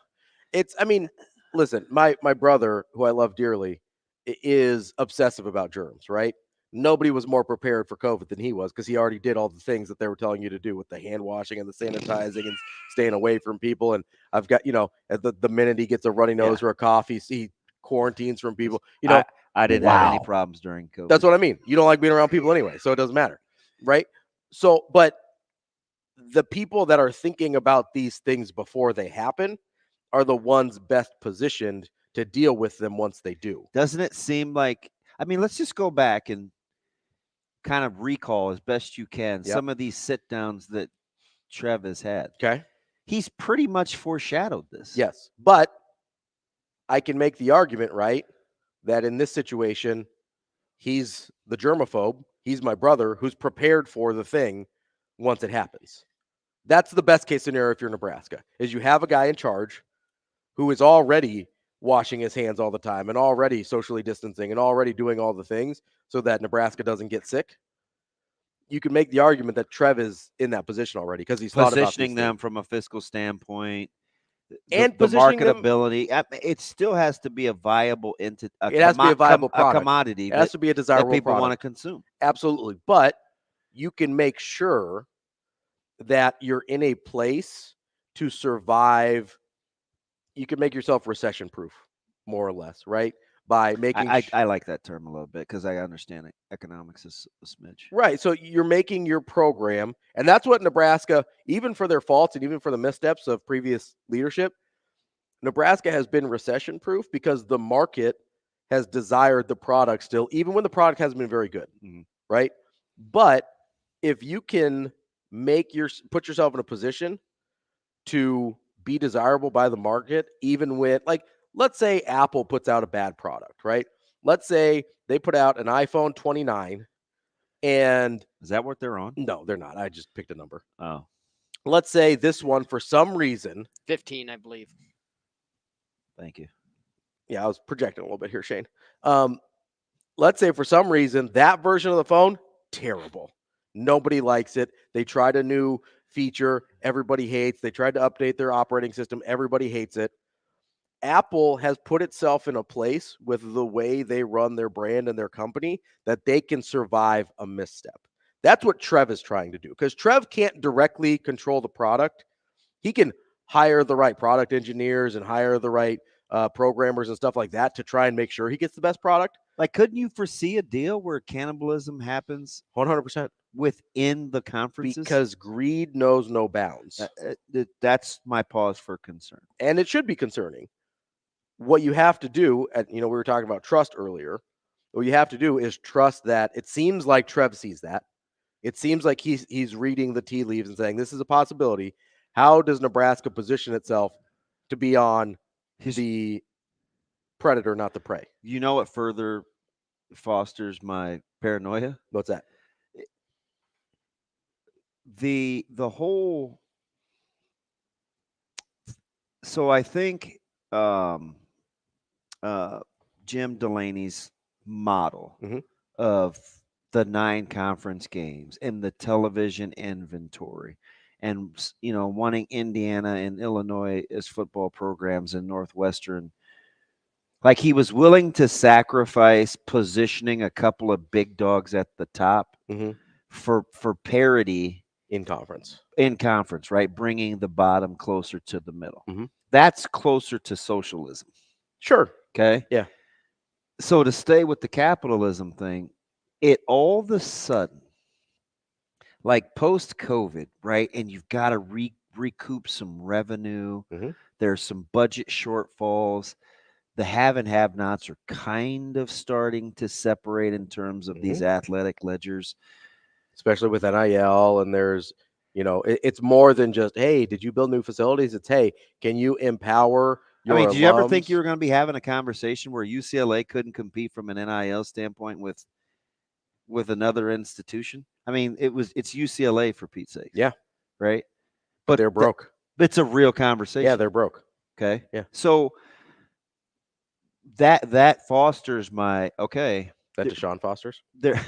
listen, my brother, who I love dearly, is obsessive about germs, right? Nobody was more prepared for COVID than he was, because he already did all the things that they were telling you to do with the hand washing and the sanitizing and staying away from people. And I've got, the minute he gets a runny nose or a cough, he quarantines from people. I didn't have any problems during COVID. That's what I mean. You don't like being around people anyway, so it doesn't matter, right? So, but the people that are thinking about these things before they happen are the ones best positioned to deal with them once they do. Doesn't it seem like, let's just go back and kind of recall as best you can some of these sit downs that Trev has had. Okay. He's pretty much foreshadowed this. Yes. But I can make the argument, right, that in this situation, he's the germaphobe. He's my brother who's prepared for the thing once it happens. That's the best case scenario if you're Nebraska, is you have a guy in charge who is already washing his hands all the time and already socially distancing and already doing all the things so that Nebraska doesn't get sick. You can make the argument that Trev is in that position already because he's positioning them from a fiscal standpoint and the marketability. It still has to be a viable entity. It has to be a viable product. A commodity. It has to be a desirable that people product. want to consume. Absolutely. But you can make sure that you're in a place to survive. You can make yourself recession proof, more or less, right? by making. I like that term a little bit because I understand it. Economics is a smidge. Right. So you're making your program, and that's what Nebraska, even for their faults and even for the missteps of previous leadership, Nebraska has been recession proof because the market has desired the product still, even when the product hasn't been very good. Right. But if you can put yourself in a position to be desirable by the market, even with, like, let's say Apple puts out a bad product, right? Let's say they put out an iPhone 29 and... Is that what they're on? No, they're not. I just picked a number. Oh. Let's say this one, for some reason... 15, I believe. Thank you. Yeah, I was projecting a little bit here, Shane. Let's say for some reason that version of the phone, terrible. Nobody likes it. They tried a new feature. Everybody hates. They tried to update their operating system. Everybody hates it. Apple has put itself in a place with the way they run their brand and their company that they can survive a misstep. That's what Trev is trying to do, because Trev can't directly control the product. He can hire the right product engineers and hire the right programmers and stuff like that to try and make sure he gets the best product. Like, couldn't you foresee a deal where cannibalism happens 100% within the conferences? Because greed knows no bounds. That's my pause for concern. And it should be concerning. What you have to do, we were talking about trust earlier. What you have to do is trust that. It seems like Trev sees that. It seems like he's reading the tea leaves and saying, this is a possibility. How does Nebraska position itself to be on the predator, not the prey? You know what further fosters my paranoia? What's that? The whole... So I think Jim Delaney's model of the 9 conference games and the television inventory and, wanting Indiana and Illinois as football programs and Northwestern, like, he was willing to sacrifice positioning a couple of big dogs at the top for parity in conference, right? Bringing the bottom closer to the middle. That's closer to socialism. Sure. Okay. Yeah. So to stay with the capitalism thing, it all of a sudden, like post-COVID, right? And you've got to recoup some revenue. There's some budget shortfalls. The have and have-nots are kind of starting to separate in terms of these athletic ledgers. Especially with NIL, and there's, it's more than just, hey, did you build new facilities? It's, hey, can you empower your did you ever think alums? you were going to be having a conversation where UCLA couldn't compete from an NIL standpoint with another institution? I mean, it's UCLA, for Pete's sake. Yeah. Right? But they're broke. It's a real conversation. Yeah, they're broke. Okay. Yeah. So that fosters my That Deshaun fosters? There.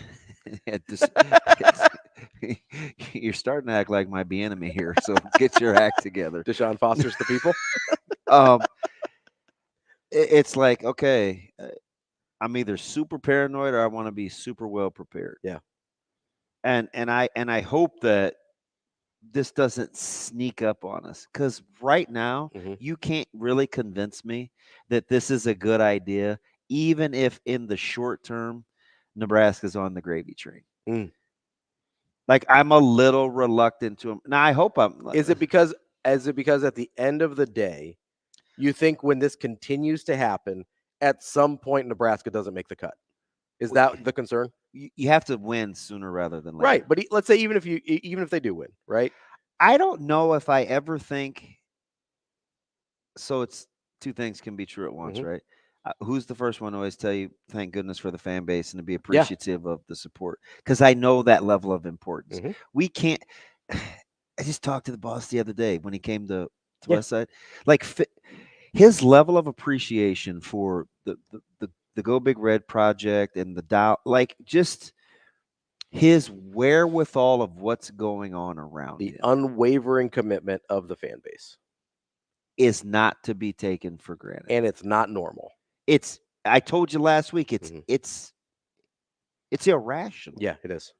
You're starting to act like my enemy here, so get your act together. Deshaun fosters the people. It's like, okay, I'm either super paranoid or I want to be super well prepared. Yeah. And I hope that this doesn't sneak up on us, because right now you can't really convince me that this is a good idea, even if in the short term Nebraska's on the gravy train. Like, I'm a little reluctant to him. Now, I hope I'm. Is it because at the end of the day, you think when this continues to happen, at some point Nebraska doesn't make the cut? Is that the concern? You have to win sooner rather than later. Right, but let's say even if they do win, right? I don't know if I ever think. So it's two things can be true at once, right? Who's the first one to always tell you, thank goodness for the fan base and to be appreciative of the support? Because I know that level of importance. We can't. I just talked to the boss the other day when he came to Westside. Like, his level of appreciation for the Go Big Red project and the Dow, like, just his wherewithal of what's going on around the him. Unwavering commitment of the fan base is not to be taken for granted. And it's not normal. I told you last week, it's irrational. Yeah, it is.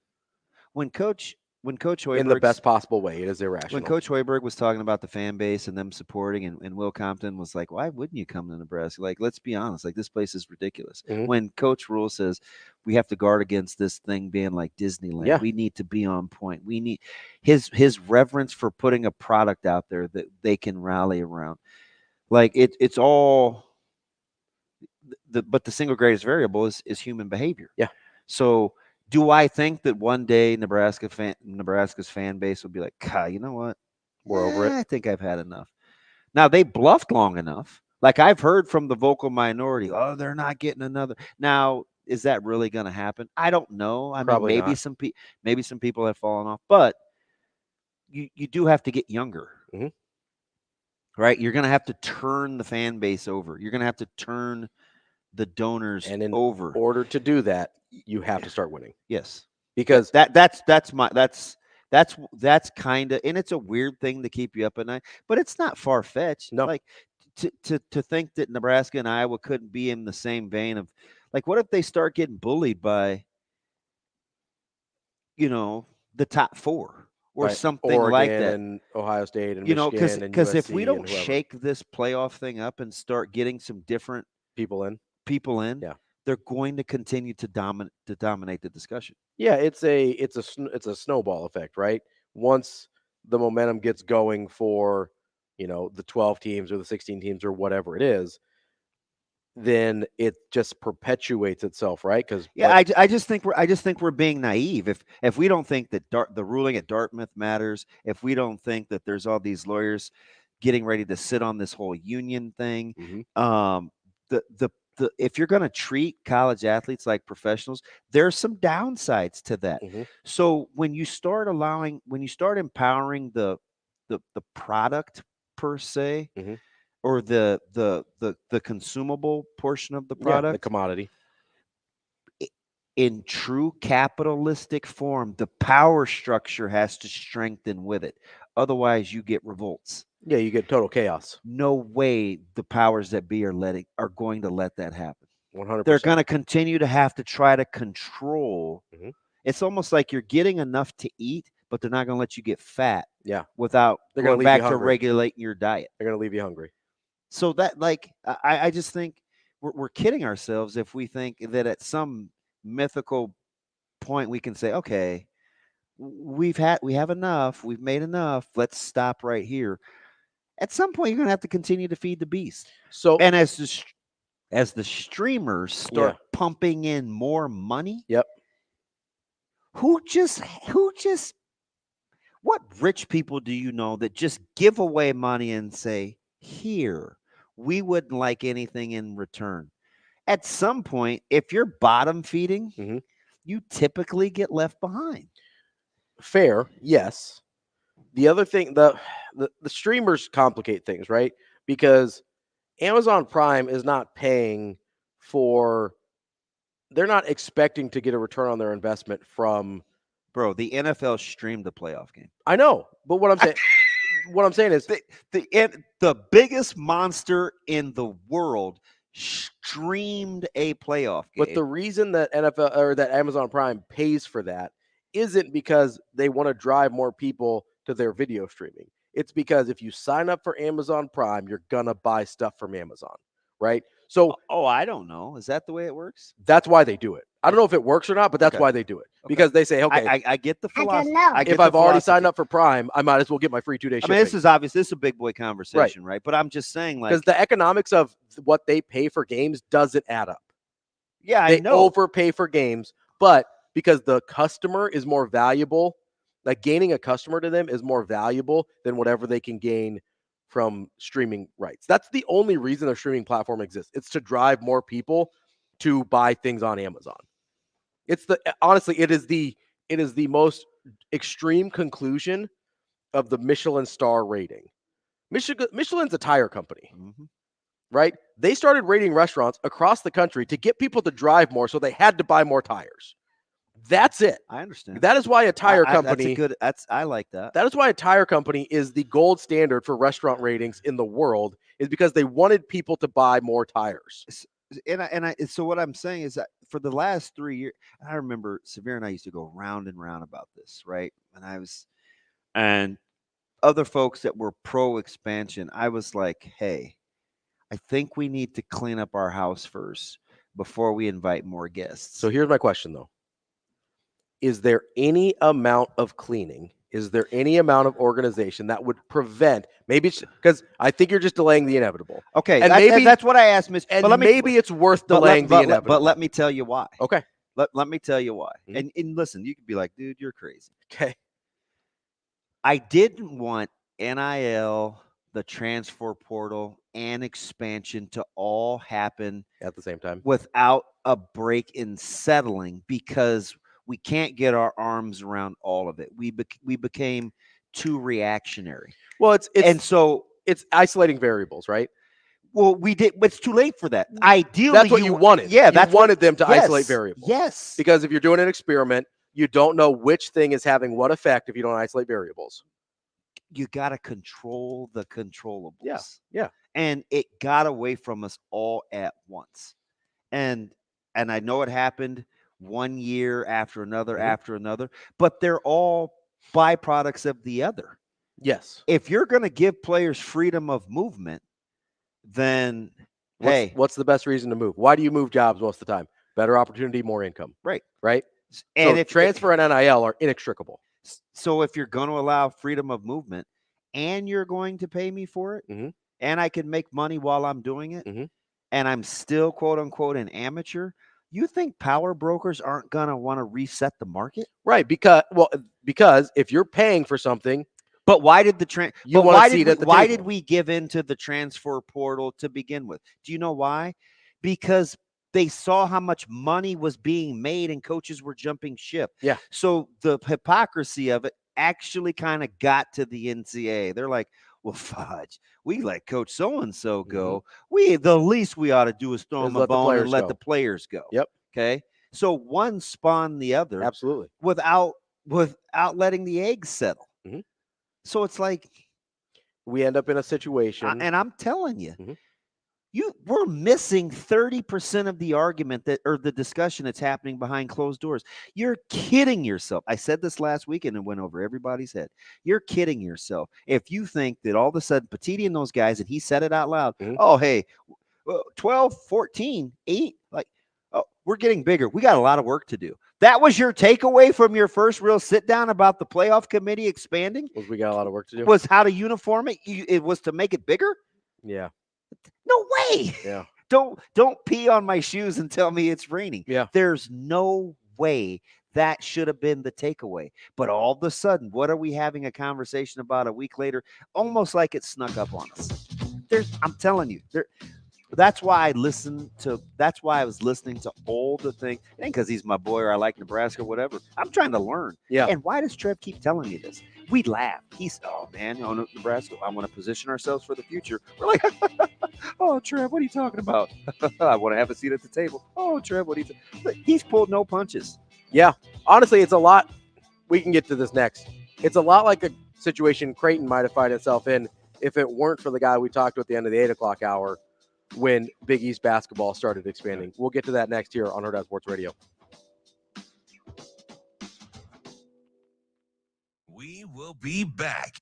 When Coach when Coach Hoiberg, in the best possible way. It is irrational. When Coach Hoiberg was talking about the fan base and them supporting, and Will Compton was like, why wouldn't you come to Nebraska? Like, let's be honest, like this place is ridiculous. When Coach Rule says we have to guard against this thing being like Disneyland, we need to be on point. We need his reverence for putting a product out there that they can rally around. Like it's all but the single greatest variable is human behavior. Yeah. So do I think that one day Nebraska's fan base will be like, God, you know what? We're over it. I think I've had enough. Now, they bluffed long enough. Like I've heard from the vocal minority, oh, they're not getting another. Now, is that really going to happen? I don't know. I mean, maybe some people have fallen off, but you do have to get younger. Right? You're going to have to turn the fan base over. You're going to have to turn the donors over. In order to do that, you have to start winning. Yes. Because that's kind of, and it's a weird thing to keep you up at night, but it's not far-fetched. No. Like to think that Nebraska and Iowa couldn't be in the same vein of, like, what if they start getting bullied by, the top four or something Oregon like that, and Ohio State and Michigan, because if we don't USC and shake this playoff thing up and start getting some different people in, yeah, they're going to continue to dominate the discussion. Yeah, it's a snowball effect, right? Once the momentum gets going for, the 12 teams or the 16 teams or whatever it is, then it just perpetuates itself, right? Because I just think we're being naive if we don't think that the ruling at Dartmouth matters, if we don't think that there's all these lawyers getting ready to sit on this whole union thing, if you're going to treat college athletes like professionals, there's some downsides to that. So when you start empowering the product per se, or the consumable portion of the product, the commodity, in true capitalistic form, the power structure has to strengthen with it. Otherwise, you get revolts. Yeah, you get total chaos. No way the powers that be are going to let that happen. 100%. They're going to continue to have to try to control. It's almost like you're getting enough to eat, but they're not going to let you get fat. Yeah, without they're going leave back you to regulating your diet. They're going to leave you hungry. So that, like, I just think we're kidding ourselves if we think that at some mythical point we can say, okay, we have enough, we've made enough, let's stop right here. At some point, you're going to have to continue to feed the beast. So, and as the streamers start pumping in more money, what rich people do you know that just give away money and say, here, we wouldn't like anything in return? At some point, if you're bottom feeding, you typically get left behind. Fair, yes. The other thing, the streamers complicate things, right? Because Amazon Prime is not paying they're not expecting to get a return on their investment from. Bro, the NFL streamed the playoff game. I know, but what I'm saying is the biggest monster in the world streamed a playoff game. But the reason that NFL or that Amazon Prime pays for that isn't because they want to drive more people to their video streaming. It's because if you sign up for Amazon Prime, you're gonna buy stuff from Amazon, right? So, I don't know. Is that the way it works? That's why they do it. I don't know if it works or not, but that's why they do it. Because they say, okay, I get the philosophy. If I've already signed up for Prime, I might as well get my free 2-day shipping. I mean, this is obvious. This is a big boy conversation, right? But I'm just saying, like, because the economics of what they pay for games doesn't add up. Yeah, they I know. overpay for games, but because the customer is more valuable, like gaining a customer to them is more valuable than whatever they can gain from streaming rights. That's the only reason their streaming platform exists. It's to drive more people to buy things on Amazon. Honestly, it is the most extreme conclusion of the Michelin star rating. Michelin's a tire company, right? They started rating restaurants across the country to get people to drive more, so they had to buy more tires. That's it. I understand. That is why a tire company. I like that. That is why a tire company is the gold standard for restaurant ratings in the world, is because they wanted people to buy more tires. So what I'm saying is that for the last 3 years, I remember Severe and I used to go round and round about this, right? and other folks that were pro expansion, I was like, hey, I think we need to clean up our house first before we invite more guests. So here's my question, though. Is there any amount of cleaning? Is there any amount of organization that would prevent, maybe it's because I think you're just delaying the inevitable. Okay, and maybe that's what I asked, Mitch. And maybe it's worth delaying the inevitable. But let me tell you why. Okay. Let me tell you why. And listen, you could be like, dude, you're crazy. Okay. I didn't want NIL, the transfer portal, and expansion to all happen at the same time without a break in settling, because we can't get our arms around all of it. We became too reactionary. Well, it's isolating variables, right? Well, we did, but it's too late for that. Ideally, that's what you wanted. Yeah, you wanted them to isolate variables. Yes, because if you're doing an experiment, you don't know which thing is having what effect if you don't isolate variables. You got to control the controllables. Yeah. And it got away from us all at once. And I know it happened one year after another, but they're all byproducts of the other. Yes. If you're going to give players freedom of movement, then what's the best reason to move? Why do you move jobs most of the time? Better opportunity, more income. Right. And if transfer and NIL are inextricable. So if you're going to allow freedom of movement and you're going to pay me for it, and I can make money while I'm doing it, and I'm still, quote unquote, an amateur, you think power brokers aren't going to want to reset the market? Right. Because if you're paying for something, but why did why did we give into the transfer portal to begin with? Do you know why? Because they saw how much money was being made and coaches were jumping ship. Yeah. So the hypocrisy of it actually kind of got to the NCAA. They're like, well, fudge, we let Coach so-and-so go. The least we ought to do is throw him a bone and let the players go. Yep. Okay. So one spawned the other. Absolutely. Without letting the eggs settle. So it's like we end up in a situation. And I'm telling you, we're missing 30% of the argument or the discussion that's happening behind closed doors. You're kidding yourself. I said this last weekend and went over everybody's head. You're kidding yourself if you think that all of a sudden Petiti and those guys, and he said it out loud, oh, hey, 12, 14, 8, like, oh, we're getting bigger. We got a lot of work to do. That was your takeaway from your first real sit down about the playoff committee expanding? Was we got a lot of work to do? Was how to uniform it? It was to make it bigger? Yeah. No way. Yeah. Don't pee on my shoes and tell me it's raining. Yeah. There's no way that should have been the takeaway. But all of a sudden, what are we having a conversation about a week later? Almost like it snuck up on us. I'm telling you, that's why I was listening to all the things. And because he's my boy or I like Nebraska, whatever. I'm trying to learn. Yeah. And why does Trev keep telling me this? We laugh. He's, oh man, Nebraska, I want to position ourselves for the future. We're like, oh, Trev, what are you talking about? I want to have a seat at the table. Oh, Trev, what are you He's pulled no punches. Yeah. Honestly, it's a lot. We can get to this next. It's a lot like a situation Creighton might have found itself in if it weren't for the guy we talked to at the end of the 8 o'clock hour when Big East basketball started expanding. We'll get to that next here on Hurrdat Sports Radio. We will be back.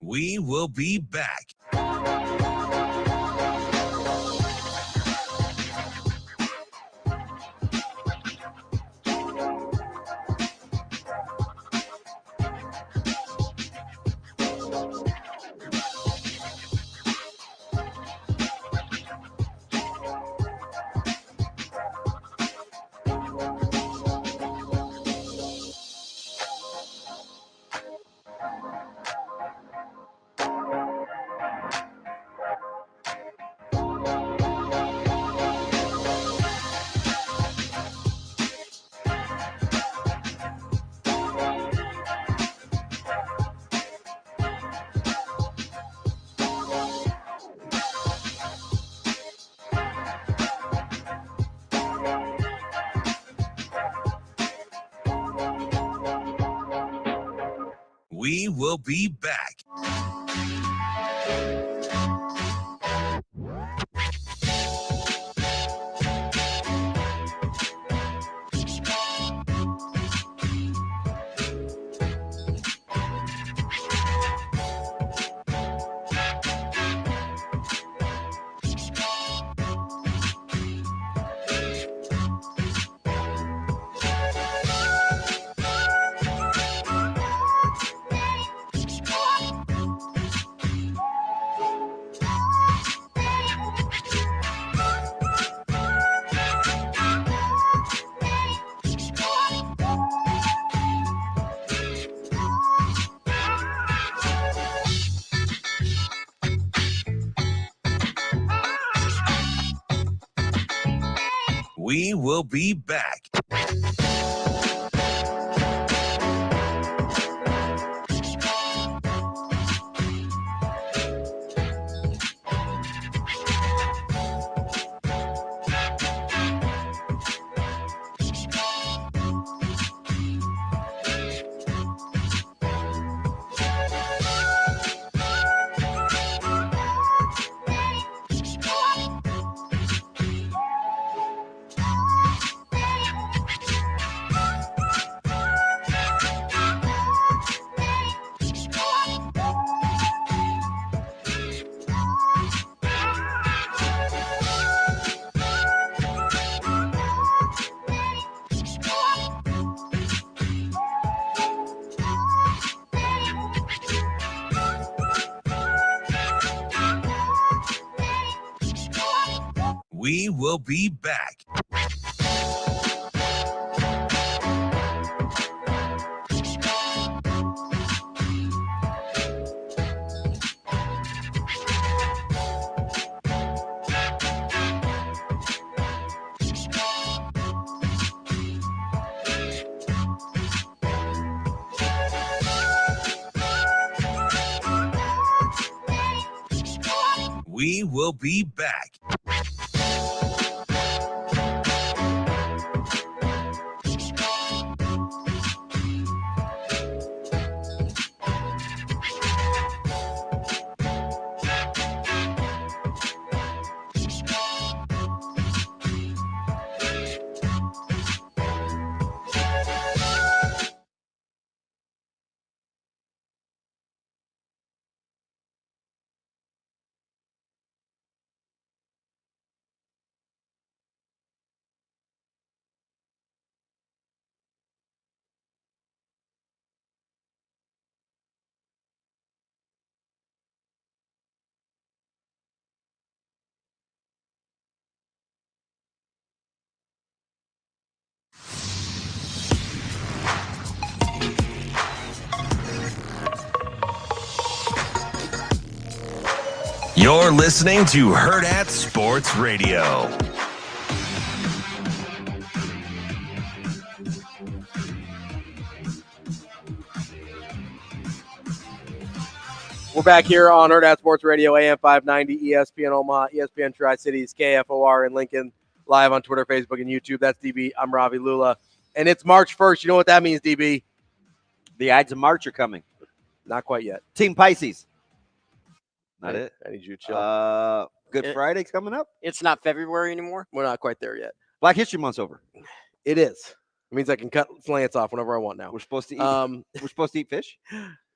We will be back. We will be back. We will be back. We will be back. We will be back. You're listening to Hurrdat Sports Radio. We're back here on Hurrdat Sports Radio, AM 590, ESPN Omaha, ESPN Tri-Cities, KFOR in Lincoln, live on Twitter, Facebook, and YouTube. That's DB. I'm Ravi Lulla. And it's March 1st. You know what that means, DB? The Ides of March are coming. Not quite yet. Team Pisces. Not I it. need you to chill. Good Friday's coming up. It's not February anymore. We're not quite there yet. Black History Month's over. It is. It means I can cut slants off whenever I want now. We're supposed to eat. We're supposed to eat fish.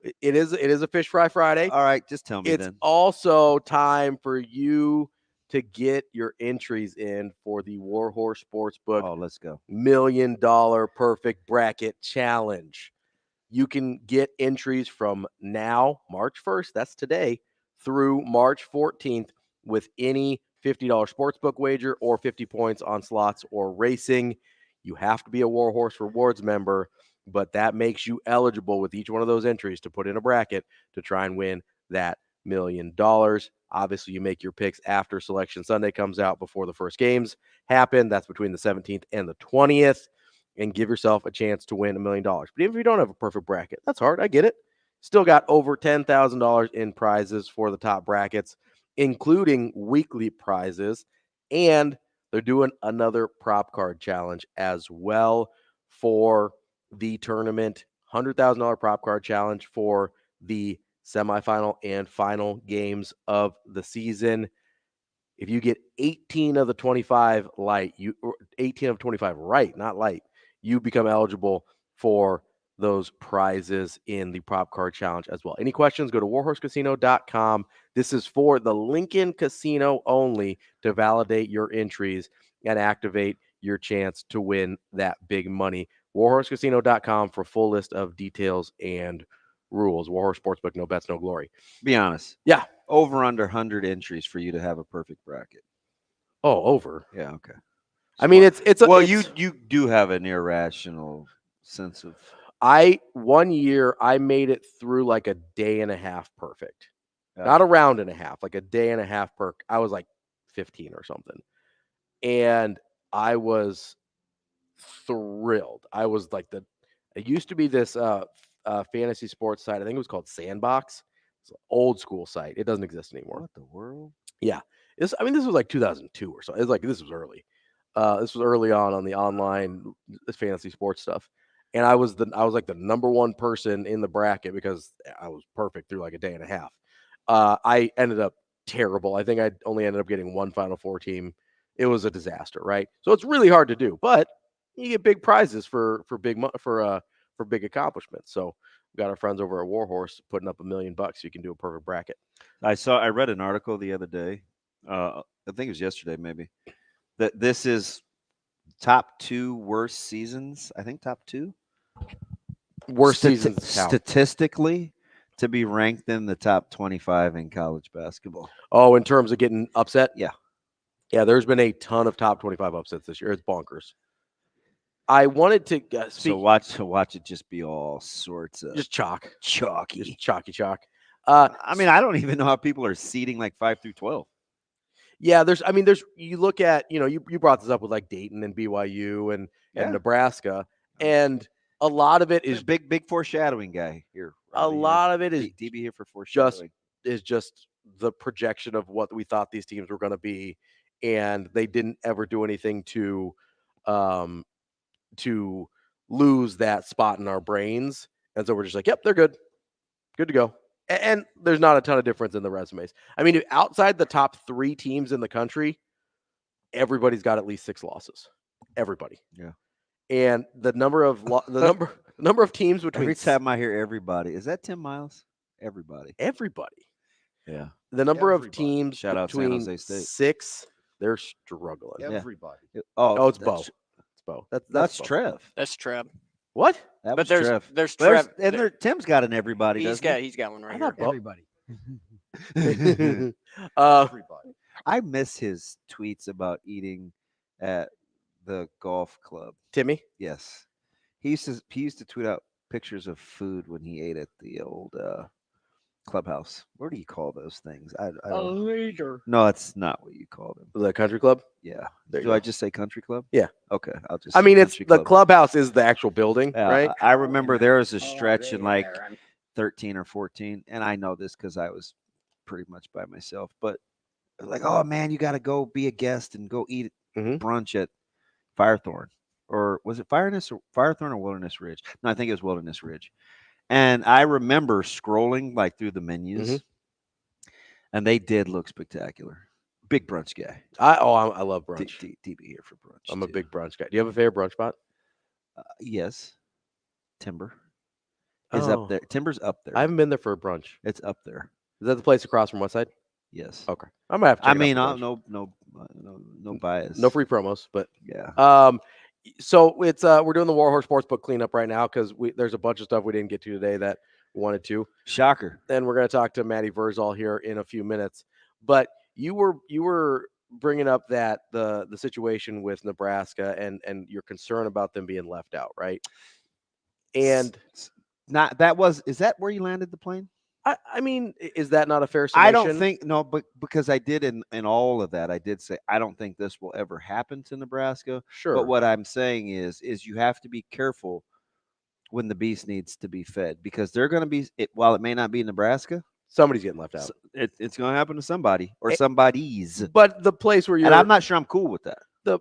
It is a Fish Fry Friday. All right, just tell me it's then. Also time for you to get your entries in for the Warhorse Sportsbook. Oh, let's go. $1 million Perfect Bracket Challenge. You can get entries from now, March 1st, that's today, through March 14th with any $50 sportsbook wager or 50 points on slots or racing. You have to be a Warhorse Rewards member, but that makes you eligible with each one of those entries to put in a bracket to try and win that $1 million. Obviously, you make your picks after Selection Sunday comes out, before the first games happen. That's between the 17th and the 20th. And give yourself a chance to win $1 million. But even if you don't have a perfect bracket, that's hard. I get it. Still got over $10,000 in prizes for the top brackets, including weekly prizes. And they're doing another prop card challenge as well for the tournament. $100,000 prop card challenge for the semifinal and final games of the season. If you get 18 of the 25 right, not light, you become eligible for those prizes in the prop card challenge as well. Any questions, go to warhorsecasino.com. This is for the Lincoln Casino only to validate your entries and activate your chance to win that big money. warhorsecasino.com for full list of details and rules. Warhorse Sportsbook, no bets, no glory. Be honest. Yeah. Over under 100 entries for you to have a perfect bracket. Oh, over. Yeah, okay. I mean, you do have an irrational sense of. One year I made it through like a day and a half perfect. Yeah. Not a round and a half, like a day and a half perk. I was like 15 or something. And I was thrilled. I was like it used to be this fantasy sports site. I think it was called Sandbox. It's an old school site. It doesn't exist anymore. What the world? Yeah. This was like 2002 or so. It's like, this was early. This was early on the online fantasy sports stuff. And I was like the number one person in the bracket because I was perfect through like a day and a half. I ended up terrible. I think I only ended up getting one Final Four team. It was a disaster, right? So it's really hard to do, but you get big prizes for big accomplishments. So we got our friends over at Warhorse putting up $1 million. So you can do a perfect bracket. I read an article the other day. I think it was yesterday, maybe, that this is top 2 worst seasons. I think top 2 worst seasons statistically to be ranked in the top 25 in college basketball. Oh, in terms of getting upset? Yeah. Yeah, there's been a ton of top 25 upsets this year. It's bonkers. I wanted to so watch it just be all sorts of just chalky, just chalk. I mean, I don't even know how people are seeding like 5 through 12. Yeah, you look at, you brought this up with like Dayton and BYU and Nebraska, and a lot of it is big foreshadowing guy here. Ravi, a lot of it is DB here for foreshadowing. Just the projection of what we thought these teams were going to be, and they didn't ever do anything to lose that spot in our brains, and so we're just like, yep, they're good to go. And there's not a ton of difference in the resumes. I mean, outside the top 3 teams in the country, everybody's got at least 6 losses. Everybody. Yeah. And the number of number of teams between every time I hear everybody, is that Tim Miles? Everybody. Yeah. The number of teams Shout out San between Jose State. 6, they're struggling. Everybody. Yeah. Oh, it's Bo. It's Bo. That's Bo. Trev. That's Trev. What? That But was Trev. there's Trev. Tim's got an everybody. He's got one right here. Everybody. I miss his tweets about eating at the golf club. Timmy? Yes. He used to tweet out pictures of food when he ate at the old clubhouse. What do you call those things? I A don't. leader. No, it's not what you call them. The country club? Yeah. There you Do go. I just say country club? Yeah. Okay. I'll just. I say mean, it's country the club. clubhouse is the actual building, Yeah, right? I remember there was a stretch in like 13 or 14, and I know this because I was pretty much by myself. But like, oh man, you got to go be a guest and go eat brunch at Firethorn, or was it Firethorn or Wilderness Ridge? No, I think it was Wilderness Ridge. And I remember scrolling like through the menus, and they did look spectacular. Big brunch guy. I love brunch. DB here for brunch. I'm a big brunch guy. Do you have a favorite brunch spot? Yes. Timber is up there. Timber's up there. I haven't been there for a brunch. It's up there. Is that the place across from Westside? Yes. Okay. I might have to check it out for brunch. No bias. No free promos, but yeah. So it's we're doing the Warhorse Sportsbook cleanup right now because there's a bunch of stuff we didn't get to today that we wanted to. Shocker. Then we're going to talk to Matt Vrzal here in a few minutes. But you were bringing up that the situation with Nebraska and your concern about them being left out, right? And is that where you landed the plane? I mean, is that not a fair summation? I don't think but because I did in all of that, I did say I don't think this will ever happen to Nebraska. Sure. But what I'm saying is you have to be careful when the beast needs to be fed because they're going to be while it may not be Nebraska, somebody's getting left out. It's going to happen to somebody or somebody's. But the place where and I'm not sure I'm cool with that.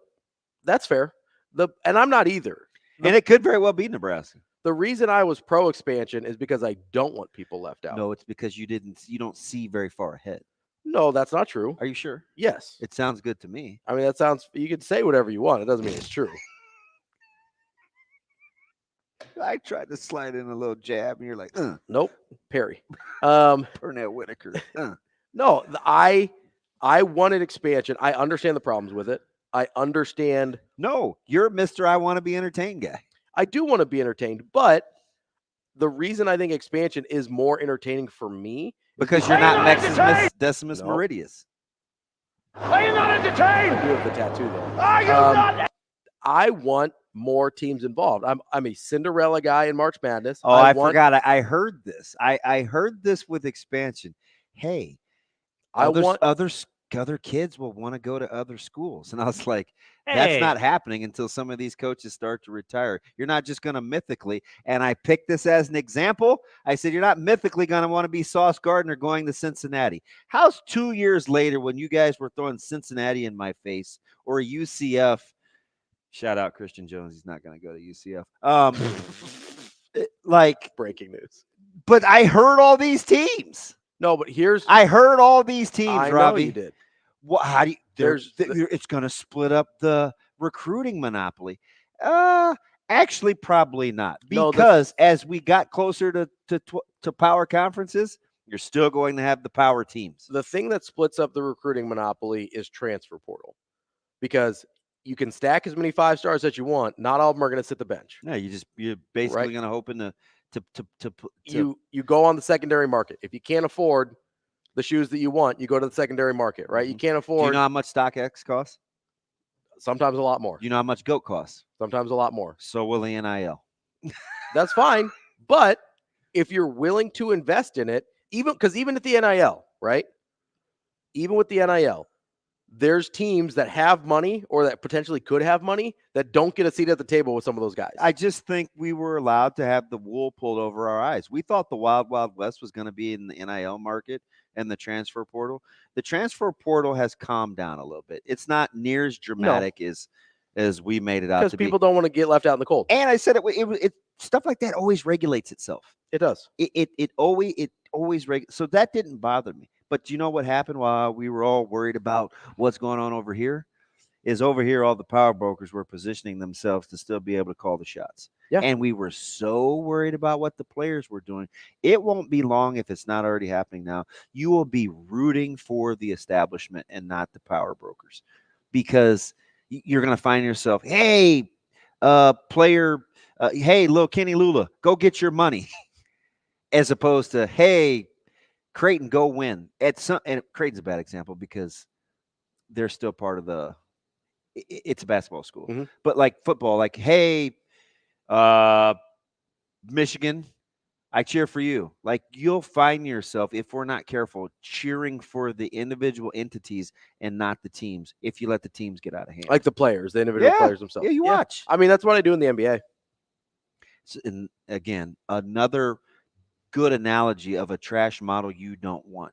That's fair. And I'm not either. And it could very well be Nebraska. The reason I was pro expansion is because I don't want people left out. No, it's because you don't see very far ahead. No, that's not true. Are you sure? Yes. It sounds good to me. I mean, you can say whatever you want. It doesn't mean it's true. I tried to slide in a little jab, and you're like, Nope, Perry. Pernell Whitaker. No, I wanted expansion. I understand the problems with it. I understand. No, you're Mr. I want to be entertained guy. I do want to be entertained, but the reason I think expansion is more entertaining for me because you're not Maximus Decimus Meridius. Are you not entertained? I do have the tattoo there. Are you not? I want more teams involved. I'm a Cinderella guy in March Madness. Oh, I forgot. I heard this. I heard this with expansion. Hey, other kids will want to go to other schools. And I was like, that's not happening until some of these coaches start to retire. You're not just going to mythically. And I picked this as an example. I said, you're not mythically going to want to be Sauce Gardner going to Cincinnati. How's 2 years later when you guys were throwing Cincinnati in my face or UCF? Shout out Christian Jones. He's not going to go to UCF. Like breaking news. But I heard all these teams. No, but I heard all these teams, Ravi. You did. Well, how do you? It's going to split up the recruiting monopoly. Actually, probably not, because as we got closer to power conferences, you're still going to have the power teams. The thing that splits up the recruiting monopoly is transfer portal, because you can stack as many 5-stars as you want. Not all of them are going to sit the bench. No, you're basically going to hope to you go on the secondary market. If you can't afford the shoes that you want, you go to the secondary market, right? You can't afford. Do you know how much StockX costs? Sometimes a lot more. Do you know how much GOAT costs? Sometimes a lot more. So will the NIL. That's fine. But if you're willing to invest in it, even at the NIL, right? Even with the NIL, there's teams that have money or that potentially could have money that don't get a seat at the table with some of those guys. I just think we were allowed to have the wool pulled over our eyes. We thought the Wild Wild West was going to be in the NIL market and the transfer portal. The transfer portal has calmed down a little bit. It's not near as dramatic as we made it out to be. Because people don't want to get left out in the cold. And I said it stuff like that always regulates itself. It does. It always regulates. So that didn't bother me. But you know what happened while we were all worried about what's going on over here? Is over here all the power brokers were positioning themselves to still be able to call the shots. Yeah. And we were so worried about what the players were doing. It won't be long if it's not already happening now. You will be rooting for the establishment and not the power brokers, because you're going to find yourself, hey, hey, little Kenny Lulla, go get your money, as opposed to, hey, Creighton, go win. And Creighton's a bad example because they're still part of it's a basketball school. Mm-hmm. But like football, like, hey, Michigan, I cheer for you. Like, you'll find yourself, if we're not careful, cheering for the individual entities and not the teams if you let the teams get out of hand. Like the players, the individual players themselves. Yeah, you watch. I mean, that's what I do in the NBA. So, and again, another good analogy of a trash model you don't want.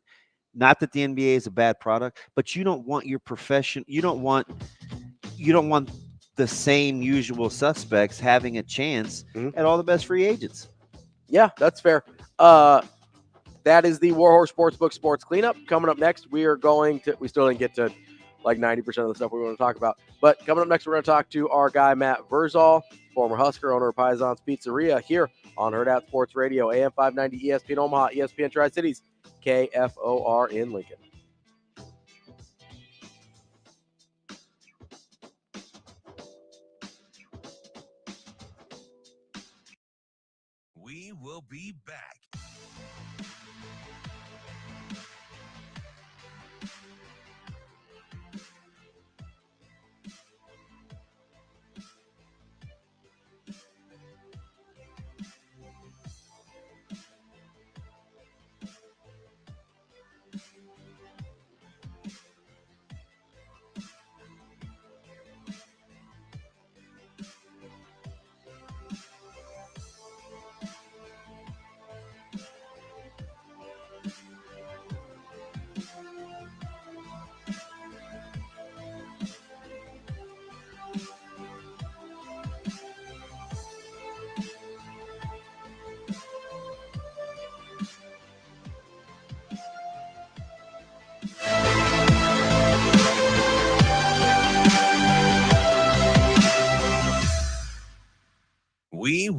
Not that the NBA is a bad product, but you don't want your profession. You don't want the same usual suspects having a chance at all the best free agents. Yeah, that's fair. That is the Warhorse Sportsbook Sports Cleanup. Coming up next, we still didn't get to like 90% of the stuff we want to talk about. But coming up next, we're going to talk to our guy, Matt Vrzal, former Husker, owner of Paisan's Pizzeria, here on Hurrdat Sports Radio, AM 590, ESPN Omaha, ESPN Tri-Cities, KFOR in Lincoln. We will be back.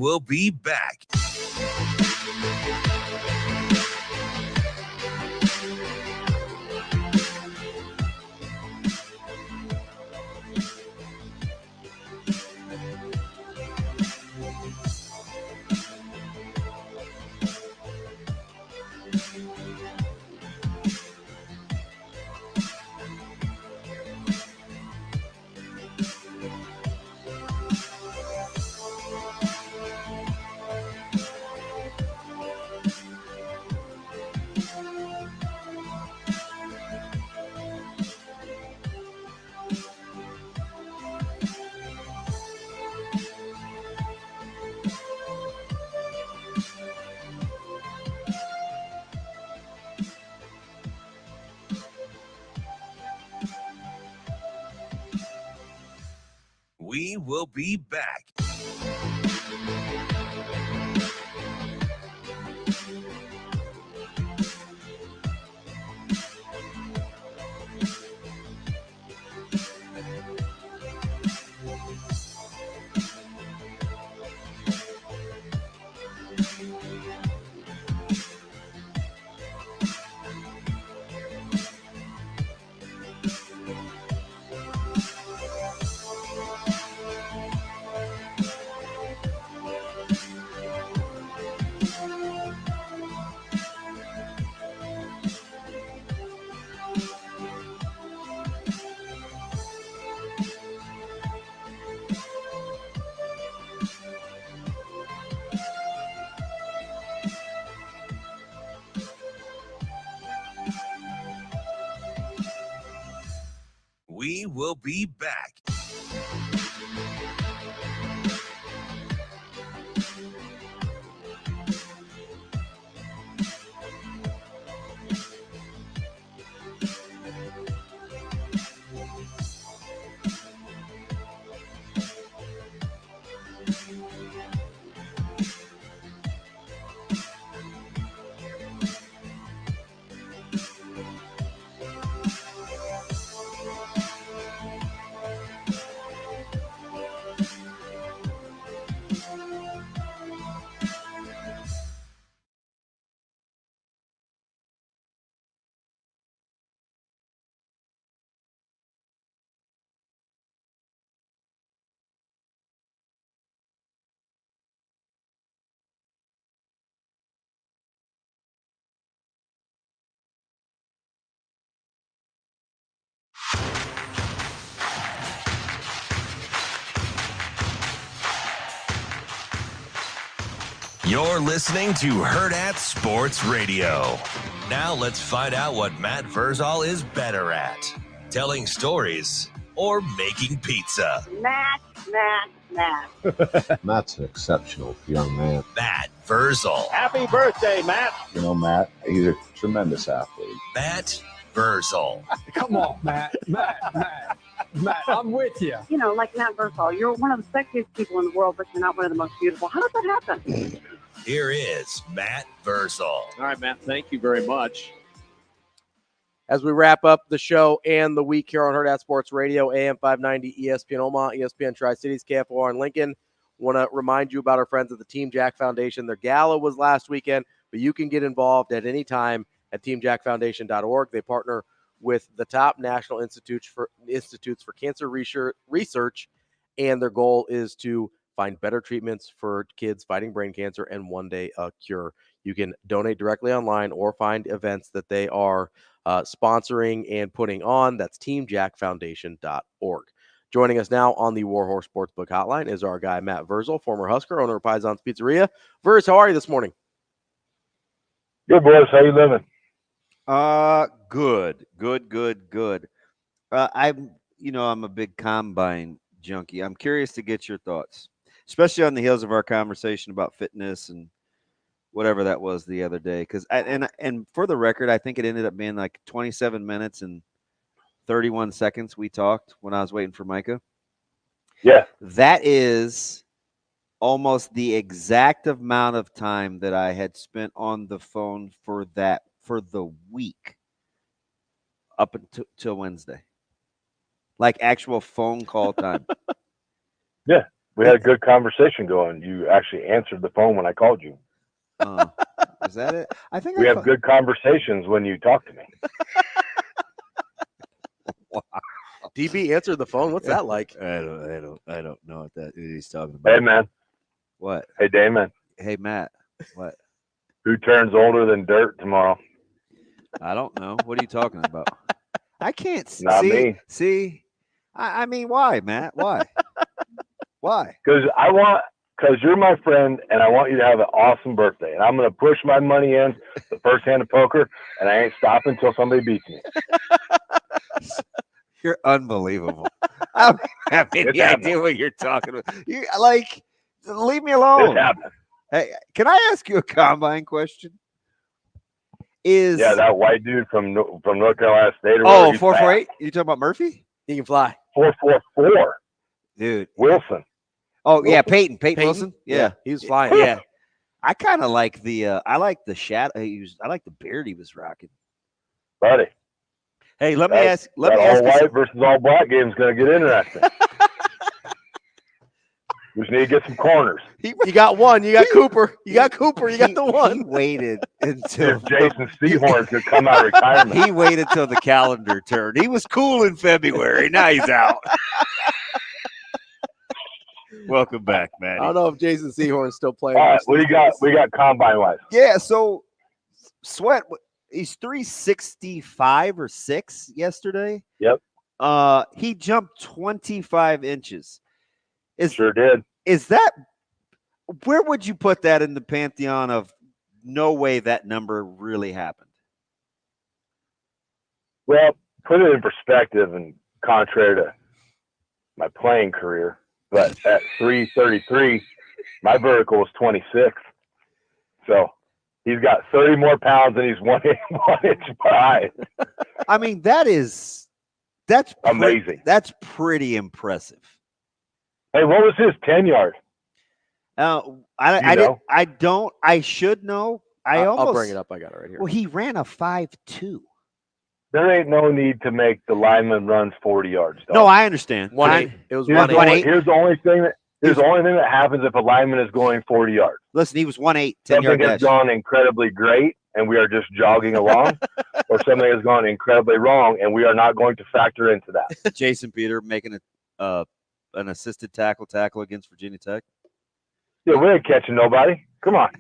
will be back. We will be back. We will be back. You're listening to Hurrdat Sports Radio. Now let's find out what Matt Vrzal is better at. Telling stories or making pizza. Matt. Matt's an exceptional young man. Matt Vrzal. Happy birthday, Matt. You know, Matt, he's a tremendous athlete. Matt Vrzal. Come on, Matt, I'm with you. You know, like Matt Verol, you're one of the sexiest people in the world, but you're not one of the most beautiful. How does that happen? Here is Matt Vrzal. All right, Matt, thank you very much. As we wrap up the show and the week here on Hurrdat Sports Radio, AM 590, ESPN Omaha, ESPN Tri-Cities, KFOR in Lincoln, want to remind you about our friends at the Team Jack Foundation. Their gala was last weekend, but you can get involved at any time at teamjackfoundation.org. They partner with the top national institutes for cancer research, and their goal is to find better treatments for kids fighting brain cancer and one day a cure. You can donate directly online or find events that they are sponsoring and putting on. That's teamjackfoundation.org. Joining us now on the Warhorse Sportsbook Hotline is our guy, Matt Vrzal, former Husker, owner of Pison's Pizzeria. Verz, how are you this morning? Good, boys. How you living? Good. I'm a big combine junkie. I'm curious to get your thoughts, especially on the heels of our conversation about fitness and whatever that was the other day. Because and for the record, I think it ended up being like 27 minutes and 31 seconds we talked when I was waiting for Micah. Yeah. That is almost the exact amount of time that I had spent on the phone for the week up until Wednesday. Like actual phone call time. Yeah. We had a good conversation going. You actually answered the phone when I called you. Is that it? I think we have good conversations when you talk to me. Wow. DB answered the phone. What's that like? I don't know what that he's talking about. Hey, man. What? Hey, Damon. Hey, Matt. What? Who turns older than dirt tomorrow? I don't know. What are you talking about? I can't Not see. me. See, I mean, why, Matt? Why? Why? Because you're my friend, and I want you to have an awesome birthday. And I'm going to push my money in the first hand of poker, and I ain't stopping until somebody beats me. You're unbelievable. I don't have any idea what you're talking about. You like, leave me alone. Hey, can I ask you a combine question? Yeah, that white dude from North Carolina State. Oh, 448? You talking about Murphy? He can fly. 444. Dude. Wilson. Oh, yeah, Peyton Wilson. Yeah, he was flying. Yeah. I kind of like I like the shadow. I like the beard he was rocking. Buddy. Hey, let me ask all you white versus all black game is going to get interesting. We just need to get some corners. You got one. You got Cooper. You got Cooper. You got the one. He waited until Jason Sehorn could come out of retirement. He waited till the calendar turned. He was cool in February. Now he's out. Welcome back, Matt. I don't know if Jason Sehorn's still playing. All right, what do you got? We got combine wise. Yeah, so Sweat, he's 365 or 6 yesterday. Yep. He jumped 25 inches. Sure did. Is that where would you put that in the pantheon of no way that number really happened? Well, put it in perspective, and contrary to my playing career, but at 333, my vertical was 26. So he's got 30 more pounds and he's 1 inch high. I mean, that's amazing. That's pretty impressive. Hey, what was his 10-yard? I should know. I'll bring it up. I got it right here. Well, he ran a 5.2. There ain't no need to make the lineman run 40 yards. Dog. No, I understand. 1.8. It was 1.8. Here's the only thing that happens if a lineman is going 40 yards. Listen, he was 1.8, 10-yard Something has dash. gone incredibly great, and we are just jogging along, or something has gone incredibly wrong, and we are not going to factor into that. Jason Peter making an assisted tackle against Virginia Tech. Yeah, we ain't catching nobody. Come on.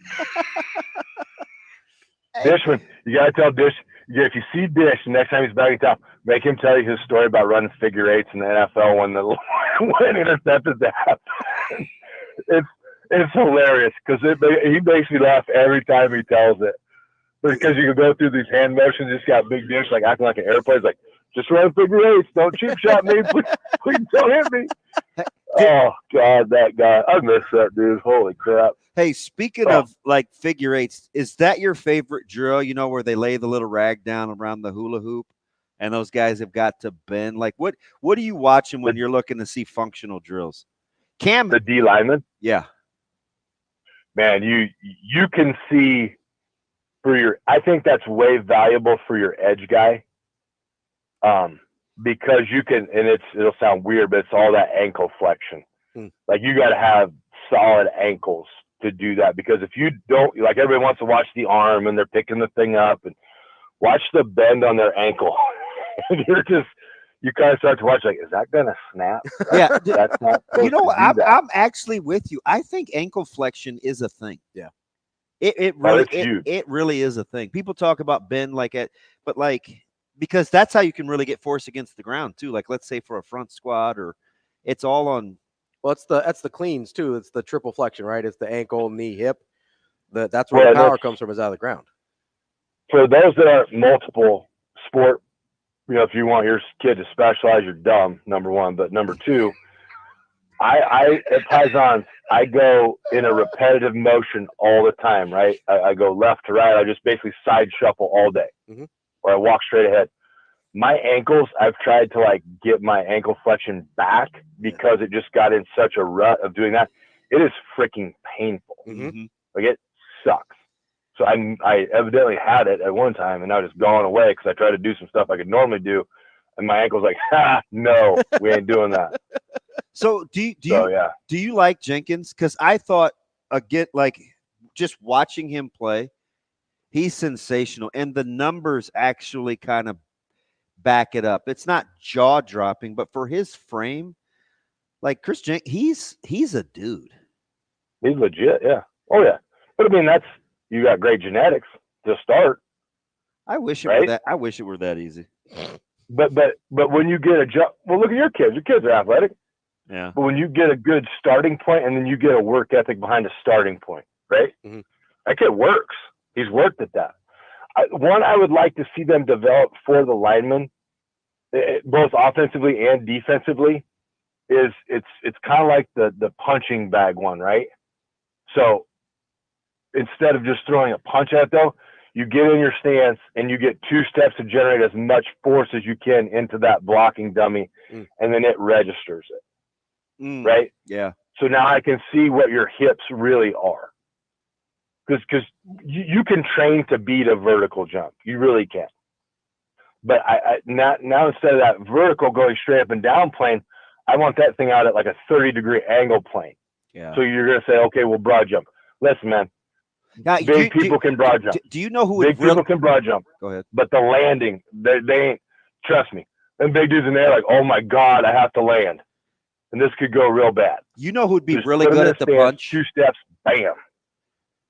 Dishman, you got to tell Dish. If you see Dish the next time he's back in town, make him tell you his story about running figure eights in the NFL when intercepted that. It's hilarious because he makes me laugh every time he tells it. Because you can go through these hand motions, just got big Dish like acting like an airplane. It's like, just run figure eights. Don't cheap shot me. Please don't hit me. Oh, God, that guy. I miss that dude. Holy crap. Hey, speaking of like figure eights, is that your favorite drill, where they lay the little rag down around the hula hoop and those guys have got to bend? Like, what are you watching when you're looking to see functional drills? The D lineman? Yeah. Man, you can see I think that's way valuable for your edge guy. Because you can, and it'll sound weird, but it's all that ankle flexion. Like you got to have solid ankles to do that, because if you don't, like everybody wants to watch the arm and they're picking the thing up and watch the bend on their ankle. And you kind of start to watch like, is that going to snap? Yeah. That's not. I'm actually with you. I think ankle flexion is a thing. Yeah. It really is a thing. People talk about bend but because that's how you can really get force against the ground too. Like let's say for a front squat, or it's all on. Well, that's the cleans too. It's the triple flexion, right? It's the ankle, knee, hip. That's where the power comes from, is out of the ground. For those that are multiple sport, if you want your kid to specialize, you're dumb, number one. But number two, I at Paisans, I go in a repetitive motion all the time, right? I go left to right. I just basically side shuffle all day. Mm-hmm. Or I walk straight ahead. My ankles, I've tried to get my ankle flexion back because it just got in such a rut of doing that. It is freaking painful. Mm-hmm. Like it sucks. So I evidently had it at one time, and now it's gone away because I tried to do some stuff I could normally do, and my ankle's like, no, we ain't doing that. So do yeah. you like Jenkins? Because I thought just watching him play, he's sensational, and the numbers actually kind of back it up. It's not jaw dropping, but for his frame, like Chris Jenkins, he's a dude. He's legit, yeah. Oh yeah. But I mean, you got great genetics to start. I wish it were that easy. But when you get a jump, well, look at your kids. Your kids are athletic. Yeah. But when you get a good starting point, and then you get a work ethic behind a starting point, right? Mm-hmm. That kid works. He's worked at that. I would like to see them develop for the linemen, both offensively and defensively. It's kind of like the punching bag one, right? So instead of just throwing a punch at it, though, you get in your stance and you get 2 steps to generate as much force as you can into that blocking dummy, and then it registers it. Right? Yeah. So now I can see what your hips really are. Because you can train to beat a vertical jump. You really can. But now instead of that vertical going straight up and down plane, I want that thing out at like a 30-degree angle plane. Yeah. So you're going to say, okay, well, broad jump. Listen, man. Now, big people can broad jump. Do you know who big people can broad jump? Go ahead. But the landing, they ain't. Trust me. Them big dudes in there, like, oh my God, I have to land, and this could go real bad. You know who'd be Just really put him good in at the stance, punch? 2 steps, bam.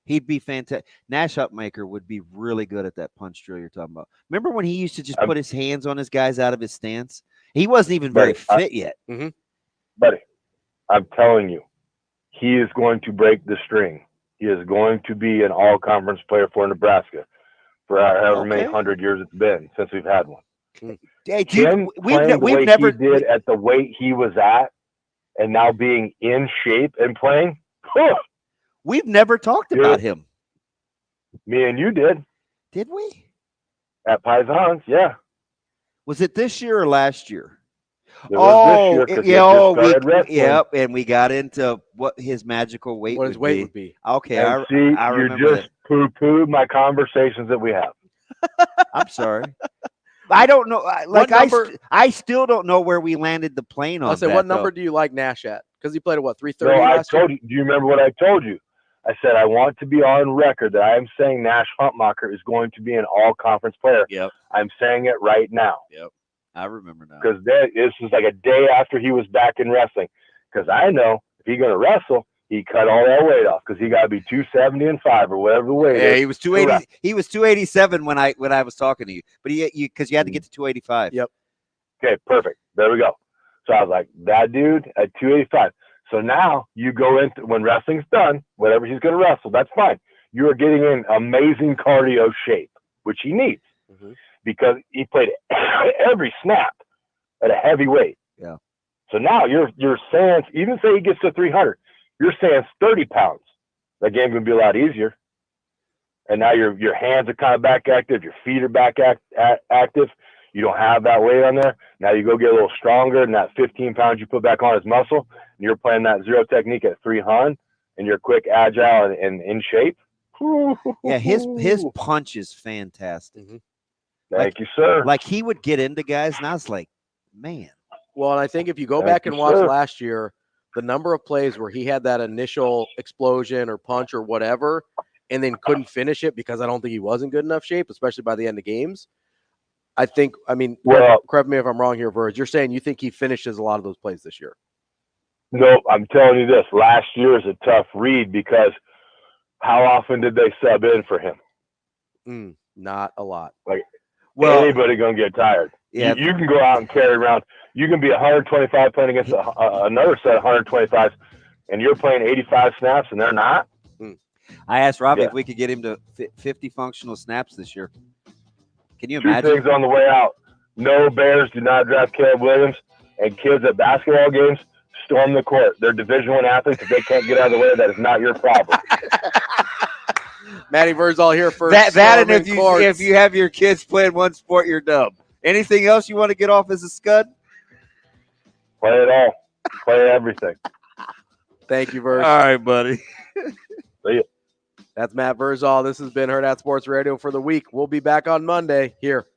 He'd be fantastic. Nash Upmaker would be really good at that punch drill you're talking about. Remember when he used to just put his hands on his guys out of his stance? He wasn't even very fit yet. Buddy, I'm telling you, he is going to break the string. He is going to be an all-conference player for Nebraska for however many 100 years it's been since we've had one. Hey, We've never he did at the weight he was at, and now being in shape and playing. We've never talked about him. Me and you did. Did we? At Paisans, yeah. Was it this year or last year? And we got into what his magical weight would be. Okay, and I you remember just poo-pooed my conversations that we have. I'm sorry. I don't know. I still don't know where we landed the plane on. I'll say, what number do you like Nash at? Because he played at what, 330? No, I told you. Do you remember what I told you? I said I want to be on record that I am saying Nash Huntmacher is going to be an all-conference player. Yep. I'm saying it right now. Yep. I remember now. Because this was like a day after he was back in wrestling. Because I know if he's going to wrestle, he cut all that weight off because he got to be 270 and 5 or whatever the weight is. Yeah, he was 280. He was 287 when I was talking to you. But because you had to get to 285. Yep. Okay, perfect. There we go. So I was like, that dude at 285. So now you go into when wrestling's done, whatever he's going to wrestle, that's fine. You are getting in amazing cardio shape, which he needs because he played every snap at a heavy weight. Yeah. So now your stance, even say he gets to 300, your stance 30 pounds. That game's going to be a lot easier. And now your hands are kind of back active, your feet are back active. You don't have that weight on there. Now you go get a little stronger, and that 15 pounds you put back on is muscle, and you're playing that zero technique at 300, and you're quick, agile, and in shape. Yeah, his punch is fantastic. Thank you, sir. Like he would get into guys, and I was like, man. Well, and I think if you go back and watch last year, the number of plays where he had that initial explosion or punch or whatever, and then couldn't finish it because I don't think he was in good enough shape, especially by the end of games. Correct me if I'm wrong here, Verge. You're saying you think he finishes a lot of those plays this year? No, I'm telling you this. Last year is a tough read because how often did they sub in for him? Not a lot. Like, anybody going to get tired. Yeah. You can go out and carry around. You can be 125 playing against another set of 125s, and you're playing 85 snaps, and they're not. I asked Ravi if we could get him to 50 functional snaps this year. Can you 2 imagine? things on the way out. No, Bears do not draft Caleb Williams, and kids at basketball games storm the court. They're Division I athletes. If they can't get out of the way, that is not your problem. Matty Vrzal here for that and if you have your kids playing one sport, you're dumb. Anything else you want to get off as a scud? Play it all. Play everything. Thank you, Verz. All right, buddy. See ya. That's Matt Vrzal. This has been Hurrdat Sports Radio for the week. We'll be back on Monday here